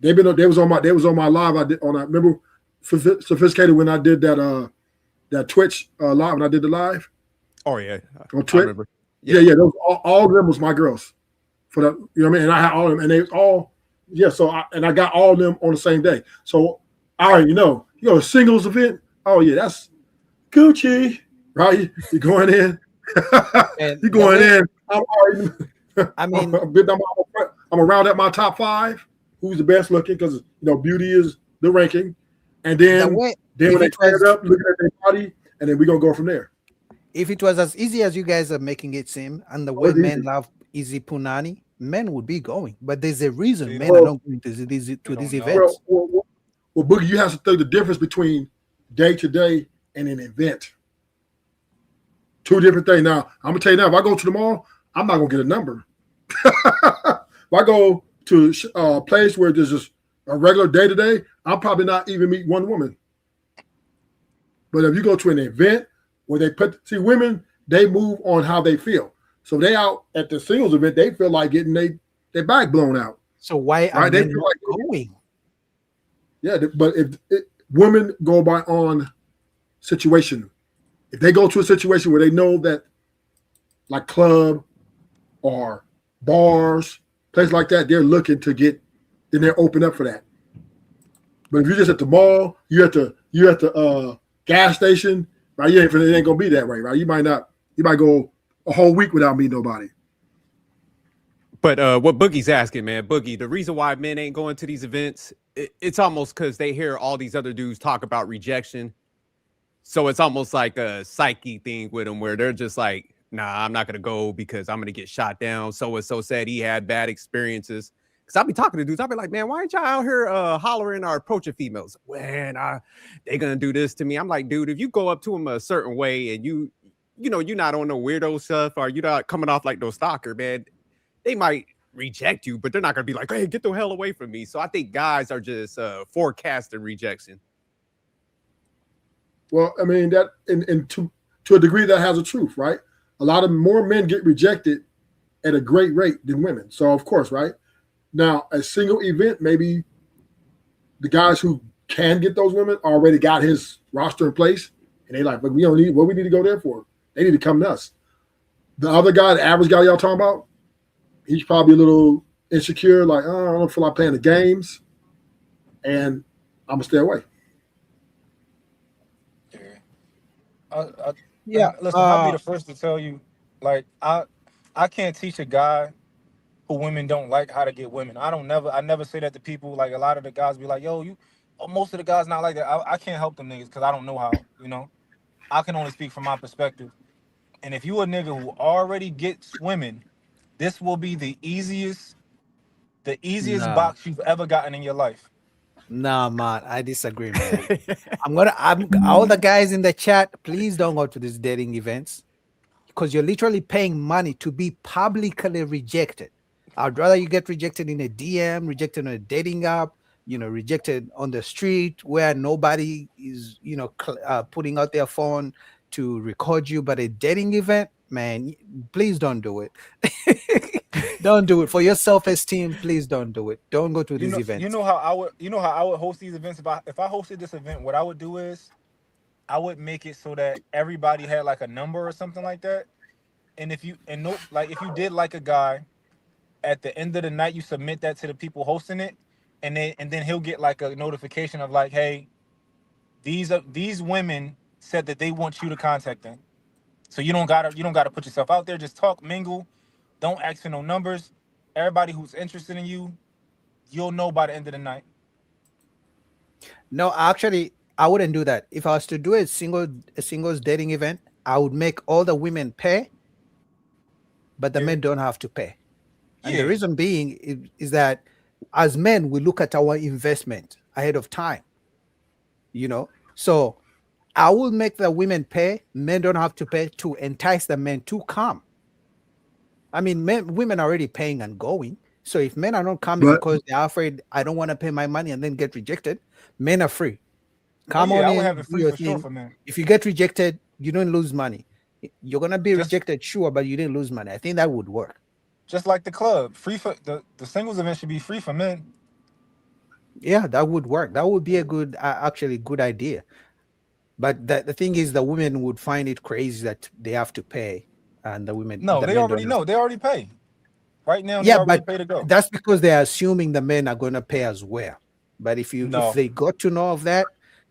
They was on my live. I remember Sophisticated when I did that Twitch live when I did the live. Oh yeah, on Twitch. Yeah. Those, all of them was my girls for that. You know what I mean? And I had all of them, and they was all So I got all of them on the same day. So I already know. You go to a singles event. Oh yeah, that's Gucci, right? You're going in. You're going in. I'm around at my top 5. Who's the best looking? Because beauty is the ranking. And then when they stand up, looking at their body, and then we're gonna go from there. If it was as easy as you guys are making it seem, and the way men love Easy Punani, men would be going. But there's a reason men Well, are not going to these events. Well, Boogie, you have to think the difference between day to day and an event. Two different things. Now, I'm gonna tell you now, if I go to the mall, I'm not gonna get a number. If I go to a place where there's just a regular day to day, I'll probably not even meet one woman. But if you go to an event where women, they move on how they feel. So they out at the singles event, they feel like getting their back blown out. So why are They men feel not like going? Yeah, but if women go by on situation, if they go to a situation where they know that, like club or bars, places like that, they're looking to get, then they're open up for that. But if you're just at the mall, you're at the gas station, right? It ain't gonna be that way, right? You might go a whole week without meeting nobody. But what Boogie's asking, man, Boogie, the reason why men ain't going to these events, it's almost because they hear all these other dudes talk about rejection. So it's almost like a psyche thing with them where they're just like, nah, I'm not going to go because I'm going to get shot down. So-and-so said he had bad experiences. Because I'll be talking to dudes. I'll be like, man, why aren't y'all out here hollering or approaching females? When they going to do this to me? I'm like, dude, if you go up to them a certain way and you know, you're not on no weirdo stuff or you're not coming off like no stalker, man, they might reject you, but they're not going to be like, hey, get the hell away from me. So I think guys are just forecasting rejection. Well, I mean, that and to a degree that has a truth, right? A lot of more men get rejected at a great rate than women. So of course, right? Now, a single event, maybe the guys who can get those women already got his roster in place, and they like, but we don't need what we need to go there for. They need to come to us. The other guy, the average guy y'all talking about, he's probably a little insecure, like, oh, I don't feel like playing the games, and I'm gonna stay away. Listen, I'll be the first to tell you, like, I can't teach a guy who women don't like how to get women. I never say that to people. Like, a lot of the guys be like, yo, most of the guys not like that. I can't help them niggas because I don't know how, you know. I can only speak from my perspective. And if you a nigga who already gets women, this will be the easiest Nah. box you've ever gotten in your life. Nah, man, I disagree, man. I'm all the guys in the chat, please don't go to these dating events because you're literally paying money to be publicly rejected. I'd rather you get rejected in a DM, rejected on a dating app, rejected on the street where nobody is, putting out their phone to record you. But a dating event, man, please don't do it. Don't do it for your self-esteem. Please don't do it. Don't go to these events. You know how I would host these events. If I hosted this event, what I would do is I would make it so that everybody had like a number or something like that. And if you did like a guy, at the end of the night you submit that to the people hosting it, and then he'll get like a notification of like, hey, these women said that they want you to contact them. So you don't gotta put yourself out there. Just talk, mingle. Don't ask for no numbers. Everybody who's interested in you, you'll know by the end of the night. No, actually, I wouldn't do that. If I was to do a singles dating event, I would make all the women pay, but the men don't have to pay. And the reason being is that as men, we look at our investment ahead of time. So I will make the women pay. Men don't have to pay to entice the men to come. I mean, women are already paying and going. So if men are not coming because they're afraid, I don't want to pay my money and then get rejected, men are free. Come on I in, would have it do free your for sure thing. for men. If you get rejected, you don't lose money. You're gonna be rejected, sure, but you didn't lose money. I think that would work. Just like the club, free for the singles event should be free for men. Yeah, that would work. That would be a good idea. But the thing is, the women would find it crazy that they have to pay, and the women. No, the they men already don't know. They already pay. Right now, they Yeah, already but pay to go. that's because they're assuming the men are going to pay as well. But if No. they got to know of that,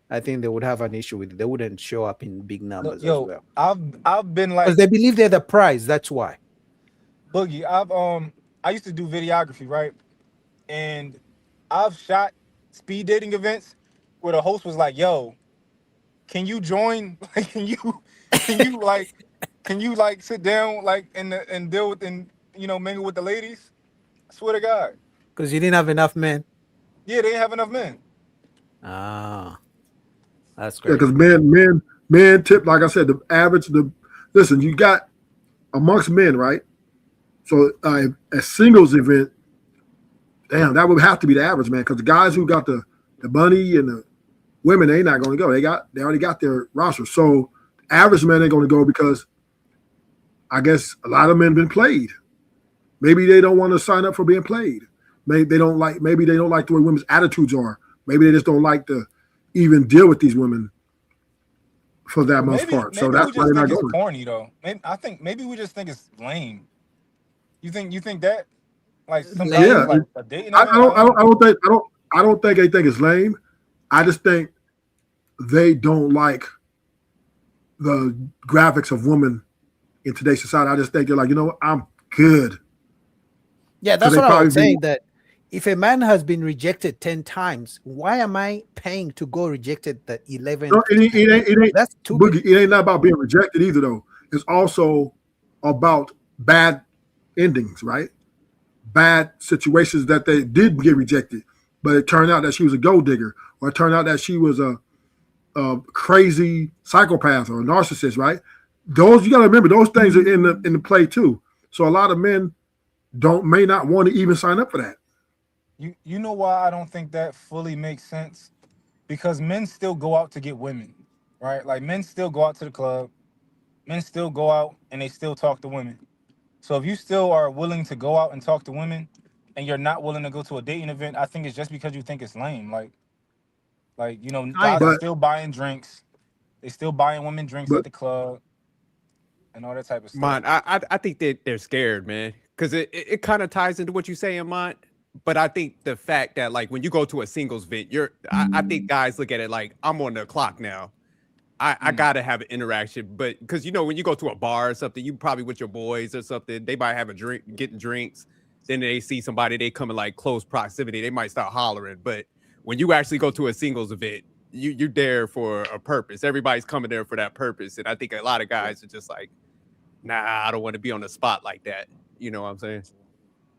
I think they would have an issue with it. They wouldn't show up in big numbers as well. I've been like, Because they believe they're the prize. That's why. Boogie, I used to do videography, right? And I've shot speed dating events where the host was like, yo, can you join? Like, can you sit down like and deal with and mingle with the ladies. I swear to God. Because you didn't have enough men. Yeah, they didn't have enough men. Ah, that's Yeah, great. because men tip, like I said, the average, listen, you got amongst men, right? So a singles event, damn, that would have to be the average, man, because the guys who got the money and the women, they not going to go. They already got their roster. So average men ain't going to go because I guess a lot of men been played. Maybe they don't want to sign up for being played. Maybe they don't like the way women's attitudes are. Maybe they just don't like to even deal with these women for that most part. So Maybe that's we why just they're not think it's going. corny though. Maybe we just think it's lame. You think that? Like sometimes Yeah, like a dating I event? don't think they think it's lame. I just think they don't like the graphics of women in today's society. I just think they're like, you know what, I'm good. Yeah, that's they what I was probably saying. That if a man has been rejected 10 times, why am I paying to go rejected the 11th? No, it ain't That's too Boogie, it ain't not about being rejected either, though. It's also about bad endings, right? Bad situations that they did get rejected, but it turned out that she was a gold digger, or it turned out that she was a crazy psychopath or a narcissist, right? Those, you got to remember, those things are in the play too. So a lot of men may not want to even sign up for that. You know why I don't think that fully makes sense? Because men still go out to get women, right? Like men still go out to the club, men still go out and they still talk to women. So if you still are willing to go out and talk to women and you're not willing to go to a dating event, I think it's just because you think it's lame. Like guys are still buying drinks. They still buying women drinks at the club and all that type of stuff. Man, I think that they're scared, man, because it kind of ties into what you're saying, Mont. But I think the fact that, like, when you go to a singles event, I think guys look at it like, I'm on the clock now. I gotta have an interaction, but because when you go to a bar or something, you probably with your boys or something, they might have a drink, getting drinks. Then they see somebody, they come in like close proximity, they might start hollering. But when you actually go to a singles event, you're there for a purpose. Everybody's coming there for that purpose, and I think a lot of guys are just like, nah, I don't want to be on the spot like that. You know what I'm saying?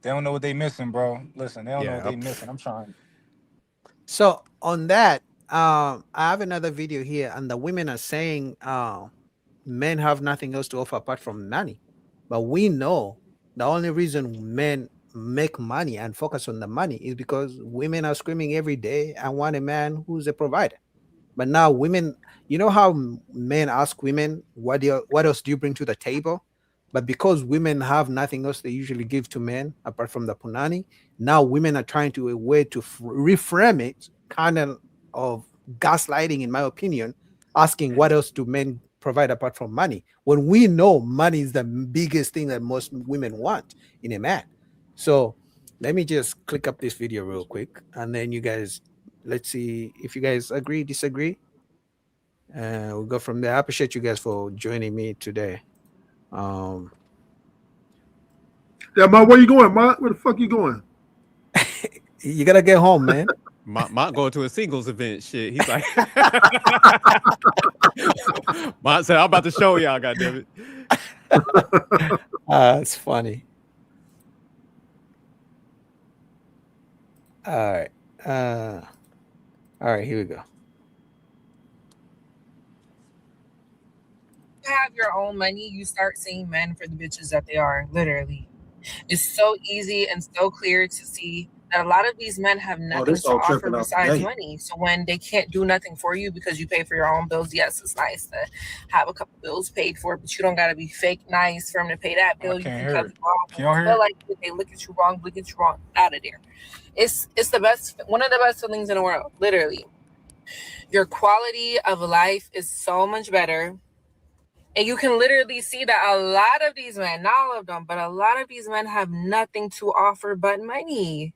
They don't know what they missing, bro. Listen, they don't know what they missing. I'm trying. So on that, I have another video here, and the women are saying men have nothing else to offer apart from money. But we know the only reason men make money and focus on the money is because women are screaming every day, I want a man who's a provider. But now women, you know how men ask women, what else do you bring to the table? But because women have nothing else they usually give to men apart from the punani, now women are trying to a way to reframe it, kind of gaslighting, in my opinion, asking what else do men provide apart from money, when we know money is the biggest thing that most women want in a man. So let me just click up this video real quick, and then you guys, let's see if you guys agree, disagree, and we'll go from there. I appreciate you guys for joining me today. Yeah, man, where you going, man? Where the fuck you going? You gotta get home, man. Mont going to a singles event. Shit, he's like, Mont said, I'm about to show y'all, goddammit. It's funny. All right. All right, here we go. Have your own money, you start seeing men for the bitches that they are. Literally, it's so easy and so clear to see that a lot of these men have nothing to offer besides money. So when they can't do nothing for you because you pay for your own bills, yes, it's nice to have a couple bills paid for, but you don't got to be fake nice for them to pay that bill. You can cut them off. Feel like if they look at you wrong, out of there. It's the best, one of the best feelings in the world. Literally, your quality of life is so much better. And you can literally see that a lot of these men, not all of them, but a lot of these men have nothing to offer but money.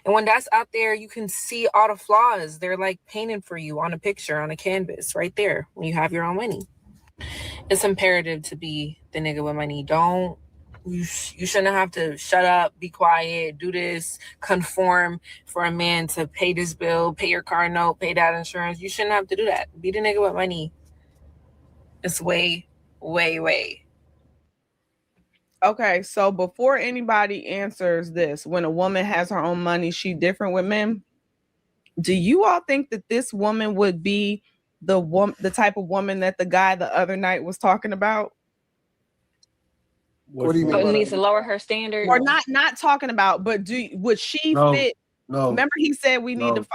And when that's out there, you can see all the flaws. They're like painted for you on a picture, on a canvas right there when you have your own money. It's imperative to be the nigga with money. You shouldn't have to shut up, be quiet, do this, conform for a man to pay this bill, pay your car note, pay that insurance. You shouldn't have to do that. Be the nigga with money. It's way, way, way. Okay, so before anybody answers this, when a woman has her own money, she different with men. Do you all think that this woman would be the type of woman that the guy the other night was talking about? What do you mean? So it needs to lower her standard. Or not talking about, but would she fit? No. Remember he said we need to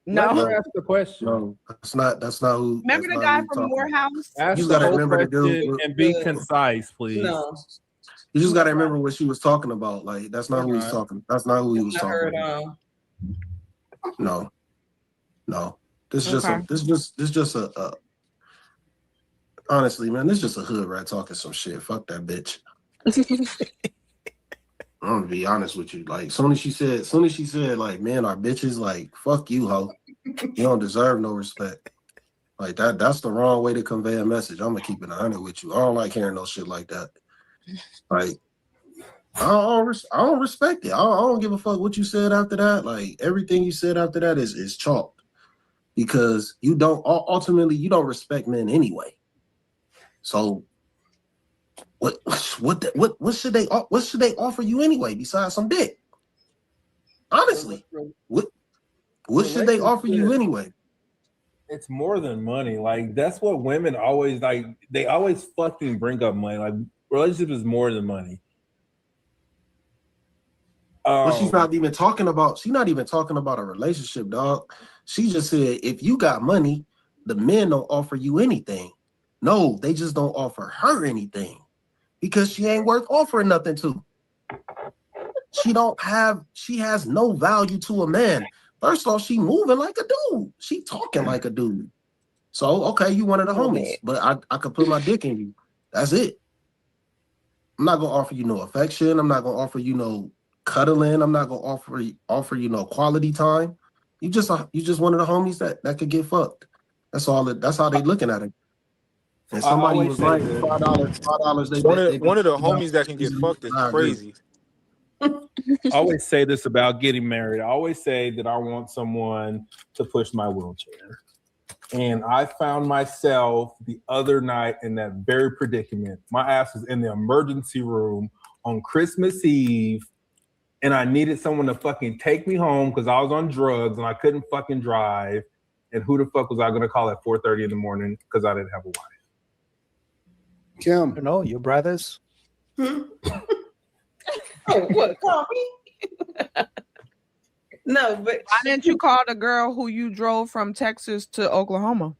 Let no. her ask the question. No, that's not who. Remember the guy from Morehouse? Ask You the gotta whole remember the question dude. and be concise, please. No. You just gotta remember what she was talking about. Like that's not who he's talking. That's not who he was talking about. No. This is just a honestly, man, this is just a hood rat talking some shit. Fuck that bitch. I'm gonna be honest with you. Like, soon as she said, like, men are bitches, like, fuck you, ho. You don't deserve no respect. Like that's the wrong way to convey a message. I'm gonna keep it 100 with you. I don't like hearing no shit like that. Like, I don't respect it. I don't give a fuck what you said after that. Like, everything you said after that is chalked. Because you don't respect men anyway. So what should they offer you anyway besides some dick? Honestly, what should they offer you anyway? It's more than money. Like, that's what women always like. They always fucking bring up money. Like, relationship is more than money. But she's not even talking about a relationship, dog. She just said, if you got money, the men don't offer you anything. No, they just don't offer her anything because she ain't worth offering nothing to. She has no value to a man. First off, she moving like a dude. She talking like a dude. So, okay, you one of the homies, but I could put my dick in you. That's it. I'm not going to offer you no affection. I'm not going to offer you no cuddling. I'm not going to offer you no quality time. You just one of the homies that could get fucked. That's how they looking at it. And somebody was like $5. One of the homies that can get fucked is crazy. I always say this about getting married. I always say that I want someone to push my wheelchair. And I found myself the other night in that very predicament. My ass was in the emergency room on Christmas Eve, and I needed someone to fucking take me home because I was on drugs and I couldn't fucking drive. And who the fuck was I going to call at 4:30 in the morning because I didn't have a wife? Kim. No, your brothers. Oh, what? Call me? No, but why didn't you call the girl who you drove from Texas to Oklahoma?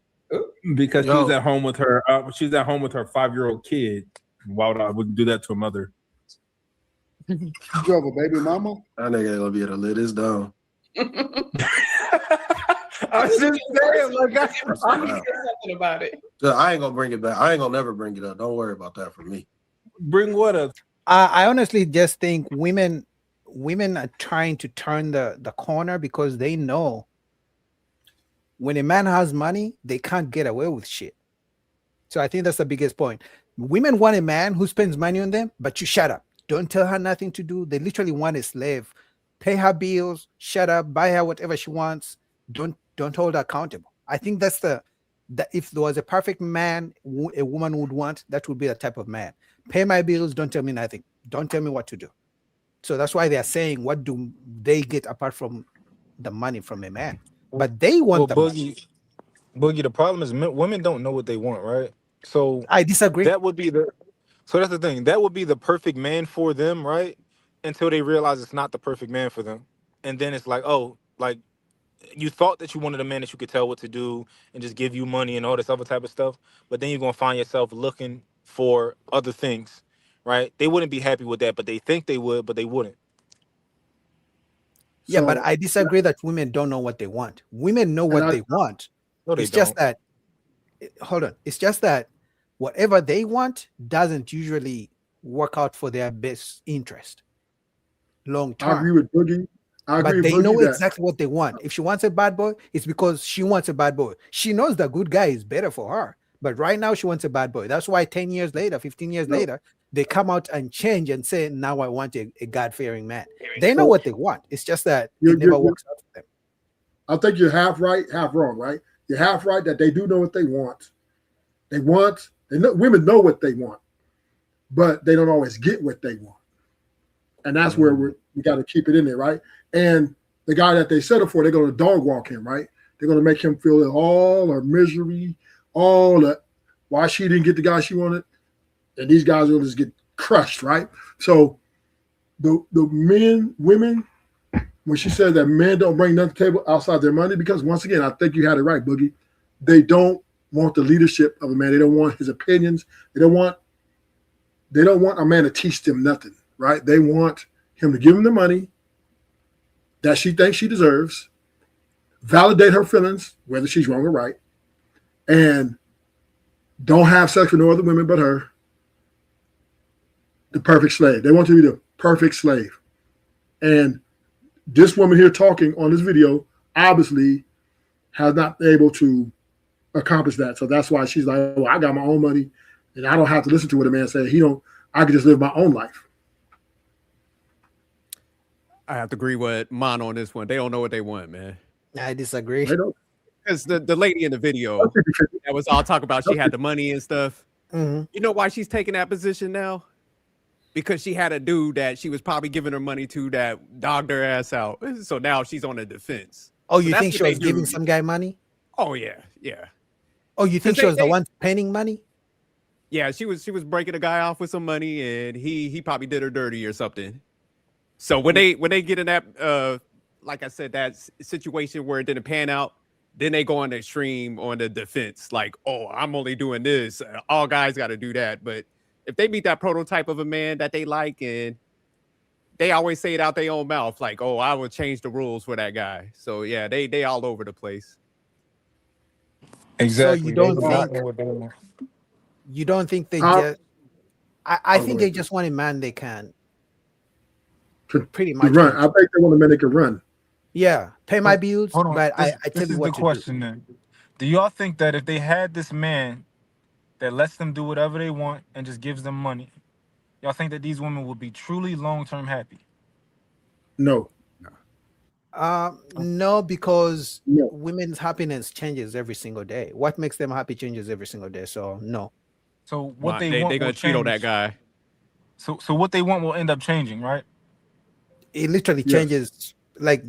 Because she was at home with her. She was at home with her 5-year-old kid. Why would I wouldn't do that to a mother? You drove a baby mama? That nigga ain't gonna be able to let this down. I was just saying, like, I'm gonna say something about it. I ain't gonna bring it back. I ain't gonna never bring it up. Don't worry about that for me. Bring what up? I honestly just think women are trying to turn the corner because they know when a man has money, they can't get away with shit. So I think that's the biggest point. Women want a man who spends money on them, but you shut up. Don't tell her nothing to do. They literally want a slave. Pay her bills, shut up, buy her whatever she wants. Don't hold her accountable. I think that's that if there was a perfect man a woman would want, that would be the type of man. Pay my bills, don't tell me nothing. Don't tell me what to do. So that's why they're saying, what do they get apart from the money from a man? But they want the money. Boogie, the problem is women don't know what they want, right? So I disagree. So that's the thing. That would be the perfect man for them, right? Until they realize it's not the perfect man for them. And then it's like, oh, like you thought that you wanted a man that you could tell what to do and just give you money and all this other type of stuff. But then you're going to find yourself looking for other things, right? They wouldn't be happy with that, but they think they would, but they wouldn't. Yeah, but I disagree that women don't know what they want. Women know what they want. No, they it's just don't. that, hold on. It's just that whatever they want doesn't usually work out for their best interest long term. I agree with Boogie. But they know exactly what they want. If she wants a bad boy, it's because she wants a bad boy. She knows the good guy is better for her. But right now she wants a bad boy. That's why 10 years later, 15 years later, they come out and change and say, now I want a God-fearing man. They know what they want. It's just that it never works out for them. I think you're half right, half wrong, right? You're half right that they do know what they want. Women know what they want. but they don't always get what they want. And that's where we got to keep it in there, right? And the guy that they settle for, they're going to dog walk him, right? They're going to make him feel all her misery, all the why she didn't get the guy she wanted. And these guys will just get crushed, right? So the women, when she said that men don't bring nothing to the table outside their money, because once again, I think you had it right, Boogie. They don't want the leadership of a man. They don't want his opinions. They don't want a man to teach them nothing, right? They want him to give them the money that she thinks she deserves, validate her feelings, whether she's wrong or right, and don't have sex with no other women but her. The perfect slave. They want you to be the perfect slave. And this woman here talking on this video obviously has not been able to accomplish that. So that's why she's like, oh, I got my own money and I don't have to listen to what a man says. I can just live my own life. I have to agree with Mon on this one. They don't know what they want, man. I disagree. Because the lady in the video that was all talk about she had the money and stuff. Mm-hmm. You know why she's taking that position now? Because she had a dude that she was probably giving her money to that dogged her ass out. So now she's on the defense. Oh, So you that's think what she they was giving do. some guy money? Oh yeah, yeah. Oh, you think she was the one paying money? Yeah, she was breaking a guy off with some money, and he probably did her dirty or something. So when they get in that like I said, that situation where it didn't pan out, then they go on the extreme on the defense, like, oh, I'm only doing this. All guys got to do that. But if they meet that prototype of a man that they like, and they always say it out their own mouth, like, oh, I will change the rules for that guy. So yeah, they all over the place. Exactly. So you don't They think know what they want. you don't think they just? I think they just want a man they can pretty much run. I think they want a man that can run. Yeah, pay my bills, Hold on. but I tell This you is what the to question then. Do y'all think that if they had this man that lets them do whatever they want and just gives them money, y'all think that these women would be truly long-term happy? No. No, because women's happiness changes every single day. What makes them happy changes every single day. So no. So what Nah, they want they gonna will cheat on that change. guy. So what they want will end up changing, right? It literally changes. Like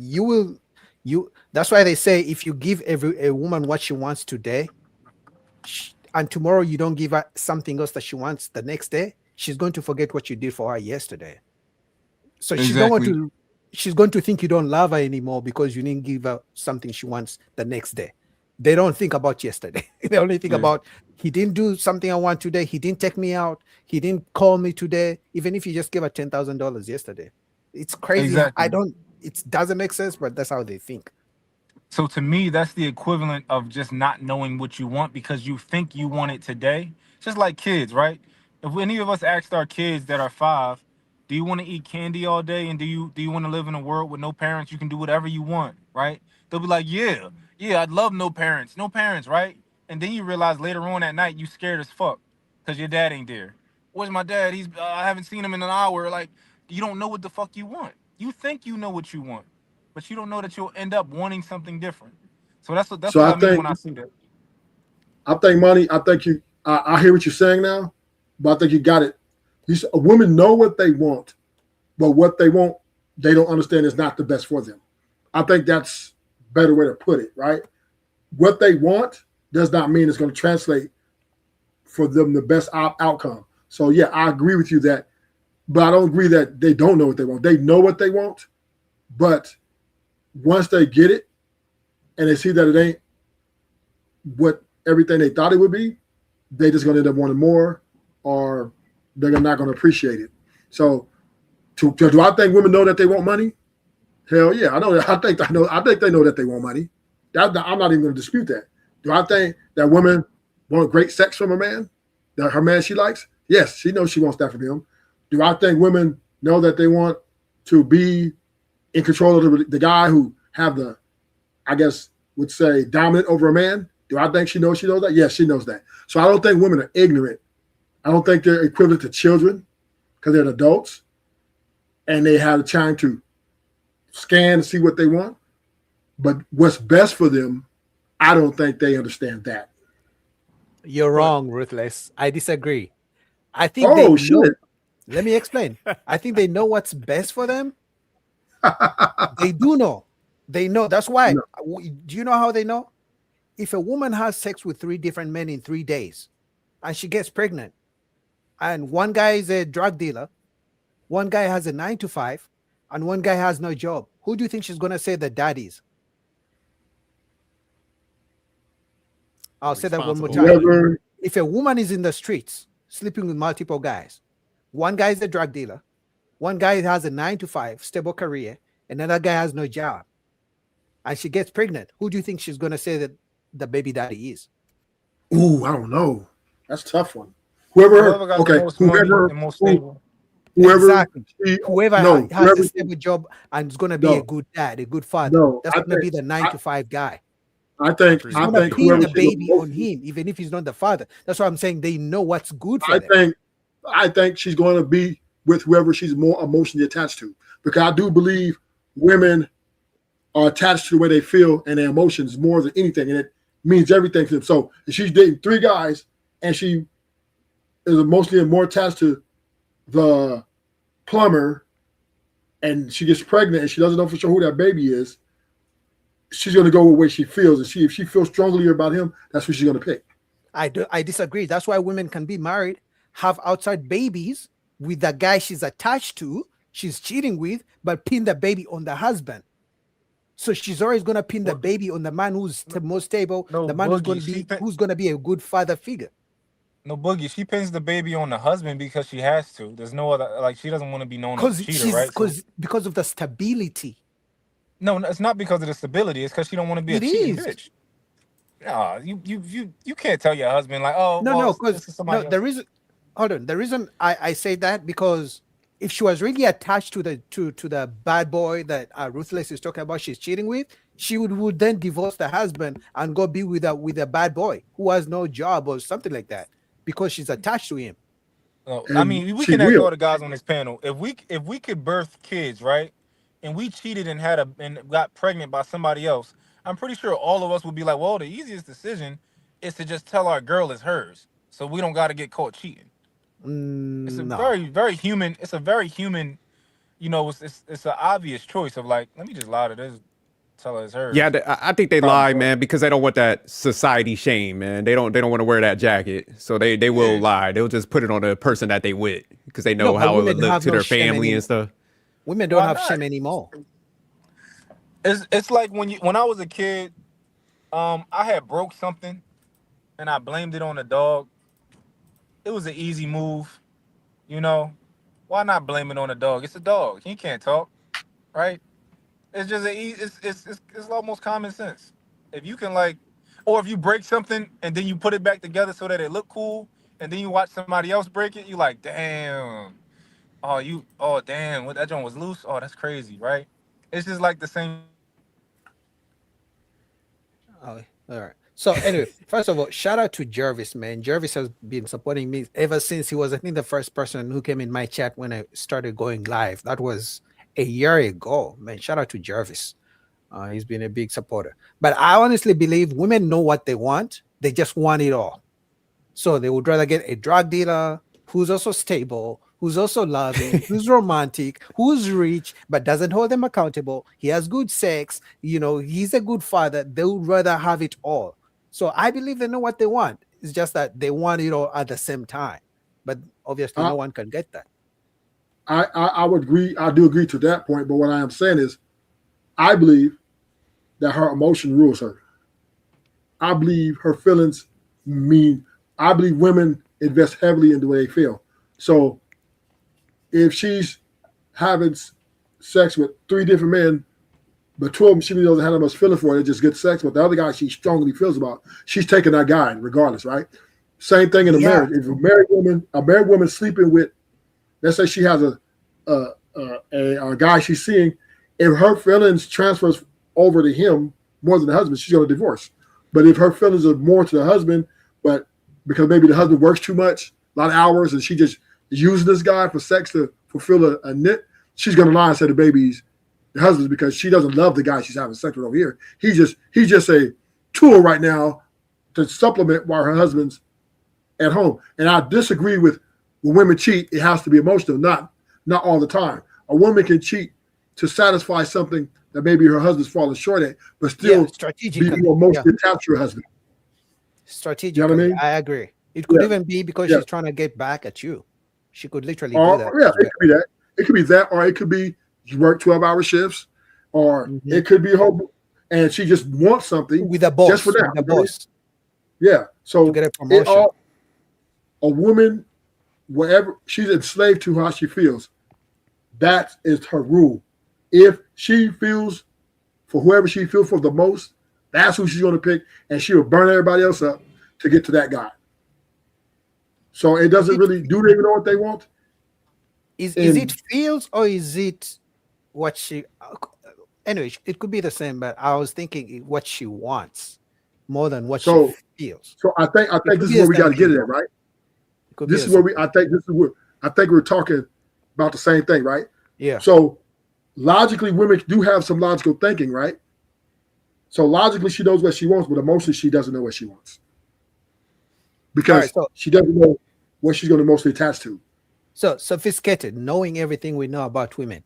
that's why they say if you give a woman what she wants today, and tomorrow you don't give her something else that she wants the next day, she's going to forget what you did for her yesterday. So she's going to think you don't love her anymore because you didn't give her something she wants the next day. They don't think about yesterday. They only think about, he didn't do something I want today. He didn't take me out. He didn't call me today. Even if you just gave her $10,000 yesterday. It's crazy. Exactly. It doesn't make sense, but that's how they think. So to me, that's the equivalent of just not knowing what you want because you think you want it today. Just like kids, right? If any of us asked our kids that are 5, do you want to eat candy all day? And do you want to live in a world with no parents? You can do whatever you want, right? They'll be like, yeah, I'd love no parents, right? And then you realize later on at night, you scared as fuck because your dad ain't there. Where's my dad? I haven't seen him in an hour. Like, you don't know what the fuck you want. You think you know what you want, but you don't know that you'll end up wanting something different. So that's what I mean when I see that. I think money. I think I hear what you're saying now, but I think you got it. Women know what they want, but what they want, they don't understand is not the best for them. I think that's a better way to put it, right? What they want does not mean it's going to translate for them the best outcome. So yeah, I agree with you that, but I don't agree that they don't know what they want. They know what they want, but once they get it and they see that it ain't what everything they thought it would be, they just gonna end up wanting more, or they're not gonna appreciate it. So, do I think women know that they want money? Hell yeah, I know. I think they know that they want money. I'm not even gonna dispute that. Do I think that women want great sex from a man, that her man she likes? Yes, she knows she wants that from him. Do I think women know that they want to be in control of the guy who have the, I guess, would say dominant over a man? Do I think she knows that? Yes, she knows that. So I don't think women are ignorant. I don't think they're equivalent to children because they're adults and they have the time to scan and see what they want. But what's best for them, I don't think they understand that. You're wrong, Ruthless. I disagree. I think they know. Let me explain. I think they know what's best for them. They do know. They know. That's why. No. Do you know how they know? If a woman has sex with 3 different men in 3 days and she gets pregnant, and one guy is a drug dealer, one guy has a 9 to 5, and one guy has no job, who do you think she's going to say the dad is? I'll say that one more time. Whoever- If a woman is in the streets sleeping with multiple guys, one guy is a drug dealer, one guy has a 9 to 5 stable career, and another guy has no job, and she gets pregnant, who do you think she's going to say that the baby daddy is? Ooh, I don't know. That's a tough one. Whoever got the okay, most money whoever and most stable. whoever Exactly. Whoever has whoever- a stable job and is going to be a good dad, a good father, No, that's I going to be think- the 9 to 5 guy. I think He's I going to think pin whoever the she's baby gonna on him, even if he's not the father. That's why I'm saying they know what's good for I them. think she's going to be with whoever she's more emotionally attached to, because I do believe women are attached to the way they feel and their emotions more than anything, and it means everything to them. So if she's dating 3 guys and she is emotionally more attached to the plumber, and she gets pregnant and she doesn't know for sure who that baby is, she's going to go with the way she feels, and if she feels strongly about him, that's who she's going to pick. I disagree. That's why women can be married, have outside babies with the guy she's attached to, she's cheating with, but pin the baby on the husband. So she's always going to pin the baby on the man who's the most stable, the man who's going to be a good father figure. No, Boogie, she pins the baby on the husband because she has to. There's no other, like, she doesn't want to be known as a cheater, right? Because of the stability. No, it's not because of the stability. It's because she don't want to be a cheating bitch. No, you can't tell your husband like, oh, No, well, this is somebody else. the reason, hold on, the reason I say that, because if she was really attached to the bad boy that Ruthless is talking about, she's cheating with, she would then divorce the husband and go be with a bad boy who has no job or something like that, because she's attached to him. I mean, we can ask all the guys on this panel. If we could birth kids, right, and we cheated and got pregnant by somebody else, I'm pretty sure all of us would be like, well, the easiest decision is to just tell our girl it's hers, so we don't got to get caught cheating. It's a very, very human. It's a very human. You know, it's an obvious choice of like, let me just lie to this, tell her it's hers. Yeah, I think they lie, man, because they don't want that society shame, man. They don't want to wear that jacket, so they will lie. They'll just put it on the person that they with, because they know how it would look to their family and stuff. Women don't have shame anymore. It's like when I was a kid, I had broke something, and I blamed it on the dog. It was an easy move, you know. Why not blame it on the dog? It's a dog. He can't talk, right? It's just it's almost common sense. If you can or if you break something and then you put it back together so that it look cool, and then you watch somebody else break it, you like, damn. Oh damn, what, that joint was loose? Oh, that's crazy, right? It's just like the same. Oh, all right. So anyway, first of all, shout out to Jervis, man. Jervis has been supporting me ever since he was, I think, the first person who came in my chat when I started going live. That was a year ago, man. Shout out to Jervis. He's been a big supporter. But I honestly believe women know what they want. They just want it all. So they would rather get a drug dealer who's also stable, who's also loving, who's romantic, who's rich, but doesn't hold them accountable. He has good sex. You know, he's a good father. They would rather have it all. So I believe they know what they want. It's just that they want it all at the same time. But obviously, no one can get that. I would agree. I do agree to that point. But what I am saying is, I believe that her emotion rules her. I believe her feelings mean. I believe women invest heavily in the way they feel. So if she's having sex with 3 different men, but 2 of them she doesn't have that much feeling for, it just gets sex, but the other guy she strongly feels about, she's taking that guy regardless, right? Same thing in a marriage. If a married woman sleeping with, let's say she has a guy she's seeing, if her feelings transfers over to him more than the husband, she's going to divorce. But if her feelings are more to the husband, but because maybe the husband works too much, a lot of hours, and she just using this guy for sex to fulfill a need, she's going to lie and say the baby's the husband's, because she doesn't love the guy she's having sex with over here. He's just a tool right now to supplement while her husband's at home. And I disagree with when women cheat, it has to be emotional, not all the time. A woman can cheat to satisfy something that maybe her husband's falling short at, but still be more emotionally attached to her husband. Strategically, You know what I mean? I agree. It could even be because she's trying to get back at you. She could literally do that. Yeah, it could be that. It could be that, or it could be you work 12-hour shifts, or it could be her, and she just wants something with a boss. Just for that. With a boss. Yeah. So to get a promotion. A woman, whatever she's enslaved to how she feels, that is her rule. If she feels for whoever she feels for the most, that's who she's going to pick, and she will burn everybody else up to get to that guy. So it doesn't really, do they even know what they want? Is it feels or is it what she? Anyway, it could be the same, but I was thinking what she wants more than what she feels. So I think this is where we got to get it at, right? This is where I think we're talking about the same thing, right? Yeah. So logically, women do have some logical thinking, right? So logically, she knows what she wants, but emotionally, she doesn't know what she wants because she doesn't know what she's going to mostly attach to. So sophisticated, knowing everything we know about women.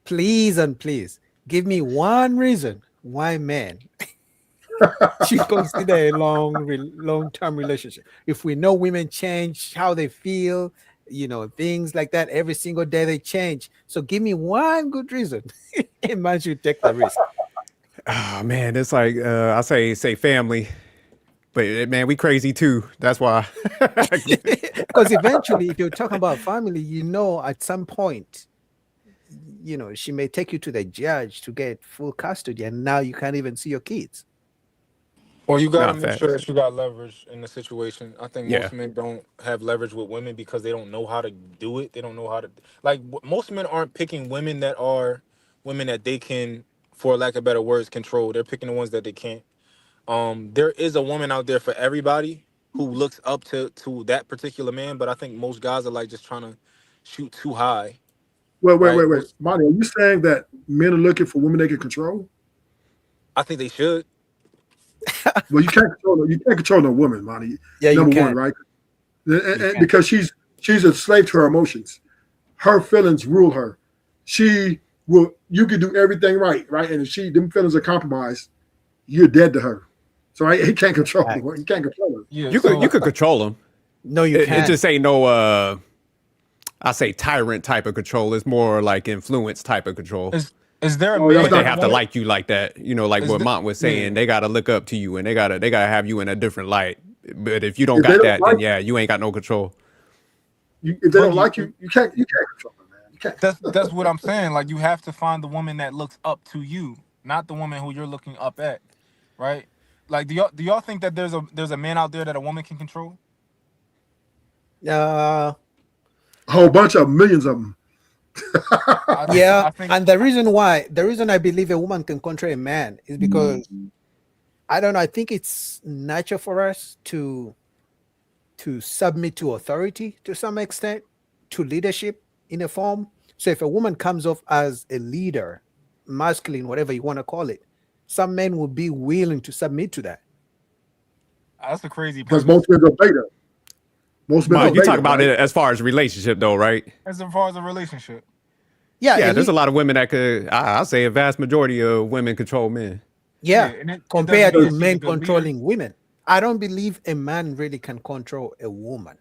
Please and please give me one reason why men should consider a long-term relationship. If we know women change how they feel, things like that, every single day they change. So give me one good reason a man should take the risk. Oh man, it's like I say family, but man, we crazy too. That's why. Because eventually, if you're talking about family, at some point, she may take you to the judge to get full custody, and now you can't even see your kids. Or you gotta make sure that you got leverage in the situation. I think most men don't have leverage with women because they don't know how to do it. They don't know how to most men aren't picking women that are women that they can, for lack of better words, control. They're picking the ones that they can't. There is a woman out there for everybody who looks up to that particular man, but I think most guys are just trying to shoot too high. Wait. Monty, are you saying that men are looking for women they can control? I think they should. Well, you can't control no woman, Monty. Yeah, number you can. one, right? And because she's a slave to her emotions. Her feelings rule her. You can do everything right? And if them feelings are compromised, you're dead to her. So he can't control her. You can't control her. Yeah, you could control him. No, you can't. It just ain't no I say tyrant type of control. It's more like influence type of control. Is there a man they have to like you like that? Like what Mont was saying, they gotta look up to you and they gotta have you in a different light. But if you don't got that, then you ain't got no control. If they don't like you, you can't control them, man. You can't. That's what I'm saying. You have to find the woman that looks up to you, not the woman who you're looking up at, right? Do y'all think that there's a man out there that a woman can control? A whole bunch of millions of them. And the reason I believe a woman can control a man is because I don't know. I think it's natural for us to submit to authority to some extent, to leadership in a form. So if a woman comes off as a leader, masculine, whatever you want to call it, some men will be willing to submit to that. That's a crazy. Because most men are beta. Most men you talk about it as far as relationship, though, right? As far as a relationship. Yeah, there's a lot of women that could. I'll say a vast majority of women control men. Yeah, compared to men controlling women. I don't believe a man really can control a woman.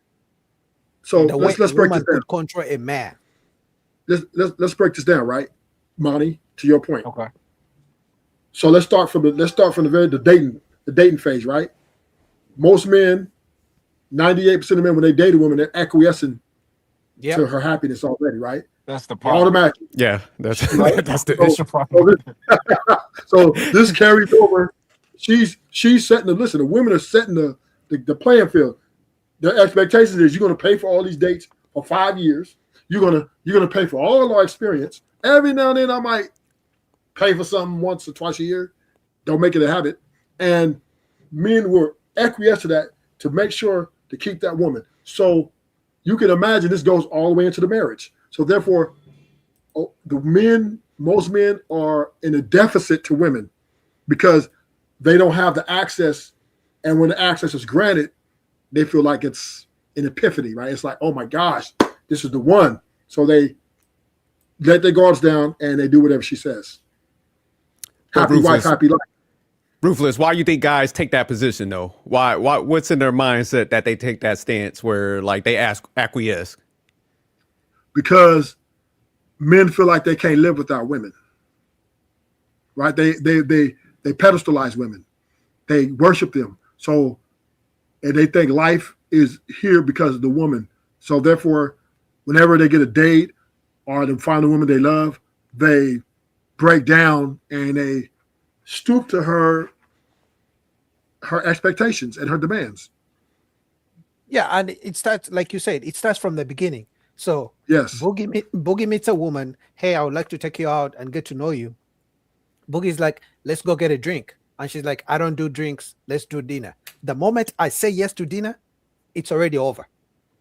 So the let's break this down. Could control a man. Let's break this down, right, Monty? To your point. Okay. So let's start from the dating phase, right? Most men, 98% of men, when they date a woman, they're acquiescing to her happiness already, right? That's the problem. Automatically. Yeah, that's right? that's the problem. So this carries over. She's setting the women are setting the playing field. The expectations is you're gonna pay for all these dates for 5 years. You're gonna pay for all our experience. Every now and then I might pay for something once or twice a year. Don't make it a habit. And men will acquiesce to that to make sure to keep that woman. So you can imagine this goes all the way into the marriage. So therefore, most men are in a deficit to women because they don't have the access. And when the access is granted, they feel like it's an epiphany, right? It's like, oh my gosh, this is the one. So they let their guards down and they do whatever she says. Happy wife, happy life. Ruthless, why you think guys take that position though? Why what's in their mindset that they take that stance where like they acquiesce? Because men feel like they can't live without women. Right? They pedestalize women. They worship them. So and they think life is here because of the woman. So therefore, whenever they get a date or they find a woman they love, they break down and they stoop to her expectations and her demands. Yeah, and it starts, like you said, it starts from the beginning. So yes, Boogie meets a woman. Hey, I would like to take you out and get to know you. Boogie's like, let's go get a drink. And she's like, I don't do drinks. Let's do dinner. The moment I say yes to dinner, it's already over.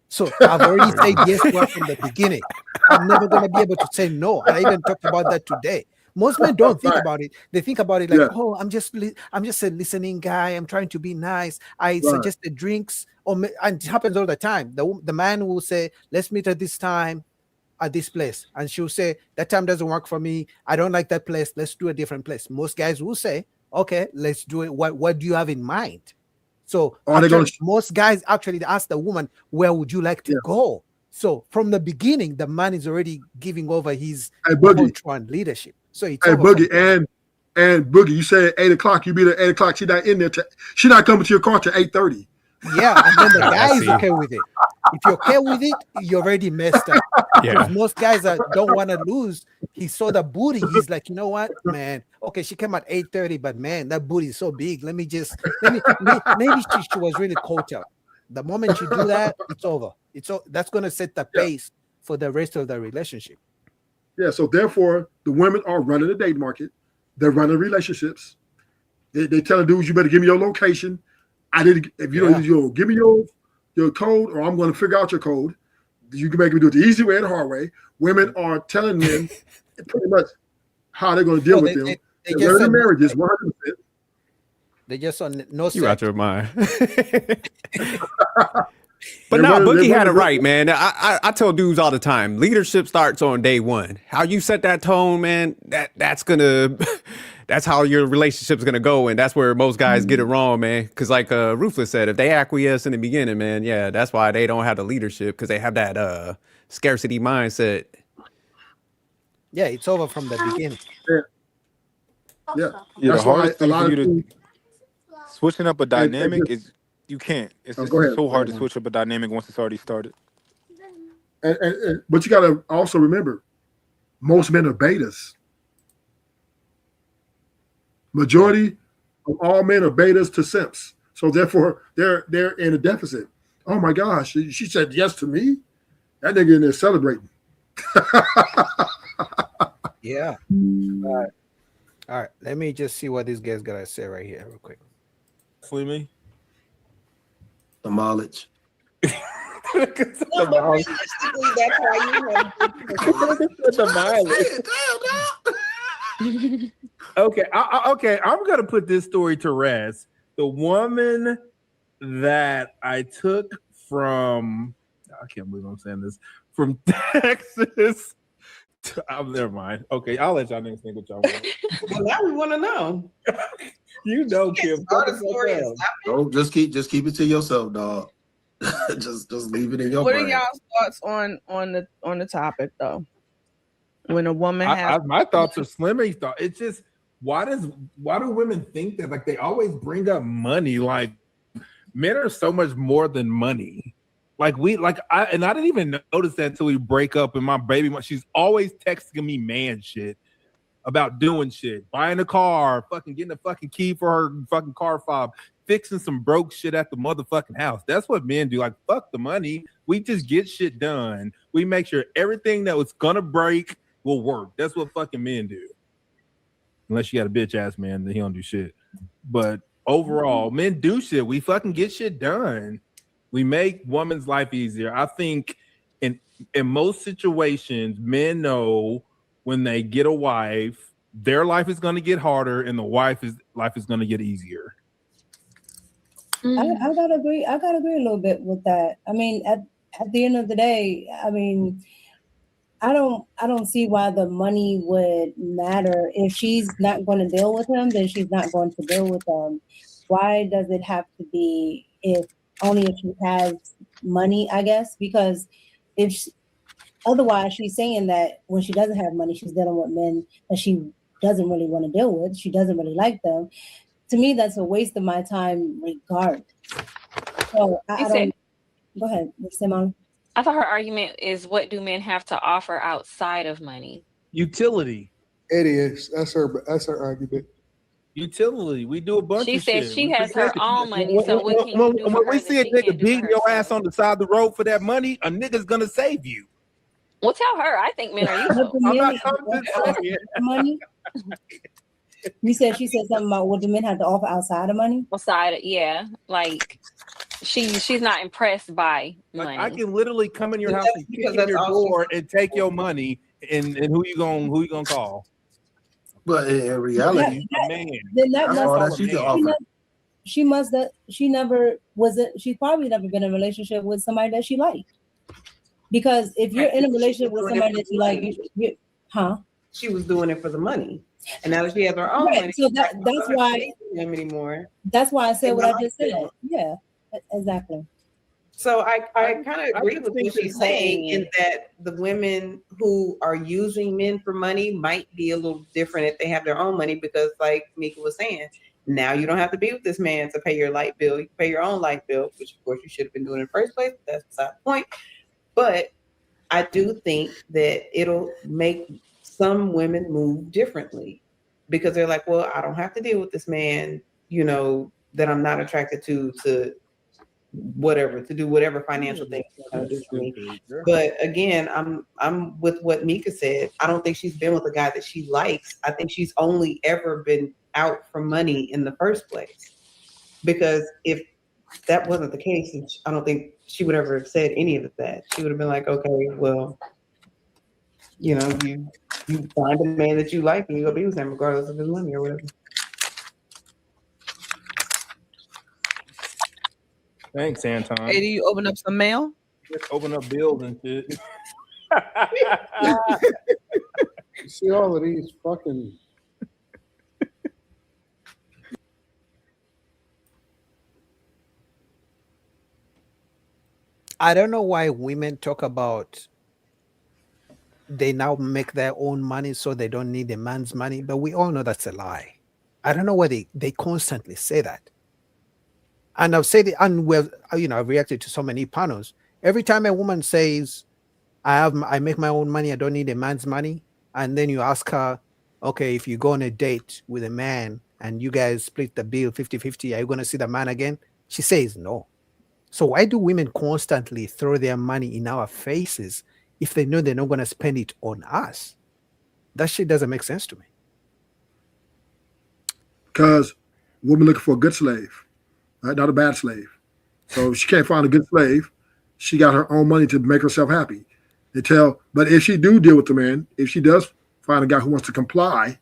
So I've already said yes to her from the beginning. I'm never going to be able to say no. I even talked about that today. Most men don't think about it. They think about it like, oh, I'm just a listening guy. I'm trying to be nice. I suggested drinks, and it happens all the time. The man will say, let's meet at this time, at this place, and she'll say, that time doesn't work for me. I don't like that place. Let's do a different place. Most guys will say, okay, let's do it. What do you have in mind? So most guys actually ask the woman, where would you like to go? So from the beginning, the man is already giving over his control and leadership. So it's Boogie and Boogie, you said 8 o'clock. You be there at 8 o'clock. She's not in there. She's not coming to your car till 8:30. Yeah, and then the guy is okay with it. If you're okay with it, you're already messed up. Yeah. Most guys don't want to lose. He saw the booty. He's like, you know what, man? Okay, she came at 8:30, but man, that booty is so big. Maybe she was really caught up. The moment you do that, it's over. That's going to set the pace for the rest of the relationship. Yeah, so therefore, the women are running the date market. They're running relationships. They tell the dudes, you better give me your location. If you don't give me your code, or I'm going to figure out your code. You can make me do it the easy way and the hard way. Women are telling men pretty much how they're going to deal with them. They're running marriages 100%. They just on no. You out your mind. But no, Boogie had it right, man. I tell dudes all the time, leadership starts on day one. How you set that tone, man, that's how your relationship's gonna go, and that's where most guys get it wrong, man. Because like Ruthless said, if they acquiesce in the beginning, man, yeah, that's why they don't have the leadership, because they have that scarcity mindset. Yeah, it's over from the beginning. Yeah, the hardest thing for you to switching up a dynamic is you can't. It's so hard to switch up a dynamic once it's already started. But you got to also remember, most men are betas. Majority of all men are betas to simps. So therefore, they're in a deficit. Oh my gosh, she said yes to me. That nigga in there celebrating. Yeah. All right. Let me just see what this guy's gonna say right here, real quick. For me, the mileage. Realistically, that's why you have the mileage. Okay, okay. I'm gonna put this story to rest. The woman that I took from, I can't believe I'm saying this, from Texas. Never mind. Okay, I'll let y'all niggas think what y'all want. Well, now we want to know. You know, Kim. No, just keep it to yourself, dog. just leave it in your What brain. are y'all's thoughts on the topic though? When a woman has my thoughts are Slimmy's thought. It's just why do women think that? Like they always bring up money. Like men are so much more than money. I didn't even notice that until we break up. And my baby, she's always texting me man shit about doing shit, buying a car, fucking getting a fucking key for her fucking car fob, fixing some broke shit at the motherfucking house. That's what men do. Like fuck the money. We just get shit done. We make sure everything that was gonna break will work. That's what fucking men do. Unless you got a bitch ass man, then he don't do shit. But overall, men do shit. We fucking get shit done. We make woman's life easier. I think in most situations, men know when they get a wife, their life is going to get harder and the wife's life is going to get easier. I gotta agree. I gotta agree a little bit with that. I mean, at the end of the day, I mean, I don't see why the money would matter. If she's not going to deal with him, then she's not going to deal with him. Why does it have to be if she has money, I guess? Because otherwise she's saying that when she doesn't have money, she's dealing with men that she doesn't really want to deal with. She doesn't really like them. To me, that's a waste of my time regardless. So I don't. Go ahead, Simone. I thought her argument is, what do men have to offer outside of money? Utility. It is. That's her argument. Utility. We do a bunch She of says shit. she We has her protect own it. money, so what can you do for When her we that see a she nigga can't do beating for your herself? ass on the side of the road for that money, a nigga's gonna save you. Well, tell her. I think men are What equal. the I'm men not have to coming to offer tell you. outside of money? She said something about what do men have to offer outside of money? Outside, yeah, like she's not impressed by money. I can literally come in your house and kick in that's your also- door and take your money, and who you gonna call? But in reality, A man. Then that that's all that must she can she offer. must- she must that she never was it. She's probably never been in a relationship with somebody that she liked. Because if you're in a relationship with somebody that you like, She was doing it for the money, and now that she has her own Right, money, so that's why him anymore. That's why I said what I just said. Yeah. Yeah, exactly. So I kind of agree just with think what she's this saying whole- in that the women who are using men for money might be a little different if they have their own money, because like Mika was saying, now you don't have to be with this man to pay your light bill. You can pay your own light bill, which of course you should have been doing in the first place. But that's beside the point. But I do think that it'll make some women move differently because they're like, well, I don't have to deal with this man, that I'm not attracted to do whatever financial thing he's gonna do for me. But again, I'm with what Mika said. I don't think she's been with a guy that she likes. I think she's only ever been out for money in the first place. Because if that wasn't the case, I don't think she would ever have said any of that. She would have been like, okay, well, you find a man that you like and you go be with him regardless of his money or whatever. Thanks, Anton. Hey, do you open up some mail? Just open up bills and shit. You see all of these fucking. I don't know why women talk about they now make their own money so they don't need a man's money, but we all know that's a lie. I don't know why they constantly say that. And I've said it, and I've reacted to so many panels. Every time a woman says, I make my own money, I don't need a man's money, and then you ask her, okay, if you go on a date with a man and you guys split the bill 50-50, are you going to see the man again? She says no. So why do women constantly throw their money in our faces if they know they're not going to spend it on us? That shit doesn't make sense to me. Because women looking for a good slave, right? Not a bad slave. So if she can't find a good slave, she got her own money to make herself happy. But if she do deal with the man, if she does find a guy who wants to comply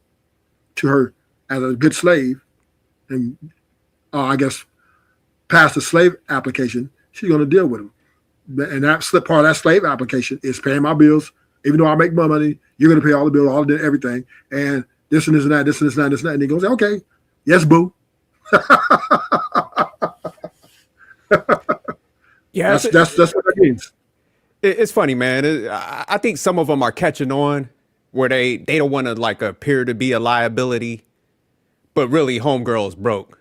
to her as a good slave, and I guess pass the slave application, she's going to deal with him. And that part of that slave application is paying my bills. Even though I make my money, you're going to pay all the bills, all the everything, and this and this and that, this and this and that, this and that. And he goes, okay, yes, boo. Yeah, that's what that means. It's funny, man. I think some of them are catching on where they don't want to like appear to be a liability, but really homegirl's broke.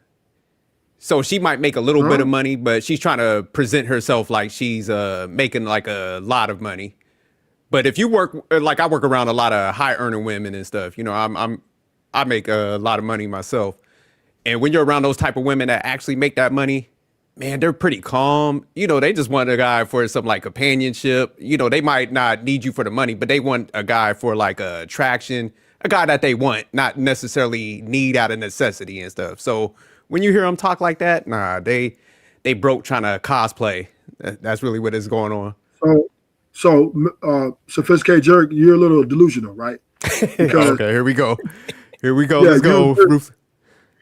So she might make a little bit of money, but she's trying to present herself like she's making like a lot of money. But if you work, like I work around a lot of high earning women and stuff, I make a lot of money myself. And when you're around those type of women that actually make that money, man, they're pretty calm. They just want a guy for some like companionship. They might not need you for the money, but they want a guy for like a attraction, a guy that they want, not necessarily need out of necessity and stuff. So when you hear them talk like that, nah, they broke trying to cosplay. That's really what is going on. So Sophisticated Jerk, you're a little delusional, right? Because, okay, here we go. Yeah, Let's go.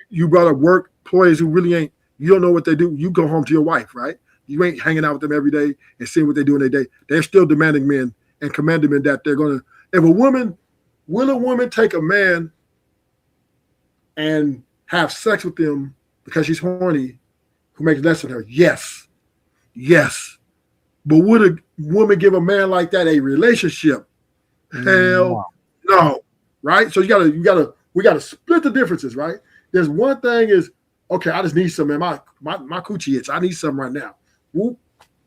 You brought up work employees who really ain't You don't know what they do. You go home to your wife, right? You ain't hanging out with them every day and seeing what they do in their day. They're still demanding men and commanding men that they're going to. If a woman, will a woman take a man and have sex with them because she's horny who makes less than her? Yes. Yes. But would a woman give a man like that a relationship? Hell no. Right? So we gotta split the differences, right? There's one thing is, okay, I just need some, man. My coochie itch. I need some right now. Whoop.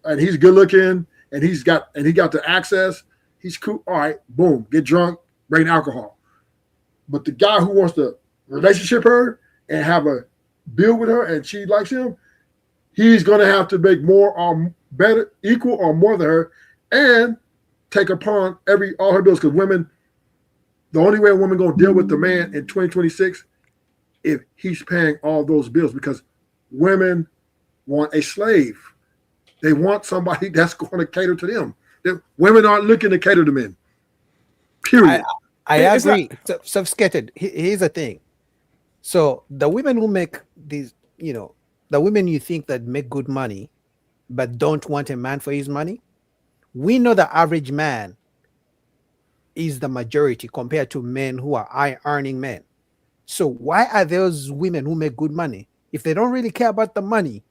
And he's good looking and he got the access. He's cool. All right, boom, get drunk, bring alcohol. But the guy who wants to relationship her and have a bill with her and she likes him, he's gonna have to make more or better, equal or more than her, and take upon all her bills. Because women, the only way a woman gonna deal with the man in 2026 if he's paying all those bills, because women want a slave. They want somebody that's going to cater to them. Women aren't looking to cater to men. Period. I agree. Sophisticated. Here's the thing. So the women who make these, the women you think that make good money, but don't want a man for his money, we know the average man is the majority compared to men who are high-earning men. So why are those women who make good money, if they don't really care about the money,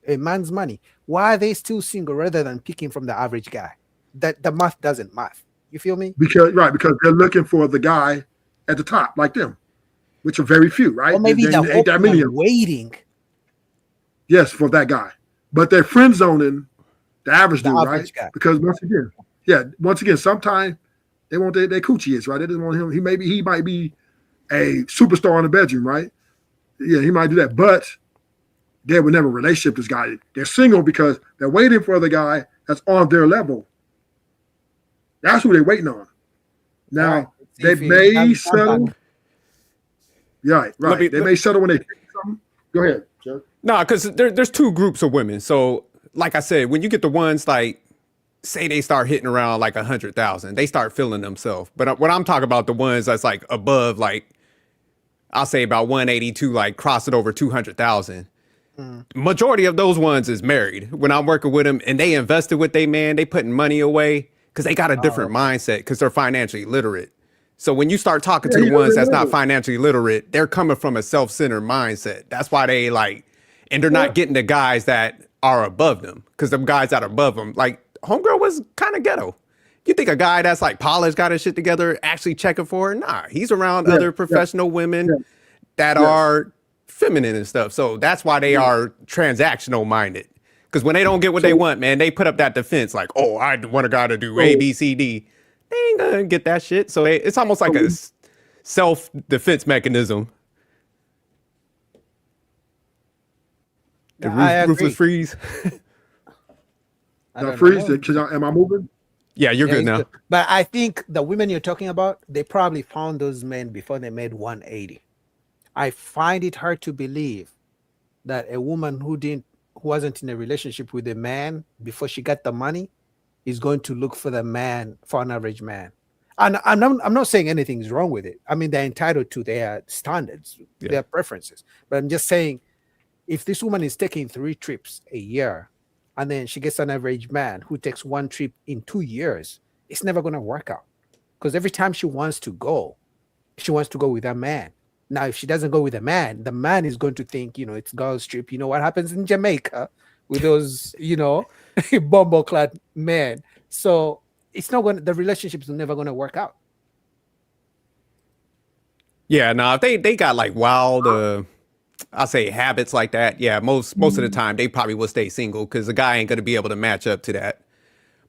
a man's money, why are they still single rather than picking from the average guy? That the math doesn't math. You feel me? Because they're looking for the guy at the top, like them, which are very few, right? Or maybe there ain't that many of them. Waiting. Yes, for that guy, but they're friend zoning the average dude, right? Guy. Because once again, sometimes they want their coochie is right. They just want him. He might be a superstar in the bedroom, right? Yeah, he might do that, but they would never relationship this guy. They're single because they're waiting for the guy that's on their level. That's who they're waiting on. Now they may settle. Yeah, right. They may settle when they fix something. Go ahead, Joe. No, because there's two groups of women. So, like I said, when you get the ones like, say they start hitting around like 100,000, they start feeling themselves. But what I'm talking about, the ones that's like above, like I'll say about 182, like cross it over 200,000. Majority of those ones is married. When I'm working with them and they invested with their man, they putting money away because they got a different mindset because they're financially literate. So when you start talking to the ones that's not financially literate, they're coming from a self-centered mindset. That's why they like, and they're not getting the guys that are above them, because the guys that are above them, like homegirl was kind of ghetto. You think a guy that's like polished, got his shit together, actually checking for her? Nah, he's around other professional women that are feminine and stuff. So that's why they are transactional minded. Because when they don't get what they want, man, they put up that defense like, oh, I want a guy to do A, B, C, D. They ain't gonna get that shit. So it's almost like a self-defense mechanism. The ruthless freeze. Freeze. Am I moving? Yeah, you're good now. But I think the women you're talking about, they probably found those men before they made 180. I find it hard to believe that a woman who wasn't in a relationship with a man before she got the money is going to look for the man, for an average man. And I'm not saying anything's wrong with it. I mean, they're entitled to their standards, their preferences. But I'm just saying, if this woman is taking 3 trips a year, and then she gets an average man who takes 1 trip in 2 years, it's never going to work out. Because every time she wants to go with a man. Now, if she doesn't go with a man, the man is going to think, it's girls' trip. You know what happens in Jamaica with those, bumble-clad men. So the relationship is never going to work out. Yeah, no, if they got like wild, I'll say habits like that. Yeah, most of the time they probably will stay single because the guy ain't going to be able to match up to that.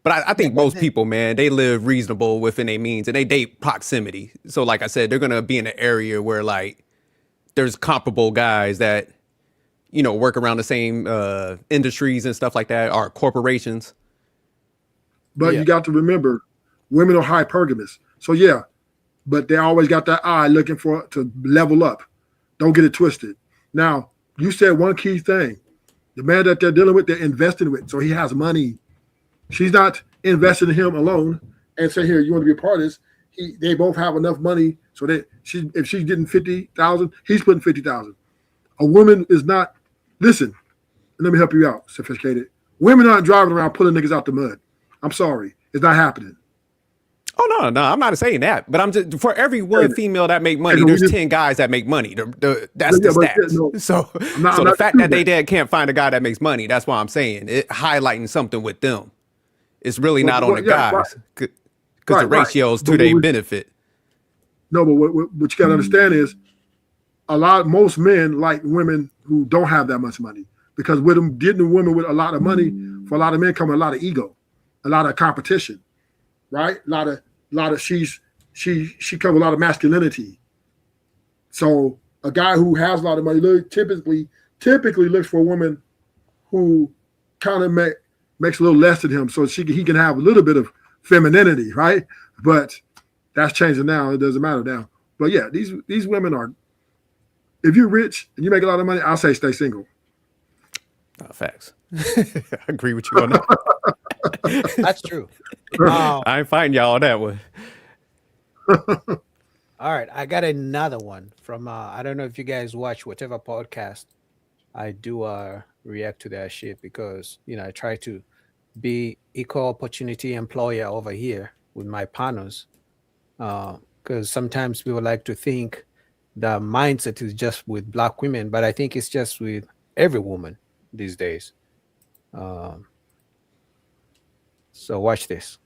But I think most people, man, they live reasonable within their means and they date proximity. So like I said, they're going to be in an area where like there's comparable guys that, work around the same industries and stuff like that, or corporations. But you got to remember, women are hypergamous. So but they always got that eye looking to level up. Don't get it twisted. Now, you said one key thing. The man that they're dealing with, they're investing with. So he has money. She's not investing in him alone and say, here, you want to be a part of this. They both have enough money so that if she's getting 50,000, he's putting 50,000. A woman is not, listen, let me help you out, Sophisticated. Women aren't driving around pulling niggas out the mud. I'm sorry. It's not happening. Oh no, I'm not saying that. But I'm just for every one female that make money, there's 10 guys that make money. That's the stats. So the fact that they can't find a guy that makes money, that's why I'm saying it highlighting something with them. It's really not on the guys because the ratios to their benefit. No, but what you got to understand is most men like women who don't have that much money, because with them getting women with a lot of money, for a lot of men come a lot of ego, a lot of competition, right? A lot of she comes with a lot of masculinity. So a guy who has a lot of money typically looks for a woman who kind of makes a little less than him, so he can have a little bit of femininity, right? But that's changing now. It doesn't matter now. But yeah, these women are. If you're rich and you make a lot of money, I'll say stay single. Facts. I agree with you on that. That's true. I ain't fighting y'all on that one. All right, I got another one from I don't know if you guys watch whatever podcast I do react to that shit, because I try to be equal opportunity employer over here with my partners, because sometimes people like to think the mindset is just with Black women, but I think it's just with every woman these days. So watch this.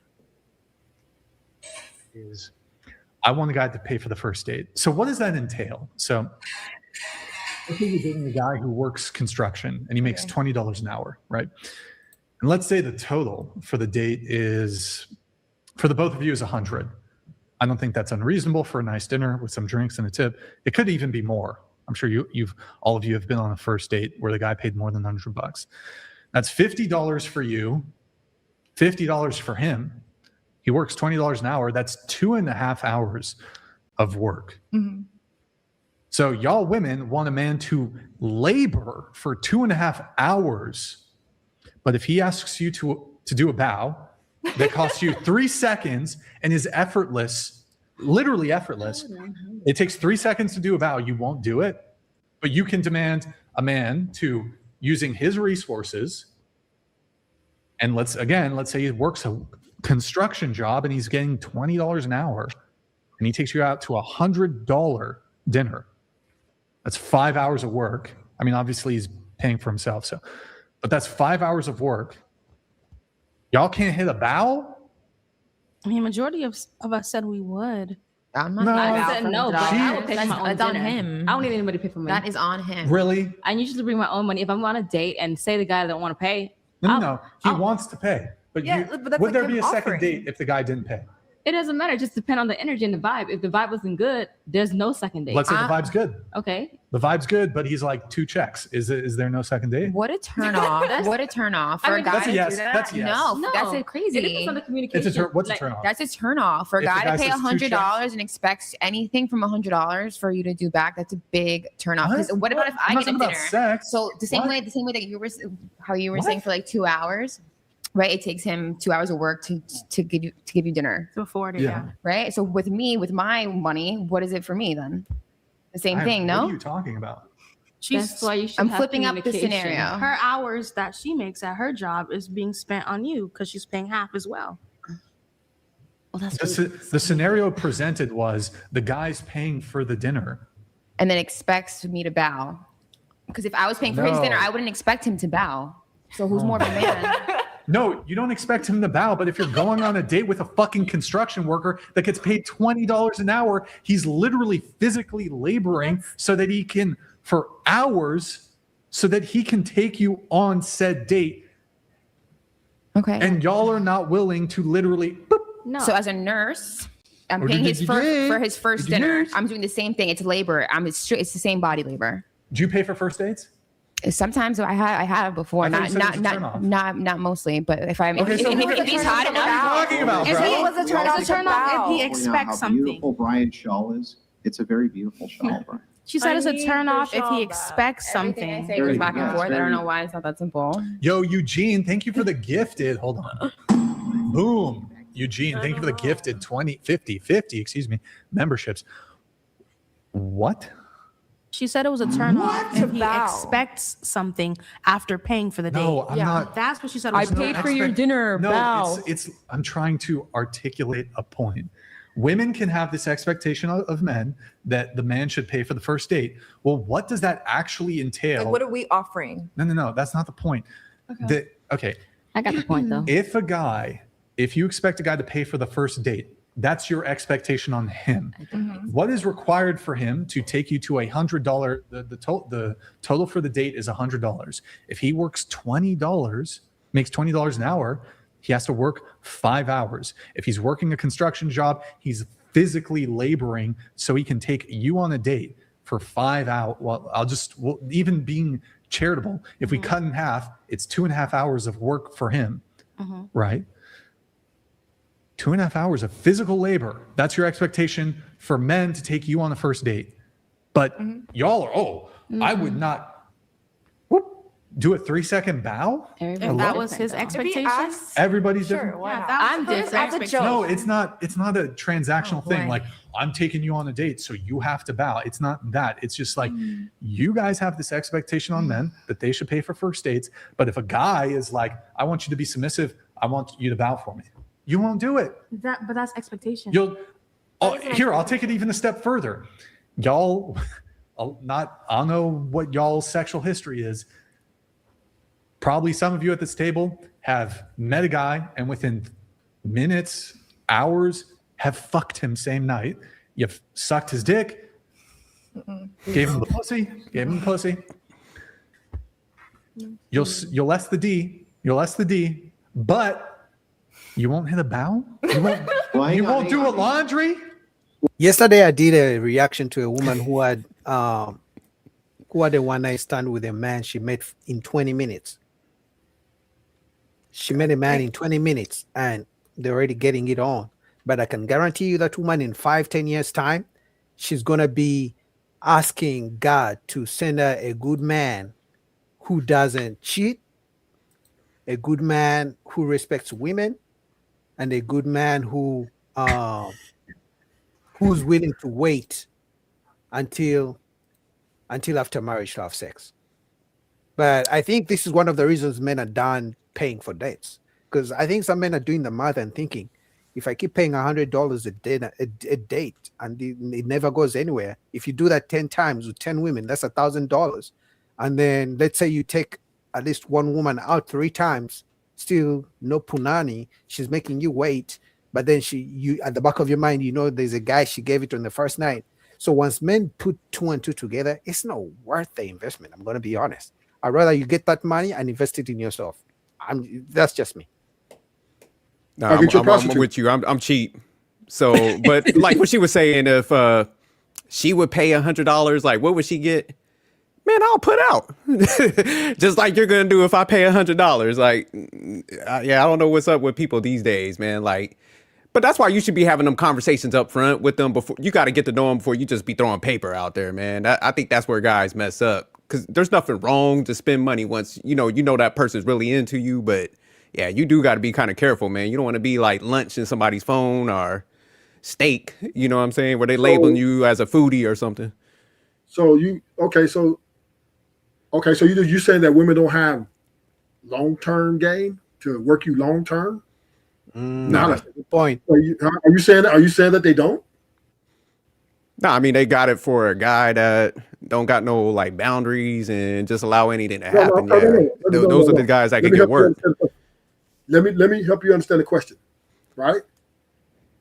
I want a guy to pay for the first date. So what does that entail? So let's say you're dating a guy who works construction and he makes $20 an hour, right? And let's say the total for the date is, for the both of you, is 100. I don't think that's unreasonable for a nice dinner with some drinks and a tip. It could even be more. I'm sure all of you have been on a first date where the guy paid more than $100. That's $50 for you, $50 for him. He works $20 an hour. That's 2.5 hours of work. Mm-hmm. So y'all women want a man to labor for 2.5 hours. But if he asks you to do a bow that costs you 3 seconds and is effortless, literally effortless, it takes 3 seconds to do a bow, you won't do it. But you can demand a man to, using his resources, and let's say he works a construction job and he's getting $20 an hour and he takes you out to $100 dinner. That's 5 hours of work. I mean, obviously he's paying for himself, but that's 5 hours of work. Y'all can't hit a bow? I mean, majority of us said we would. I'm not. No. I said No, but I would pay for my own That's on dinner. him. I don't need anybody to pay for me. That is on him. Really? I usually bring my own money. If I'm on a date and say the guy don't want to pay, No. He wants to pay. But, but that's would like there him be a second offering. date if the guy didn't pay? It doesn't matter. It just depends on the energy and the vibe. If the vibe wasn't good, there's no second date. Let's say the vibe's good. Okay. The vibe's good, but he's like 2 checks. Is there no second date? What a turn off. What a turn off for a guy. That's a yes. That's a yes. No, that's crazy. It depends on the communication. What's a turn off? That's a turn off for a If the guy guy to pay says 2 $100 and expects anything from $100 for you to do back. That's a big turn off. What? What about if I I'm not get a talking about dinner? sex. So the same What? way that you were, how you were What? saying for like 2 hours, right? It takes him 2 hours of work to give you dinner. To afford it, Yeah. yeah. Right. So with my money, what is it for me then? The same thing, What no? are you talking about? That's why you should I'm have flipping up the communication. scenario. Her hours that she makes at her job is being spent on you because she's paying half as well. Well, that's The scenario presented was the guy's paying for the dinner. and then expects me to bow. Because if I was paying for his No. dinner, I wouldn't expect him to bow. So who's more of a man? No, you don't expect him to bow, but if you're going on a date with a fucking construction worker that gets paid $20 an hour, he's literally physically laboring so that he can, for hours, so that he can take you on said date. Okay. And y'all are not willing to literally. No. So as a nurse, I'm Or paying did his you first did. for his first Did you dinner. nurse? I'm doing the same thing. It's labor. It's the same body labor. Do you pay for first dates? Sometimes I have before, I thought you said it was a turn-off. not mostly, but if I'm Okay, so what if he's hot enough, talking about, If bro? he It was a turn off, if he How expects something. beautiful Brian's shawl is. It's a very beautiful shawl, Brian. She said it's a turn off if he expects everything I something. say goes back and forth. I don't know why it's not that simple. Yo, Eugene, thank you for the gifted. Hold on. Boom. Eugene, thank you for the gifted 50 memberships. What? She said it was a turn off What? if he Vow. expects something after paying for the date. No, I'm not. That's what she said. I Was paid for your dinner. No, Bow. it's I'm trying to articulate a point. Women can have this expectation of men that the man should pay for the first date. Well, what does that actually entail? Like, what are we offering? No, that's not the point. Okay. I got the point though. If you expect a guy to pay for the first date, that's your expectation on him. What is required for him to take you to $100? The total for the date is $100. If he works $20, makes $20 an hour, he has to work 5 hours. If he's working a construction job, he's physically laboring so he can take you on a date for 5 hours. Well, even being charitable, if we cut in half, it's 2.5 hours of work for him, right? 2.5 hours of physical labor. That's your expectation for men to take you on a first date. But y'all are, I would not do a 3-second bow. If that was his expectation, Everybody's different. I'm different. No, it's not a transactional thing. Like, I'm taking you on a date, so you have to bow. It's not that. It's just like you guys have this expectation on men that they should pay for first dates. But if a guy is like, I want you to be submissive, I want you to bow for me, you won't do it. But that's expectation. I'll take it even a step further. Y'all, I don't know what y'all's sexual history is. Probably some of you at this table have met a guy and within minutes, hours, have fucked him same night. You've sucked his dick, gave him the pussy, You'll less the D, but you won't hit a bow? You won't do a laundry? Yesterday, I did a reaction to a woman who had a one-night stand with a man she met in 20 minutes. She met a man in 20 minutes and they're already getting it on. But I can guarantee you that woman in 5-10 years' time, she's going to be asking God to send her a good man who doesn't cheat, a good man who respects women, and a good man who's willing to wait until after marriage to have sex. But I think this is one of the reasons men are done paying for dates, because I think some men are doing the math and thinking, if I keep paying $100 a date and it never goes anywhere, if you do that 10 times with 10 women, that's $1,000. And then let's say you take at least one woman out 3 times, still no punani, she's making you wait, but then you at the back of your mind, you know there's a guy she gave it on the first night. So once men put 2 and 2 together, it's not worth the investment. I'm going to be honest. I'd rather you get that money and invest it in yourself. That's just me. No, I'm with you. I'm cheap. So, but like what she was saying, if she would pay $100, like what would she get? Man, I'll put out. Just like you're gonna do if I pay $100. Like, I don't know what's up with people these days, man. Like, but that's why you should be having them conversations up front with them before. You got to get to know them before you just be throwing paper out there, man. I think that's where guys mess up, because there's nothing wrong to spend money once you know that person's really into you. But yeah, you do got to be kind of careful, man. You don't want to be like lunch in somebody's phone or steak. You know what I'm saying? Where they labeling you as a foodie or something. So you saying that women don't have long-term game to work you long-term? No, that's a good point. Are you saying that they don't? No, I mean they got it for a guy that don't got no like boundaries and just allow anything to happen. Those are the guys that can get work. Let me help you understand the question, right?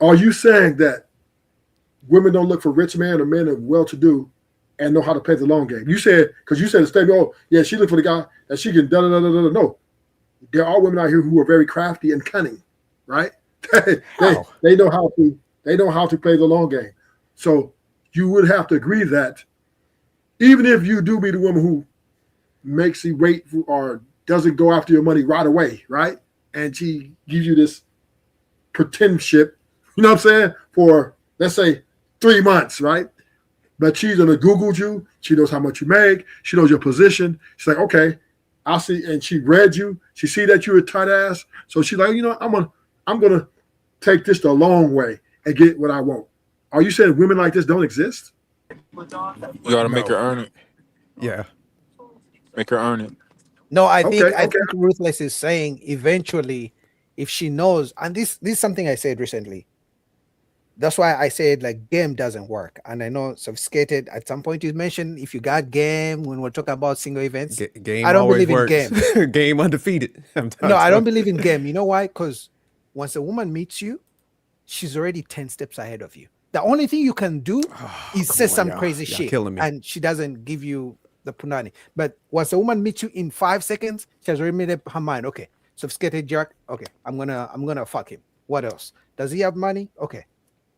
Are you saying that women don't look for rich men or men of well-to-do and know how to play the long game? You said, because you said the statement, oh yeah, she looked for the guy that she can da-da-da-da-da. No, there are women out here who are very crafty and cunning, right? they know how to play the long game. So you would have to agree that even if you do meet a woman who makes you wait or doesn't go after your money right away, right? And she gives you this pretendship, you know what I'm saying, for let's say 3 months, right? But she's gonna Google you. She knows how much you make. She knows your position. She's like, okay, I'll see. And she read you. She see that you're a tight ass. So she's like, you know, I'm gonna take this the long way and get what I want. Are you saying women like this don't exist? You gotta make her earn it. Yeah. Make her earn it. No, I Okay, think I okay. think Ruthless is saying eventually, if she knows, and this is something I said recently. That's why I said like game doesn't work. And I know Sophisticated at some point you mentioned if you got game when we're talking about single events. Game I don't always believe in works. game. Game undefeated. No, I don't believe in game. You know why? Because once a woman meets you, she's already 10 steps ahead of you. The only thing you can do is say some crazy Y'all shit, killing me. and she doesn't give you the punani. But once a woman meets you in 5 seconds, she has already made up her mind. Okay, Sophisticated jerk. Okay, I'm gonna fuck him. What else? Does he have money? Okay,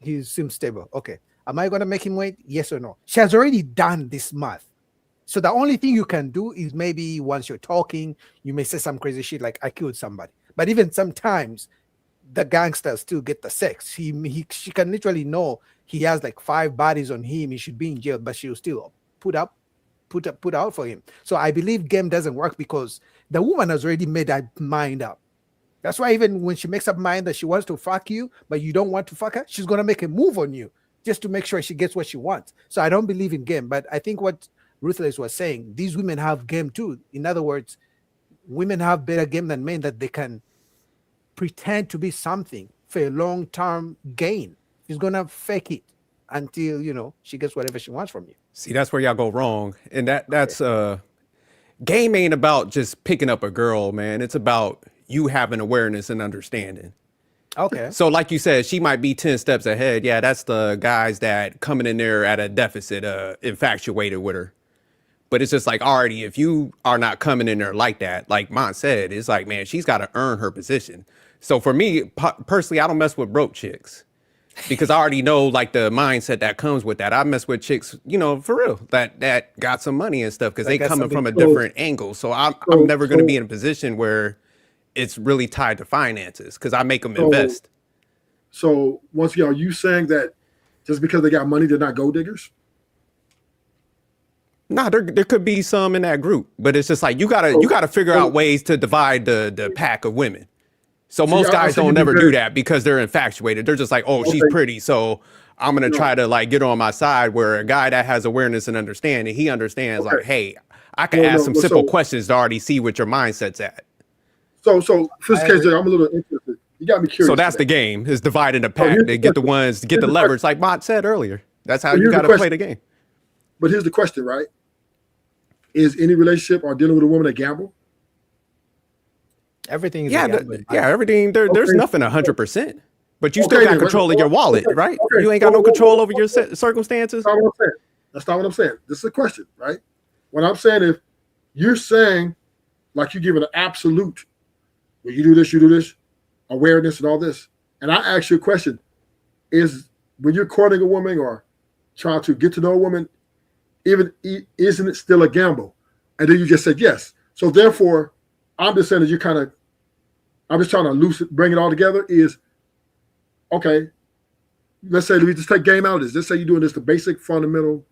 he seems stable. Okay, am I gonna make him wait? Yes or no? She has already done this math. So the only thing you can do is maybe once you're talking, you may say some crazy shit like I killed somebody. But even sometimes the gangsters still get the sex. She can literally know he has like 5 bodies on him. He should be in jail, but she'll still put out for him. So I believe game doesn't work because the woman has already made that mind up. That's why even when she makes up mind that she wants to fuck you, but you don't want to fuck her, she's gonna make a move on you just to make sure she gets what she wants. So I don't believe in game, but I think what Ruthless was saying, these women have game too. In other words, women have better game than men that they can pretend to be something for a long-term gain. She's gonna fake it until she gets whatever she wants from you. See, that's where y'all go wrong. And that's game ain't about just picking up a girl, man. It's about you having awareness and understanding. Okay. So like you said, she might be 10 steps ahead. Yeah, that's the guys that coming in there at a deficit, infatuated with her. But it's just like already, if you are not coming in there like that, like Mont said, it's like, man, she's got to earn her position. So for me, personally, I don't mess with broke chicks because I already know like the mindset that comes with that. I mess with chicks, for real, that got some money and stuff because they coming from a different angle. So I'm never going to be in a position where it's really tied to finances because I make them invest. So once again, are you saying that just because they got money, they're not gold diggers? Nah, there could be some in that group, but it's just like you gotta figure out ways to divide the pack of women. So most guys don't never do that because they're infatuated. They're just like, oh, she's pretty, so I'm gonna try to like get her on my side. Where a guy that has awareness and understanding, he understands like, hey, I can ask some simple questions to already see what your mindset's at. So first case, I'm a little interested. You got me curious. So that's the game: is dividing the pack. They get the ones, get the leverage, like Mott said earlier. That's how you gotta play the game. But here's the question, right? Is any relationship or dealing with a woman a gamble? Everything is everything. There's nothing 100%, but you still got control of your wallet, right? You ain't got no control over your circumstances. That's not what I'm saying. That's not what I'm saying. This is a question, right? What I'm saying is, you're saying like you give it an absolute. Well, you do this, awareness and all this. And I ask you a question: is when you're courting a woman or trying to get to know a woman, isn't it still a gamble? And then you just said yes. So therefore, I'm just saying that I'm just trying to bring it all together is, okay, let's say we just take game out of this. Let's say you're doing this, the basic fundamental,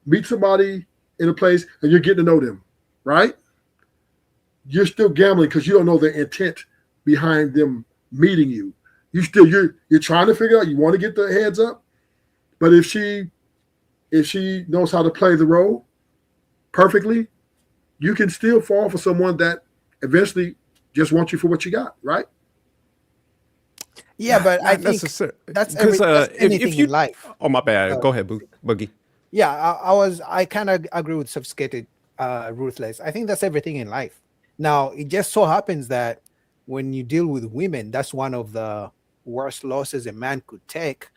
meet somebody in a place and you're getting to know them, right? You're still gambling because you don't know the intent behind them meeting you. You're trying to figure out, you want to get the heads up, but if she knows how to play the role perfectly, you can still fall for someone that eventually just wants you for what you got, right? Yeah, but I think that's anything in life. Oh, my bad. Go ahead, Boogie. Yeah, I kind of agree with Sophisticated, Ruthless. I think that's everything in life. Now, it just so happens that when you deal with women, that's one of the worst losses a man could take.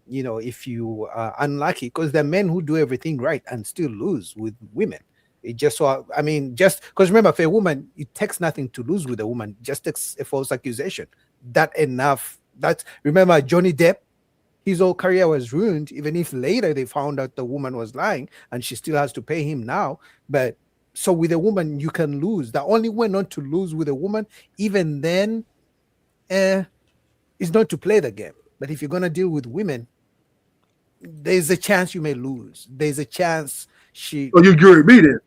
If you are unlucky, because there are men who do everything right and still lose with women. It just because remember, for a woman, it takes nothing to lose with a woman, just takes a false accusation. Remember Johnny Depp, his whole career was ruined, even if later they found out the woman was lying and she still has to pay him now. But so with a woman, you can lose. The only way not to lose with a woman, even then, is not to play the game. But if you're gonna deal with women, there's a chance you may lose. There's a chance So you agree with me then?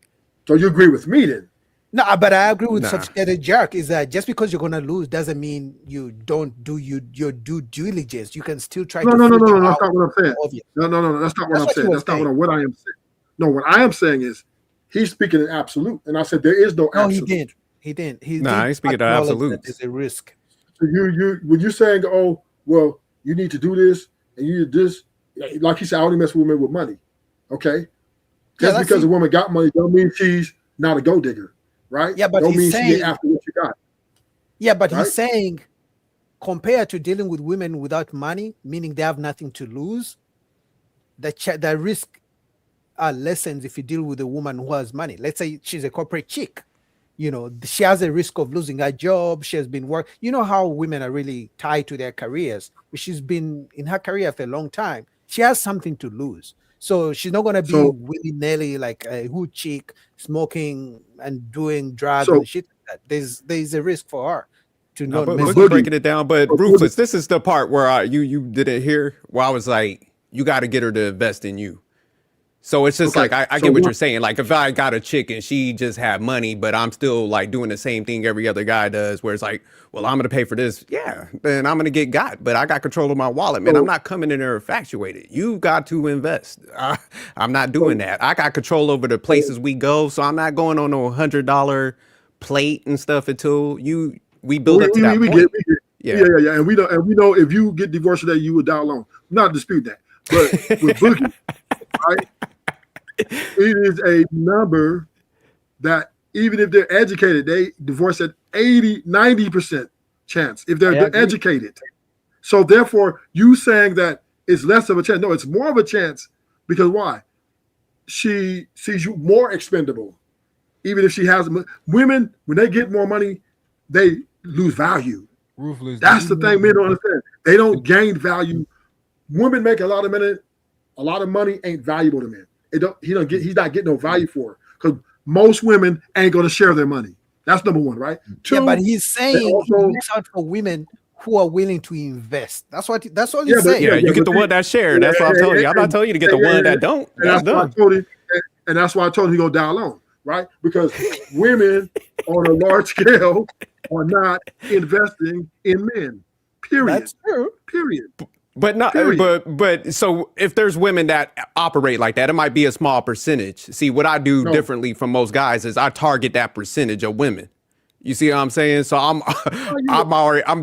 So you agree with me then No, but I agree with Nah. Sophisticated Jerk is that just because you're gonna lose doesn't mean you don't do your due diligence. You can still try No, to no, no, no, figure no. That's out not what I'm saying. obvious. No. That's not what I'm That's what saying. you were That's not saying. what I am saying. No, what I am saying is he's speaking in absolute, and I said there is no No, absolute. he didn't. He Nah, did he's speaking of acknowledge that absolutes. there's a risk. So you when you're saying, oh, well, you need to do this and you need this, like he said, I only mess with women with money. Okay, just that's because it. a woman got money don't mean she's not a gold digger, right? Yeah, but don't he's mean she saying- ain't after what you got. Yeah, but Right? he's saying compared to dealing with women without money, meaning they have nothing to lose, the risk are lessened if you deal with a woman who has money. Let's say she's a corporate chick. You know, she has a risk of losing her job. She has been working. You know how women are really tied to their careers. She's been in her career for a long time. She has something to lose. So she's not going to be So- willy-nilly like a hood chick smoking and doing drugs So- and shit like that. There's a risk for her to No, not but miss Boogie it. breaking it down, but But Boogie- Ruthless, this is the part where you didn't hear where I was like, you got to get her to invest in you. So it's just Okay, like I so get what what- you're saying. Like if I got a chick and she just had money, but I'm still like doing the same thing every other guy does, where it's like, well, I'm gonna pay for this. Yeah, then I'm gonna get got, but I got control of my wallet, man. I'm not coming in there infatuated. You've got to invest. I'm not doing that. I got control over the places we go, so I'm not going on no $100 plate and stuff until we build up to that point. Yeah. And we know if you get divorced today, you would die alone. I'm not dispute that. But with Boogie, right? It is a number that even if they're educated, they divorce at 90% chance if they're educated. So therefore, you saying that it's less of a chance. No, it's more of a chance because why? She sees you more expendable. Even if she has women, when they get more money, they lose value. Ruthless. That's the thing men don't understand. They don't gain value. Women make a lot of money. A lot of money ain't valuable to men. He's not getting no value for it because most women ain't going to share their money. That's number one, right? Two, Yeah, but he's saying they also- he looks out for women who are willing to invest. That's all he's Yeah, but- saying. Yeah, you get the but one that share. That's what I'm telling you. I'm not telling you to get the one that don't. And That's that's why I dumb. told him, and that's why I told him he gonna die alone, right? Because women on a large scale are not investing in men. Period. That's true. Period. But not, Period. but so if there's women that operate like that, it might be a small percentage. See, what I do No. differently from most guys is I target that percentage of women. You see what I'm saying? So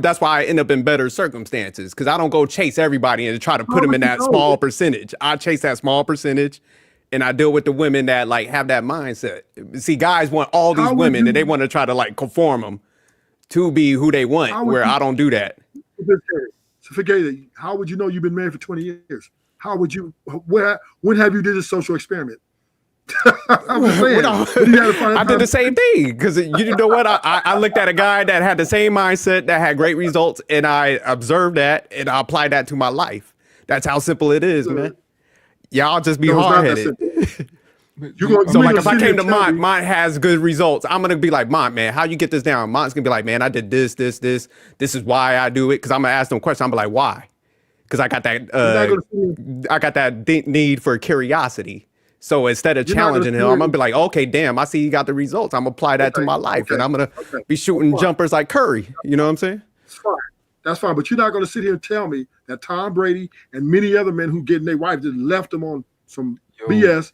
that's why I end up in better circumstances because I don't go chase everybody and try to put them in that small percentage. I chase that small percentage and I deal with the women that like have that mindset. See, guys want all these How would women you- and they want to try to like conform them to be who they want, How would where you- I don't do that. So forget it. How would you know you've been married for 20 years? How would you? When have you did a social experiment? I'm just saying. When you had to find I did time- the same thing because you know what? I looked at a guy that had the same mindset that had great results, and I observed that and I applied that to my life. That's how simple it is, man. Y'all just be No, it's not hard that headed. You So like ain't if I gonna came to sit here and tell Mont has good results, I'm gonna be like, Mont, man, how you get this down? Mont's gonna be like, man, I did this. This is why I do it. Because I'm gonna ask them questions. I'm gonna be like, why? Because I got that need for curiosity. So instead of You're not gonna challenging him, sit I'm gonna be like, okay, damn, I see you got the results. I'm gonna apply that to my life, and I'm gonna be shooting jumpers like Curry. You know what I'm saying? It's fine. That's fine. But you're not going to sit here and tell me that Tom Brady and many other men who getting their wife just left them on some BS.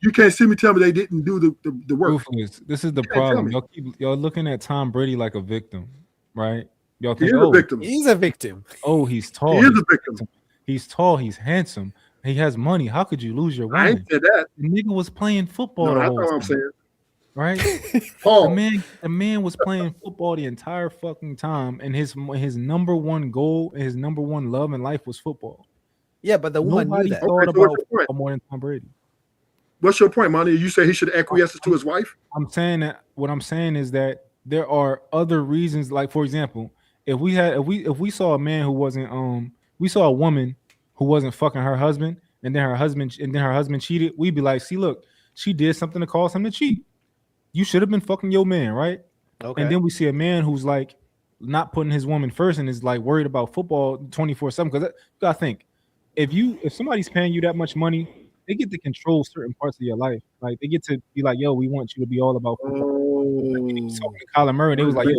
You can't see me tell me they didn't do the work. Ruthless. This is the You can't tell problem. me. Y'all looking at Tom Brady like a victim, right? Y'all He think, is a victim. He's a victim. Oh, he's tall. He is he's a victim. He's tall. He's handsome. He has money. How could you lose your I woman? ain't said that. The nigga was playing football No, the that's whole not what I'm time, saying. right? Paul. The man was playing football the entire fucking time, and his number one goal, his number one love in life was football. Yeah, but the woman Nobody knew that. thought Okay, so about what's your point? football more than Tom Brady. What's your point, Monty? You say he should acquiesce to his wife? I'm saying that what I'm saying is that there are other reasons. Like for example, if we saw a man who wasn't we saw a woman who wasn't fucking her husband, and then her husband cheated, we'd be like, see, look, she did something to cause him to cheat. You should have been fucking your man, right? Okay. And then we see a man who's like not putting his woman first and is like worried about football 24/7. Because you gotta think, if somebody's paying you that much money, they get to control certain parts of your life. Like they get to be like, yo, we want you to be all about football. He was talking to Kyler Murray. They was like, yo,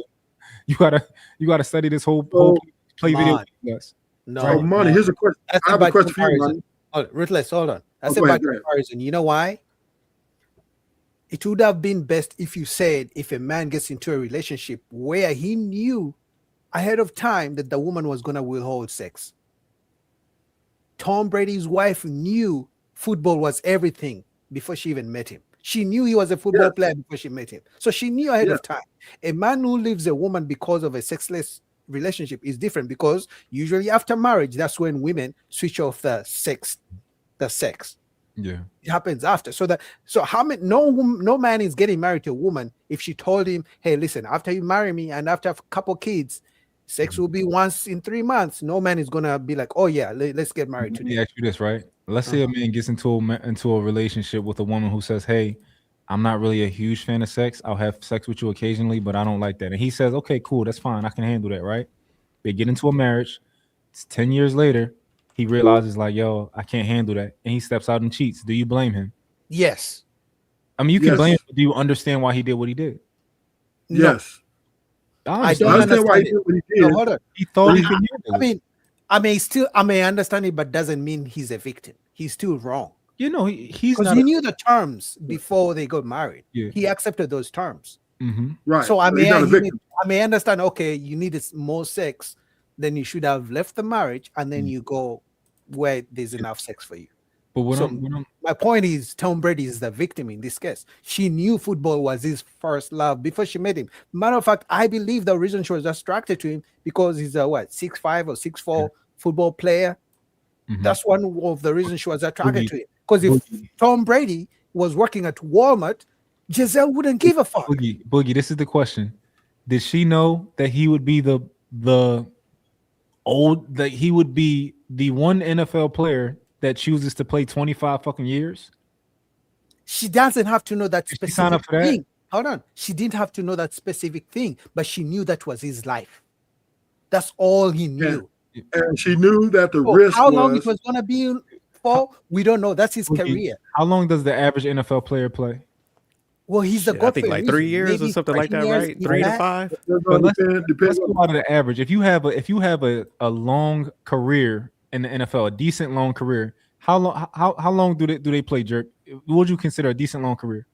you gotta study this whole play video. Yes. No, So, Money, here's a question. That's I have a about question for you, comparison. Money. Ruthless, hold on. That's go ahead, about go ahead. comparison. You know why? It would have been best if you said if a man gets into a relationship where he knew ahead of time that the woman was going to withhold sex. Tom Brady's wife knew football was everything before she even met him. She knew he was a football player before she met him. So she knew ahead of time. A man who leaves a woman because of a sexless relationship is different, because usually after marriage, that's when women switch off the sex. Yeah. It happens after. So how many no man is getting married to a woman if she told him, hey, listen, after you marry me and after a couple kids, sex will be once in 3 months. No man is gonna be like, oh yeah, let's get married today. Let me ask you this, right? Let's say a man gets into a relationship with a woman who says, hey, I'm not really a huge fan of sex. I'll have sex with you occasionally, but I don't like that. And he says, okay, cool, that's fine. I can handle that, right? They get into a marriage. It's 10 years later. He realizes like, yo, I can't handle that. And he steps out and cheats. Do you blame him? Yes. I mean, you can blame him, but do you understand why he did what he did? Yes. I don't understand why he did what he did. No, hold on. He thought he could handle it. I may understand it, but doesn't mean he's a victim. He's still wrong. You know, he's because not he knew the terms before they got married. Yeah. He accepted those terms. Mm-hmm. Right. So I He's not a victim. may understand. Okay, you needed more sex, then you should have left the marriage, and then you go where there's enough sex for you. But my point is, Tom Brady is the victim in this case. She knew football was his first love before she met him. Matter of fact, I believe the reason she was attracted to him because he's a 6'5" or 6'4" football player. Mm-hmm. That's one of the reasons she was attracted to him. Because if Tom Brady was working at Walmart, Giselle wouldn't give a fuck. Boogie, this is the question. Did she know that he would be the one NFL player that chooses to play 25 fucking years? She doesn't have to know that Did she sign specific up for that? thing. Hold on. She didn't have to know that specific thing, but she knew that was his life. That's all he knew. And she knew that the risk how long was it was going to be for, we don't know. That's his career. How long does the average NFL player play? Well, he's a I think like 3 years or something like that, right? 3 to 5. But let's go out of the average. If you have a long career in the NFL, a decent long career, how long do they play, Jerk? What would you consider a decent long career?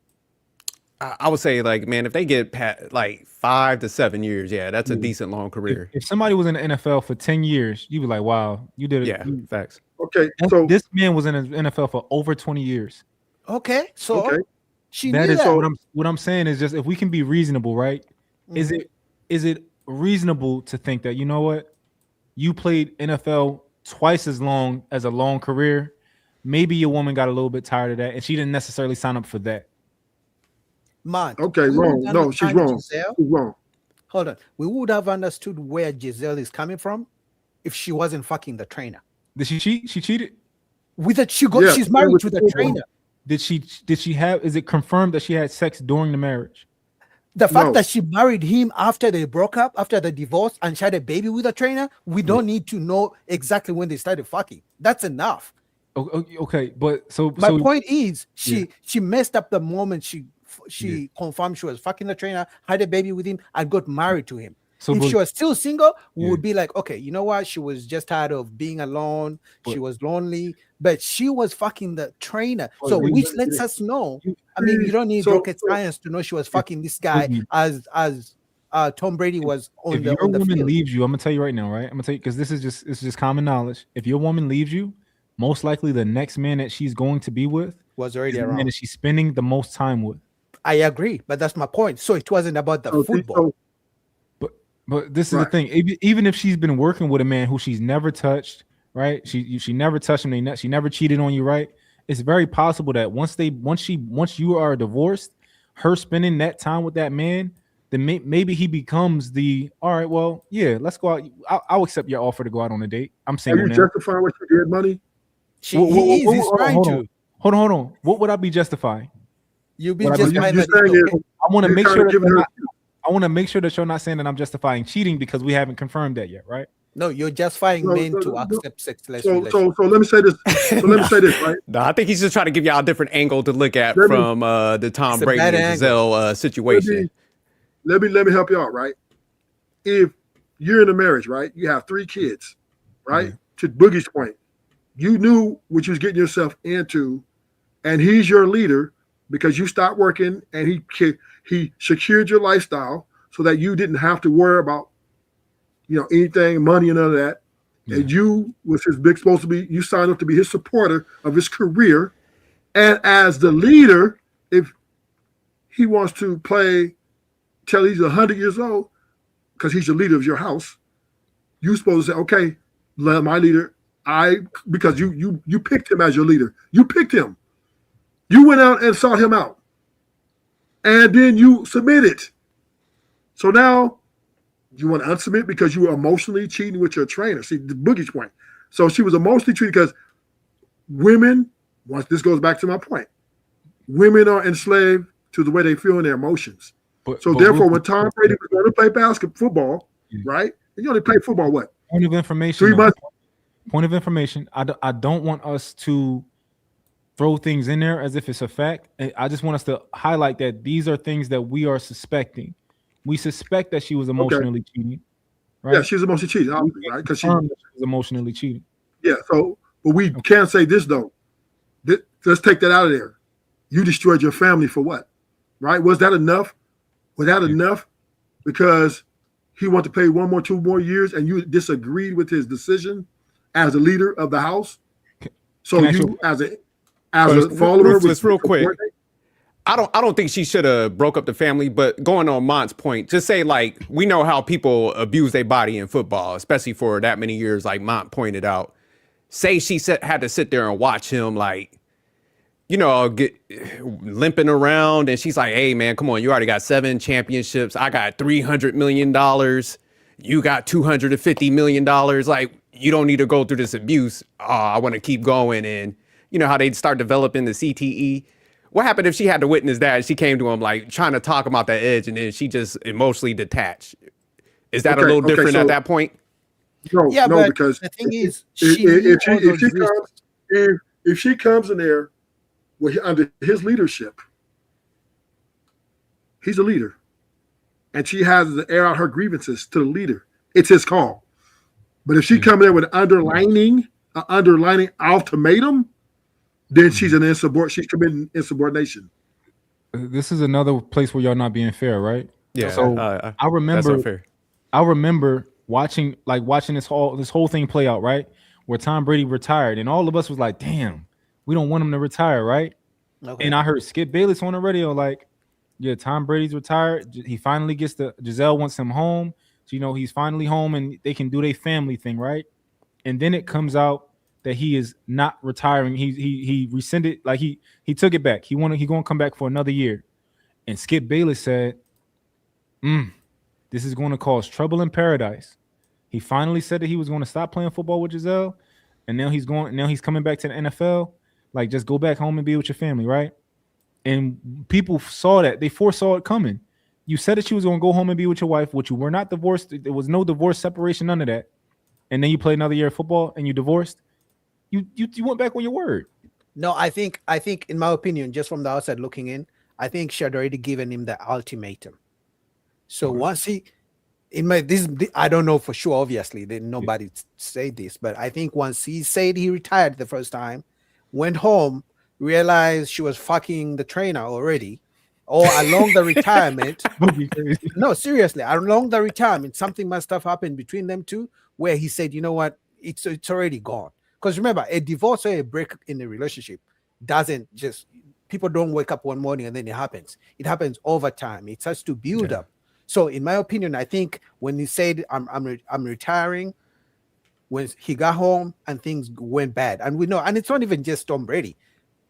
I would say, like, man, if they get like 5 to 7 years, yeah, that's a decent long career. If somebody was in the NFL for 10 years, you'd be like, wow, you did it. Yeah, facts. Okay, so this man was in the NFL for over 20 years. Okay, so she That knew is that. what I'm saying is just if we can be reasonable, right? Is it reasonable to think that, you know what, you played NFL twice as long as a long career, maybe your woman got a little bit tired of that and she didn't necessarily sign up for that. Man, okay, we wrong. would No, she's understand wrong. Giselle. She's wrong. Hold on. We would have understood where Giselle is coming from if she wasn't fucking the trainer. Did she cheat? She cheated? She's married to the trainer. Did she have, is it confirmed that she had sex during the marriage? The fact that she married him after they broke up, after the divorce, and she had a baby with a trainer, we don't need to know exactly when they started fucking. That's enough. Okay, but My point is, she messed up the moment she confirmed she was fucking the trainer, had a baby with him, and got married to him. So, if but- she was still single, we would be like, okay, you know what? She was just tired of being alone. She was lonely, but she was fucking the trainer. So which lets us know. I mean, you don't need rocket science to know she was fucking this guy as Tom Brady was on If the your on the woman field. leaves you, I'm gonna tell you right now, right? I'm gonna tell you because this is just common knowledge. If your woman leaves you, most likely the next man that she's going to be with Was already is the around. man that she's spending the most time with. I agree, but that's my point. So it wasn't about the football. But this is the thing. Even if she's been working with a man who she's never touched, right? She never touched him. She never cheated on you, right? It's very possible that once you are divorced, her spending that time with that man, then maybe he becomes the all right. Well, yeah, let's go out. I'll accept your offer to go out on a date. I'm Are single you now. justifying what she did, Money? He's trying hold to. on. Hold on. What would I be justifying? You've What been I- just you're saying is I want to you're make trying sure to give that her- I want to make sure that you're not saying that I'm justifying cheating because we haven't confirmed that yet, right? No, you're justifying men to no. accept sexless So relationships. let me say this. So let me say this, right? No, I think he's just trying to give y'all a different angle to look at Let me- from the Tom It's a Brady bad and Giselle situation. Let me help you out, right? If you're in a marriage, right, you have 3 kids, right? To Boogie's point, you knew what you was getting yourself into, and he's your leader because you stopped working and he secured your lifestyle so that you didn't have to worry about, anything, money and none of that. And you was his big supposed to be, you signed up to be his supporter of his career. And as the leader, if he wants to play till he's 100 years old, because he's the leader of your house, you're supposed to say, okay, my leader, because you picked him as your leader. You picked him. You went out and sought him out. And then you submitted. So now you want to unsubmit because you were emotionally cheating with your trainer. See, the Boogie's point. So she was emotionally cheating because women, once this goes back to my point, women are enslaved to the way they feel in their emotions. But therefore, when Tom Brady was going to play football, right? And you only play football, what? Point of information. 3 months. Point of information. I don't want us to throw things in there as if it's a fact. I just want us to highlight that these are things that we are suspecting. We suspect that she was emotionally cheating. Right? Yeah, she's emotionally cheating, obviously, right? Because she was emotionally cheating. Yeah. So, but we can't say this though. Let's take that out of there. You destroyed your family for what? Right? Was that enough? Was that enough? Because he wanted to pay 2 more years, and you disagreed with his decision as a leader of the house. So you, as a follower, Ruthless, real quick. I don't think she should have broke up the family, but going on Mont's point, just say like we know how people abuse their body in football, especially for that many years, like Mont pointed out. Say she had to sit there and watch him like, get limping around, and she's like, "Hey man, come on, you already got 7 championships. I got $300 million. You got $250 million. Like you don't need to go through this abuse. I want to keep going." And you know how they start developing the CTE. What happened if she had to witness that and she came to him like trying to talk about that edge and then she just emotionally detached? Is that a little different at that point? No, Yeah, no, but because the thing is, if she comes in there under his leadership, he's a leader, and she has to air out her grievances to the leader. It's his call. But if she come in there with an underlining ultimatum, then she's she's committing insubordination. This is another place where y'all not being fair, right? Yeah. So I remember watching this whole thing play out, right? Where Tom Brady retired, and all of us was like, "Damn, we don't want him to retire," right? Okay. And I heard Skip Bayless on the radio like, "Yeah, Tom Brady's retired. He finally gets Giselle wants him home. So, he's finally home, and they can do their family thing, right?" And then it comes out that he is not retiring. He rescinded, like he took it back. He gonna come back for another year. And Skip Bayless said, "This is going to cause trouble in paradise." He finally said that he was going to stop playing football with Giselle, and now he's coming back to the NFL. Like, just go back home and be with your family, right? And people saw that. They foresaw it coming. You said that you was going to go home and be with your wife, which you were not divorced. There was no divorce, separation, none of that. And then you play another year of football and you divorced. You went back on your word. No, I think in my opinion, just from the outside looking in, I think she had already given him the ultimatum. So once I don't know for sure, obviously, nobody said this, but I think once he said he retired the first time, went home, realized she was fucking the trainer already, or along the retirement. No, seriously, along the retirement, something must have happened between them two where he said, "You know what, it's already gone." Because remember, a divorce or a break in a relationship doesn't just, people don't wake up one morning and then it happens. It happens over time. It starts to build up. So in my opinion, I think when he said, I'm retiring, when he got home and things went bad, and we know, and it's not even just Tom Brady.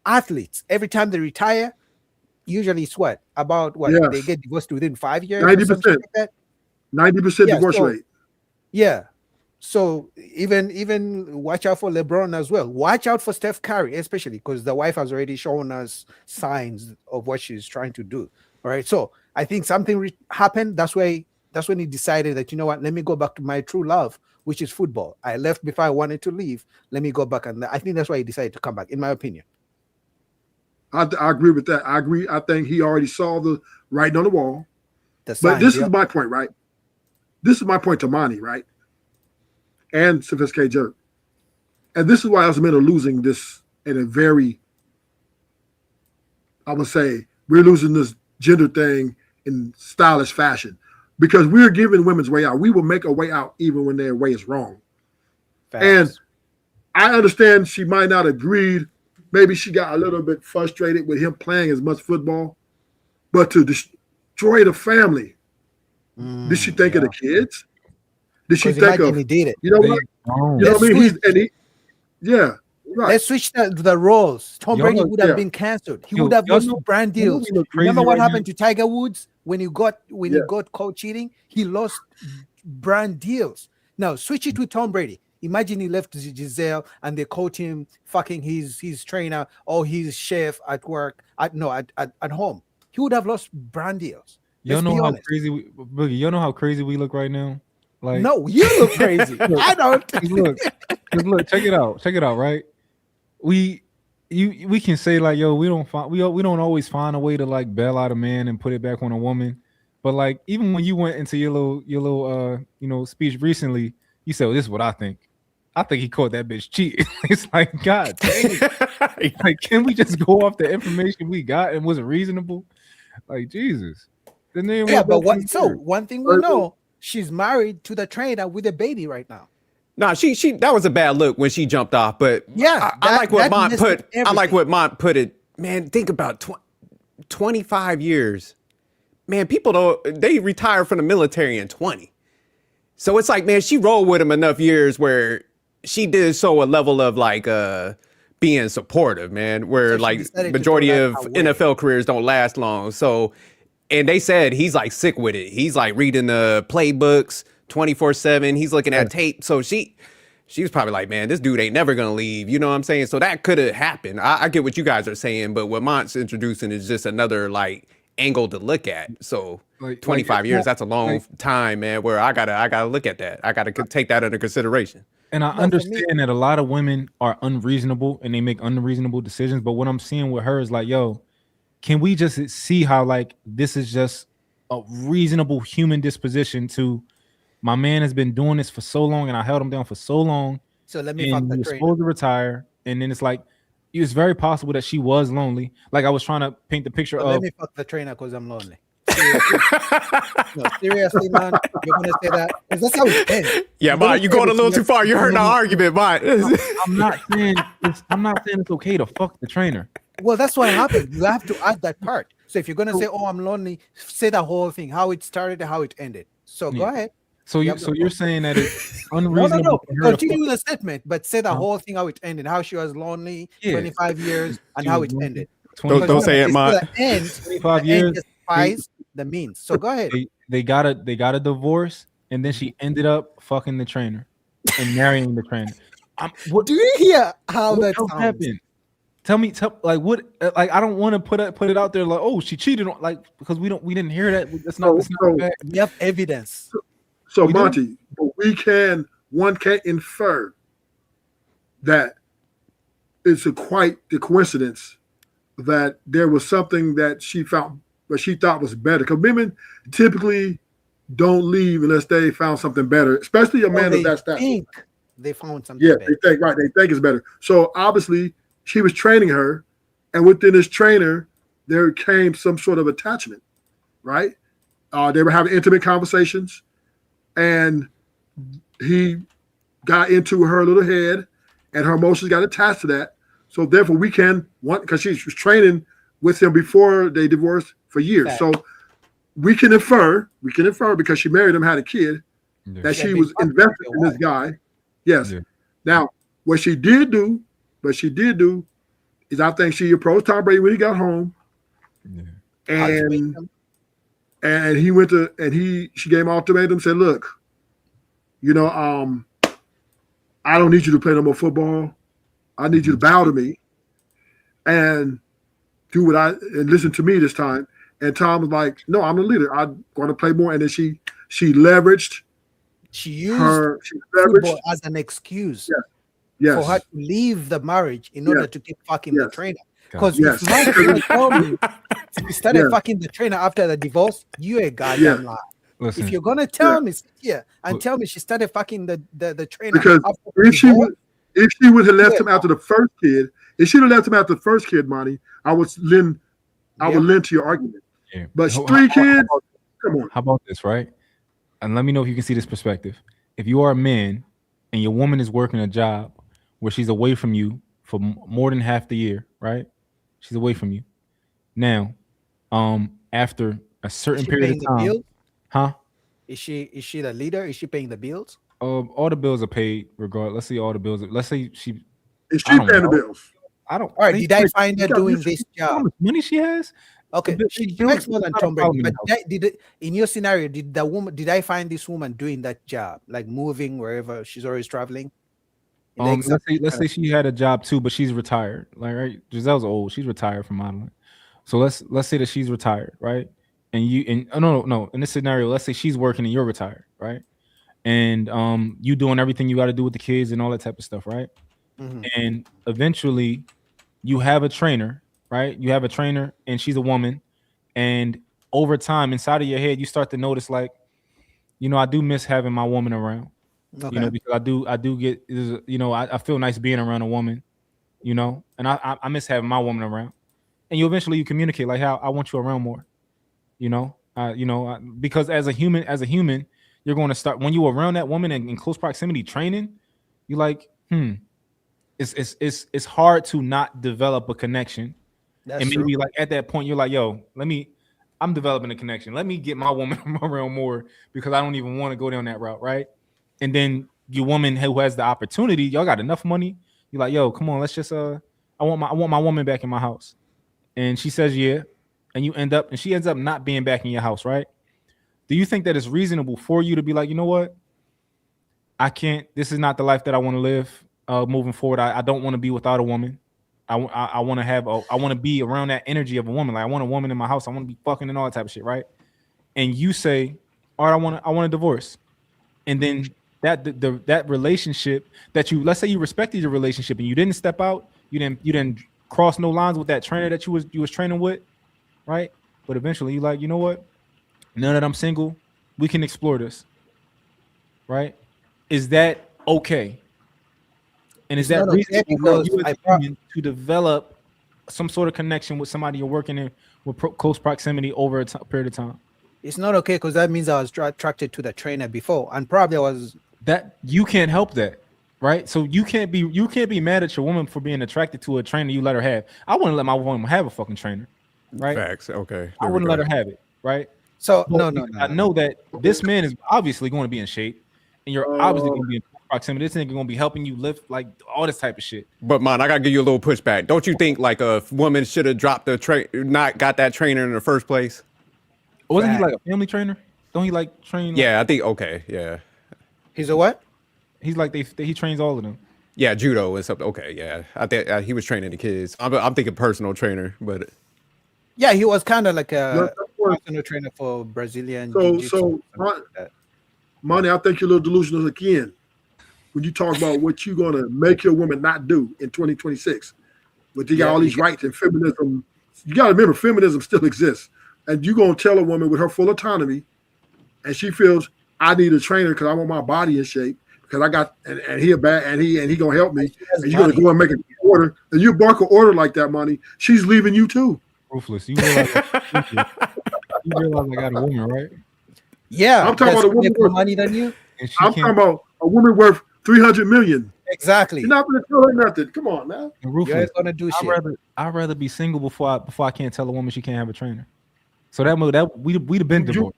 Athletes, every time they retire, usually it's what? About what? Yes. They get divorced within 5 years? 90%. Like that? 90% divorce rate. Yeah. So even watch out for LeBron as well. Watch out for Steph Curry, especially because the wife has already shown us signs of what she's trying to do. All right. So I think something happened. That's why That's when he decided that, you know what, let me go back to my true love, which is football. I left before I wanted to leave. Let me go back. And I think that's why he decided to come back, in my opinion. I agree with that. I agree. I think he already saw the writing on the wall. But this is my point, right? This is my point to Monty, right? And Sophisticated Jerk. And this is why us men are losing this in a very, I would say, we're losing this gender thing in stylish fashion because we're giving women's way out. We will make a way out even when their way is wrong. Facts. And I understand she might not agree. Maybe she got a little bit frustrated with him playing as much football, but to destroy the family, did she think of the kids? Did she think of? He did it. You know what? You know what I mean? Yeah. Right. Let's switch the roles. Tom Brady would have been canceled. He would have lost brand deals. Remember what happened to Tiger Woods when he got caught cheating? He lost brand deals. Now switch it to Tom Brady. Imagine he left Giselle and they caught him fucking his trainer or his chef at work at home. He would have lost brand deals. Y'all know how crazy Boogie. Y'all know how crazy we look right now. Like, no, you look crazy. I don't. Look, check it out, right? We can say like, yo, we don't always find a way to like bail out a man and put it back on a woman. But like, even when you went into your little speech recently, you said, well, this is what I think. I think he caught that bitch cheating. It's like, God dang. Like, can we just go off the information we got and was it reasonable? Like, Jesus. But one thing we know, she's married to the trainer with a baby right now. No, she that was a bad look when she jumped off. But yeah, I like what Mont put. I like what Mont put it. Man, think about 25 years. Man, people they retire from the military in 20. So it's like, man, she rolled with him enough years where she did show a level of like being supportive, man, where like majority of NFL careers don't last long. So, and they said he's like sick with it. He's like reading the playbooks 24/7. He's looking at tape. So she was probably like, man, this dude ain't never gonna leave. You know what I'm saying? So that could have happened. I get what you guys are saying, but what Mont's introducing is just another like angle to look at. So 25 years, that's a long time, man, where I gotta look at that. I gotta take that under consideration. And I understand that a lot of women are unreasonable and they make unreasonable decisions. But what I'm seeing with her is like, yo, can we just see how like this is just a reasonable human disposition to my man has been doing this for so long and I held him down for so long. So let me fuck the trainer. Supposed to retire. And then it's like, it's very possible that she was lonely. Like I was trying to paint the picture of. Let me fuck the trainer because I'm lonely. Seriously, man, you're gonna say that? Because that's how it ends. Yeah, man, you're going a little too far. You're hurting our argument, man. I'm not saying it's okay to fuck the trainer. Well, that's what happened. You have to add that part. So if you're gonna say, "Oh, I'm lonely," say the whole thing, how it started and how it ended. So go ahead. So you're saying that it's unreasonable. No. Continue with the statement, but say the whole thing, how it ended, how she was lonely, 25 years, and how it ended. Don't say it, man. 25 years justifies the means. So go ahead. They got a divorce, and then she ended up fucking the trainer and marrying the trainer. Do you hear how that happened? Tell me, like what? Like I don't want to put it out there like, oh, she cheated on, like, because we didn't hear that. That's not fact. We have evidence. So Monty, one can infer that it's quite the coincidence that there was something that she found, but she thought was better. Because women typically don't leave unless they found something better, especially a man of that stature. Think they found something. Yeah, better. they think it's better. So obviously, she was training her, and within this trainer, there came some sort of attachment, right? They were having intimate conversations. And he got into her little head and her emotions got attached to that. So therefore because she was training with him before they divorced for years. So we can infer because she married him, had a kid, that she was invested in this guy. Yes. Yeah. Now, what she did do is I think she approached Tom Brady when he got home. Yeah. And he went to, she gave him an ultimatum, said, look, I don't need you to play no more football. I need you to bow to me and do and listen to me this time. And Tom was like, no, I'm the leader. I'm going to play more. And then she she leveraged. She used She football leveraged. as an excuse Yes. for her to leave the marriage in order to keep fucking the trainer. Because Yes. if Mike gonna tell me she started Yeah. fucking the trainer after the divorce, you a goddamn Yeah. lie. Listen, If you're gonna tell me, sit here and tell me she started fucking the trainer Because after the if she divorce, would have left him after the first kid, if she'd have left him after the first kid, Monty, I would lend to your argument. yeah. But How- 3 how- kids, come on. How about this, right? And let me know if you can see this perspective. If you are a man and your woman is working a job where she's away from you for more than half the year, right? She's away from you. Now, after a certain she period paying of the time, bills? huh? Is she the leader? Is she paying the bills? All the bills are paid regardless. Let's see all the bills. Let's say she. Is I she don't paying the know. bills? I don't. All right, did I find her got doing this- this How job? much money she has? Okay, she makes more than Tom Brady. But in your scenario, did I find this woman doing that job, like moving wherever she's always traveling? In the example Let's say she had a job too, but she's retired. Like, right, Giselle's old. She's retired from modeling. So let's say that she's retired, right? No. In this scenario, let's say she's working and you're retired, right? And you doing everything you got to do with the kids and all that type of stuff, right? Mhm. And eventually, you have a trainer, right? You have a trainer, and she's a woman. And over time, inside of your head, you start to notice, like, I do miss having my woman around. Okay. Because I do get, I feel nice being around a woman, and I miss having my woman around. And you eventually communicate like how I want you around more, because as a human, you're going to start when you're around that woman in close proximity training, you're like, it's hard to not develop a connection. That's and maybe true. like at that point, you're like, yo, I'm developing a connection. Let me get my woman around more because I don't even want to go down that route, right? And then your woman who has the opportunity, y'all got enough money. You're like, yo, come on, let's just I want my woman back in my house. And she says, yeah. And she ends up not being back in your house, right? Do you think that it's reasonable for you to be like, you know what? This is not the life that I want to live moving forward. I don't want to be without a woman. I want to be around that energy of a woman. Like I want a woman in my house. I want to be fucking and all that type of shit, right? And you say, all right, I want a divorce. And then that relationship that let's say you respected your relationship and you didn't step out, you didn't cross no lines with that trainer that you was training with, right? But eventually you like, you know what? Now that I'm single, we can explore this, right? Is that okay? And is that reasonable for you as a human to develop some sort of connection with somebody you're working in with close proximity over a period of time? It's not okay because that means I was attracted to the trainer before, and probably I was. That you can't help that, right? So you can't be mad at your woman for being attracted to a trainer you let her have. I wouldn't let my woman have a fucking trainer, right? Facts. Okay. I wouldn't let her have it, right? So But no. I know that this man is obviously going to be in shape, and you're obviously going to be in proximity. This nigga going to be helping you lift like all this type of shit. But man, I gotta give you a little pushback. Don't you think like a woman should have dropped not got that trainer in the first place? Wasn't he like a family trainer? Don't he like train? Yeah, I think okay. Yeah. He's a what? He's like he trains all of them. Yeah, judo and something. Okay, yeah. I think he was training the kids. I'm thinking personal trainer, but Yeah, he was kind of like a personal trainer for Brazilian jiu-jitsu. So, Money, I think you're a little delusional again when you talk about what you're gonna make your woman not do in 2026. But you got all these rights and feminism. You gotta remember, feminism still exists, and you're gonna tell a woman with her full autonomy, and she feels I need a trainer because I want my body in shape because I got and he gonna help me, and you're gonna go and make an order, and you bark an order like that, Money. She's leaving you too. Ruthless. You realize I got a woman, right? Yeah, I'm talking about a woman more worth money than you. I'm talking about a woman worth 300 million. Exactly. You're not gonna tell her nothing. Come on, man. And ruthless. You ain't gonna do shit. I'd rather be single before I can't tell a woman she can't have a trainer. So that we'd have been divorced.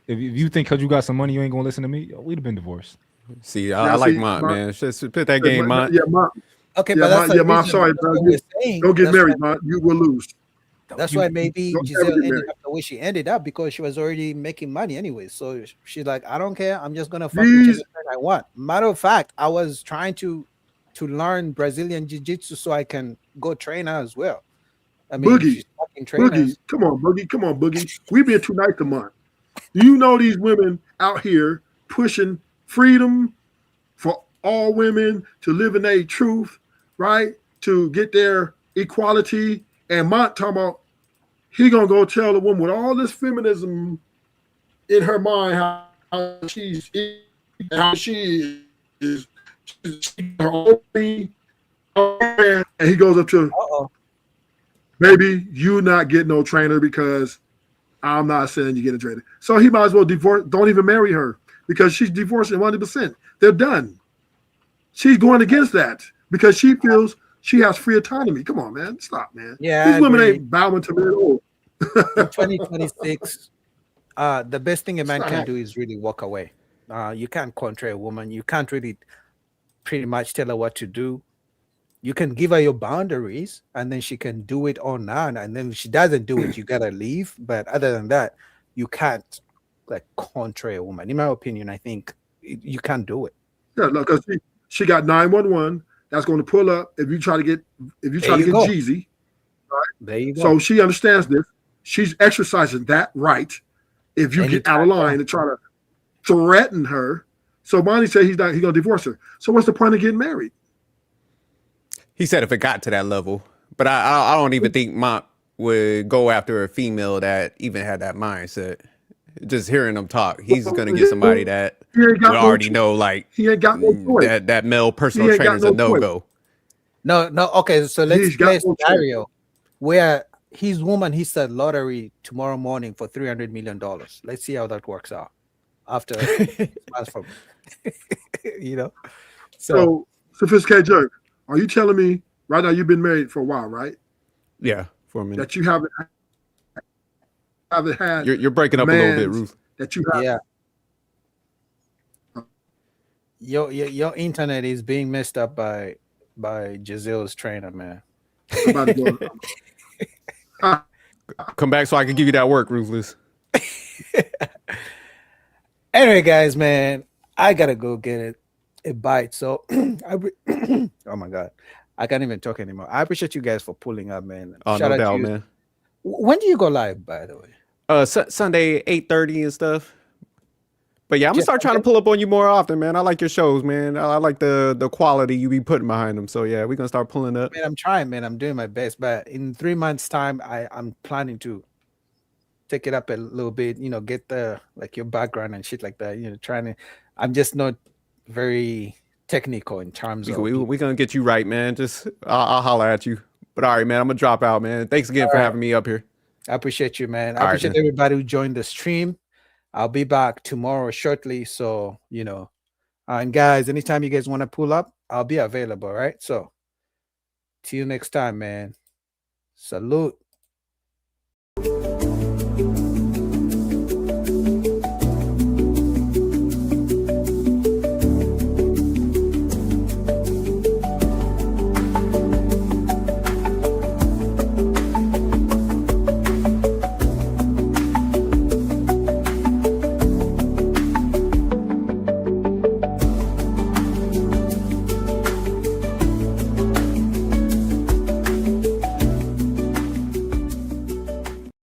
If you think because you got some money you ain't gonna listen to me, we'd have been divorced. See, I like mine, man. Just put that game, man. Yeah, Mont. Okay, Yeah, but that's Mont, the reason. sorry, That's bro. what we're saying. Don't get That's married, why- Mont. You will lose. That's why maybe don't Giselle ever get ended married. up the way she ended up because she was already making money anyway. So she's like, I don't care. I'm just gonna fuck whichever friend I want. Matter of fact, I was trying to learn Brazilian jiu-jitsu so I can go train her as well. I mean, Boogie, she's fucking trainers. Boogie, come on, Boogie. We've been 2 nights a month. Do you know these women out here pushing freedom for all women to live in their truth, right? To get their equality. And Mont talking about he gonna go tell a woman with all this feminism in her mind how she is her own thing. And he goes up to baby, you not get no trainer because I'm not saying you get a trainer. So he might as well divorce, don't even marry her because she's divorcing 100%. They're done. She's going against that because she feels she has free autonomy. Come on, man. Stop, man. Yeah, these women ain't bowing to men at all. In 2026, the best thing a man can do is really walk away. You can't control a woman. You can't really pretty much tell her what to do. You can give her your boundaries and then she can do it or not. And then if she doesn't do it, you gotta leave. But other than that, you can't like control a woman. In my opinion, I think you can't do it. Yeah, look, because she got 911 that's going to pull up if you try to get Jeezy. Right? There you go. So she understands this. She's exercising that right. If you get out of line and try to threaten her, so Monty said he's gonna divorce her. So what's the point of getting married? He said if it got to that level, but I don't even think Mont would go after a female that even had that mindset. Just hearing him talk, he's gonna get somebody that would already know, like he ain't got no choice. that male personal trainer's a no-go. No. Okay, so let's play a scenario where his woman hits a lottery tomorrow morning for $300 million. Let's see how that works out after from you know. So sophisticated jerk, are you telling me right now you've been married for a while, right? Yeah, for a minute. That you haven't had. You're breaking up a little bit, Ruth. That you have. Yeah. Your internet is being messed up by Giselle's trainer, man. Come back so I can give you that work, Ruthless. Anyway, guys, man, I gotta go get a bite. So, oh my god, I can't even talk anymore. I appreciate you guys for pulling up, man. Oh, no doubt, man. When do you go live, by the way? Sunday 8:30 and stuff. But yeah, I'm gonna start trying to pull up on you more often, man. I like your shows, man. I like the quality you be putting behind them. So yeah, we're gonna start pulling up. Man, I'm trying, man. I'm doing my best. But in 3 months' time, I'm planning to take it up a little bit, you know, get your background and shit like that. You know, I'm just not very technical in terms of we're gonna get you right, man. Just I'll holler at you. But all right, man, I'm gonna drop out, man. Thanks again for having me up here. I appreciate you, man. I appreciate everybody who joined the stream. I'll be back tomorrow shortly. So, you know, and guys, anytime you guys want to pull up, I'll be available. Right. So till next time, man. Salute.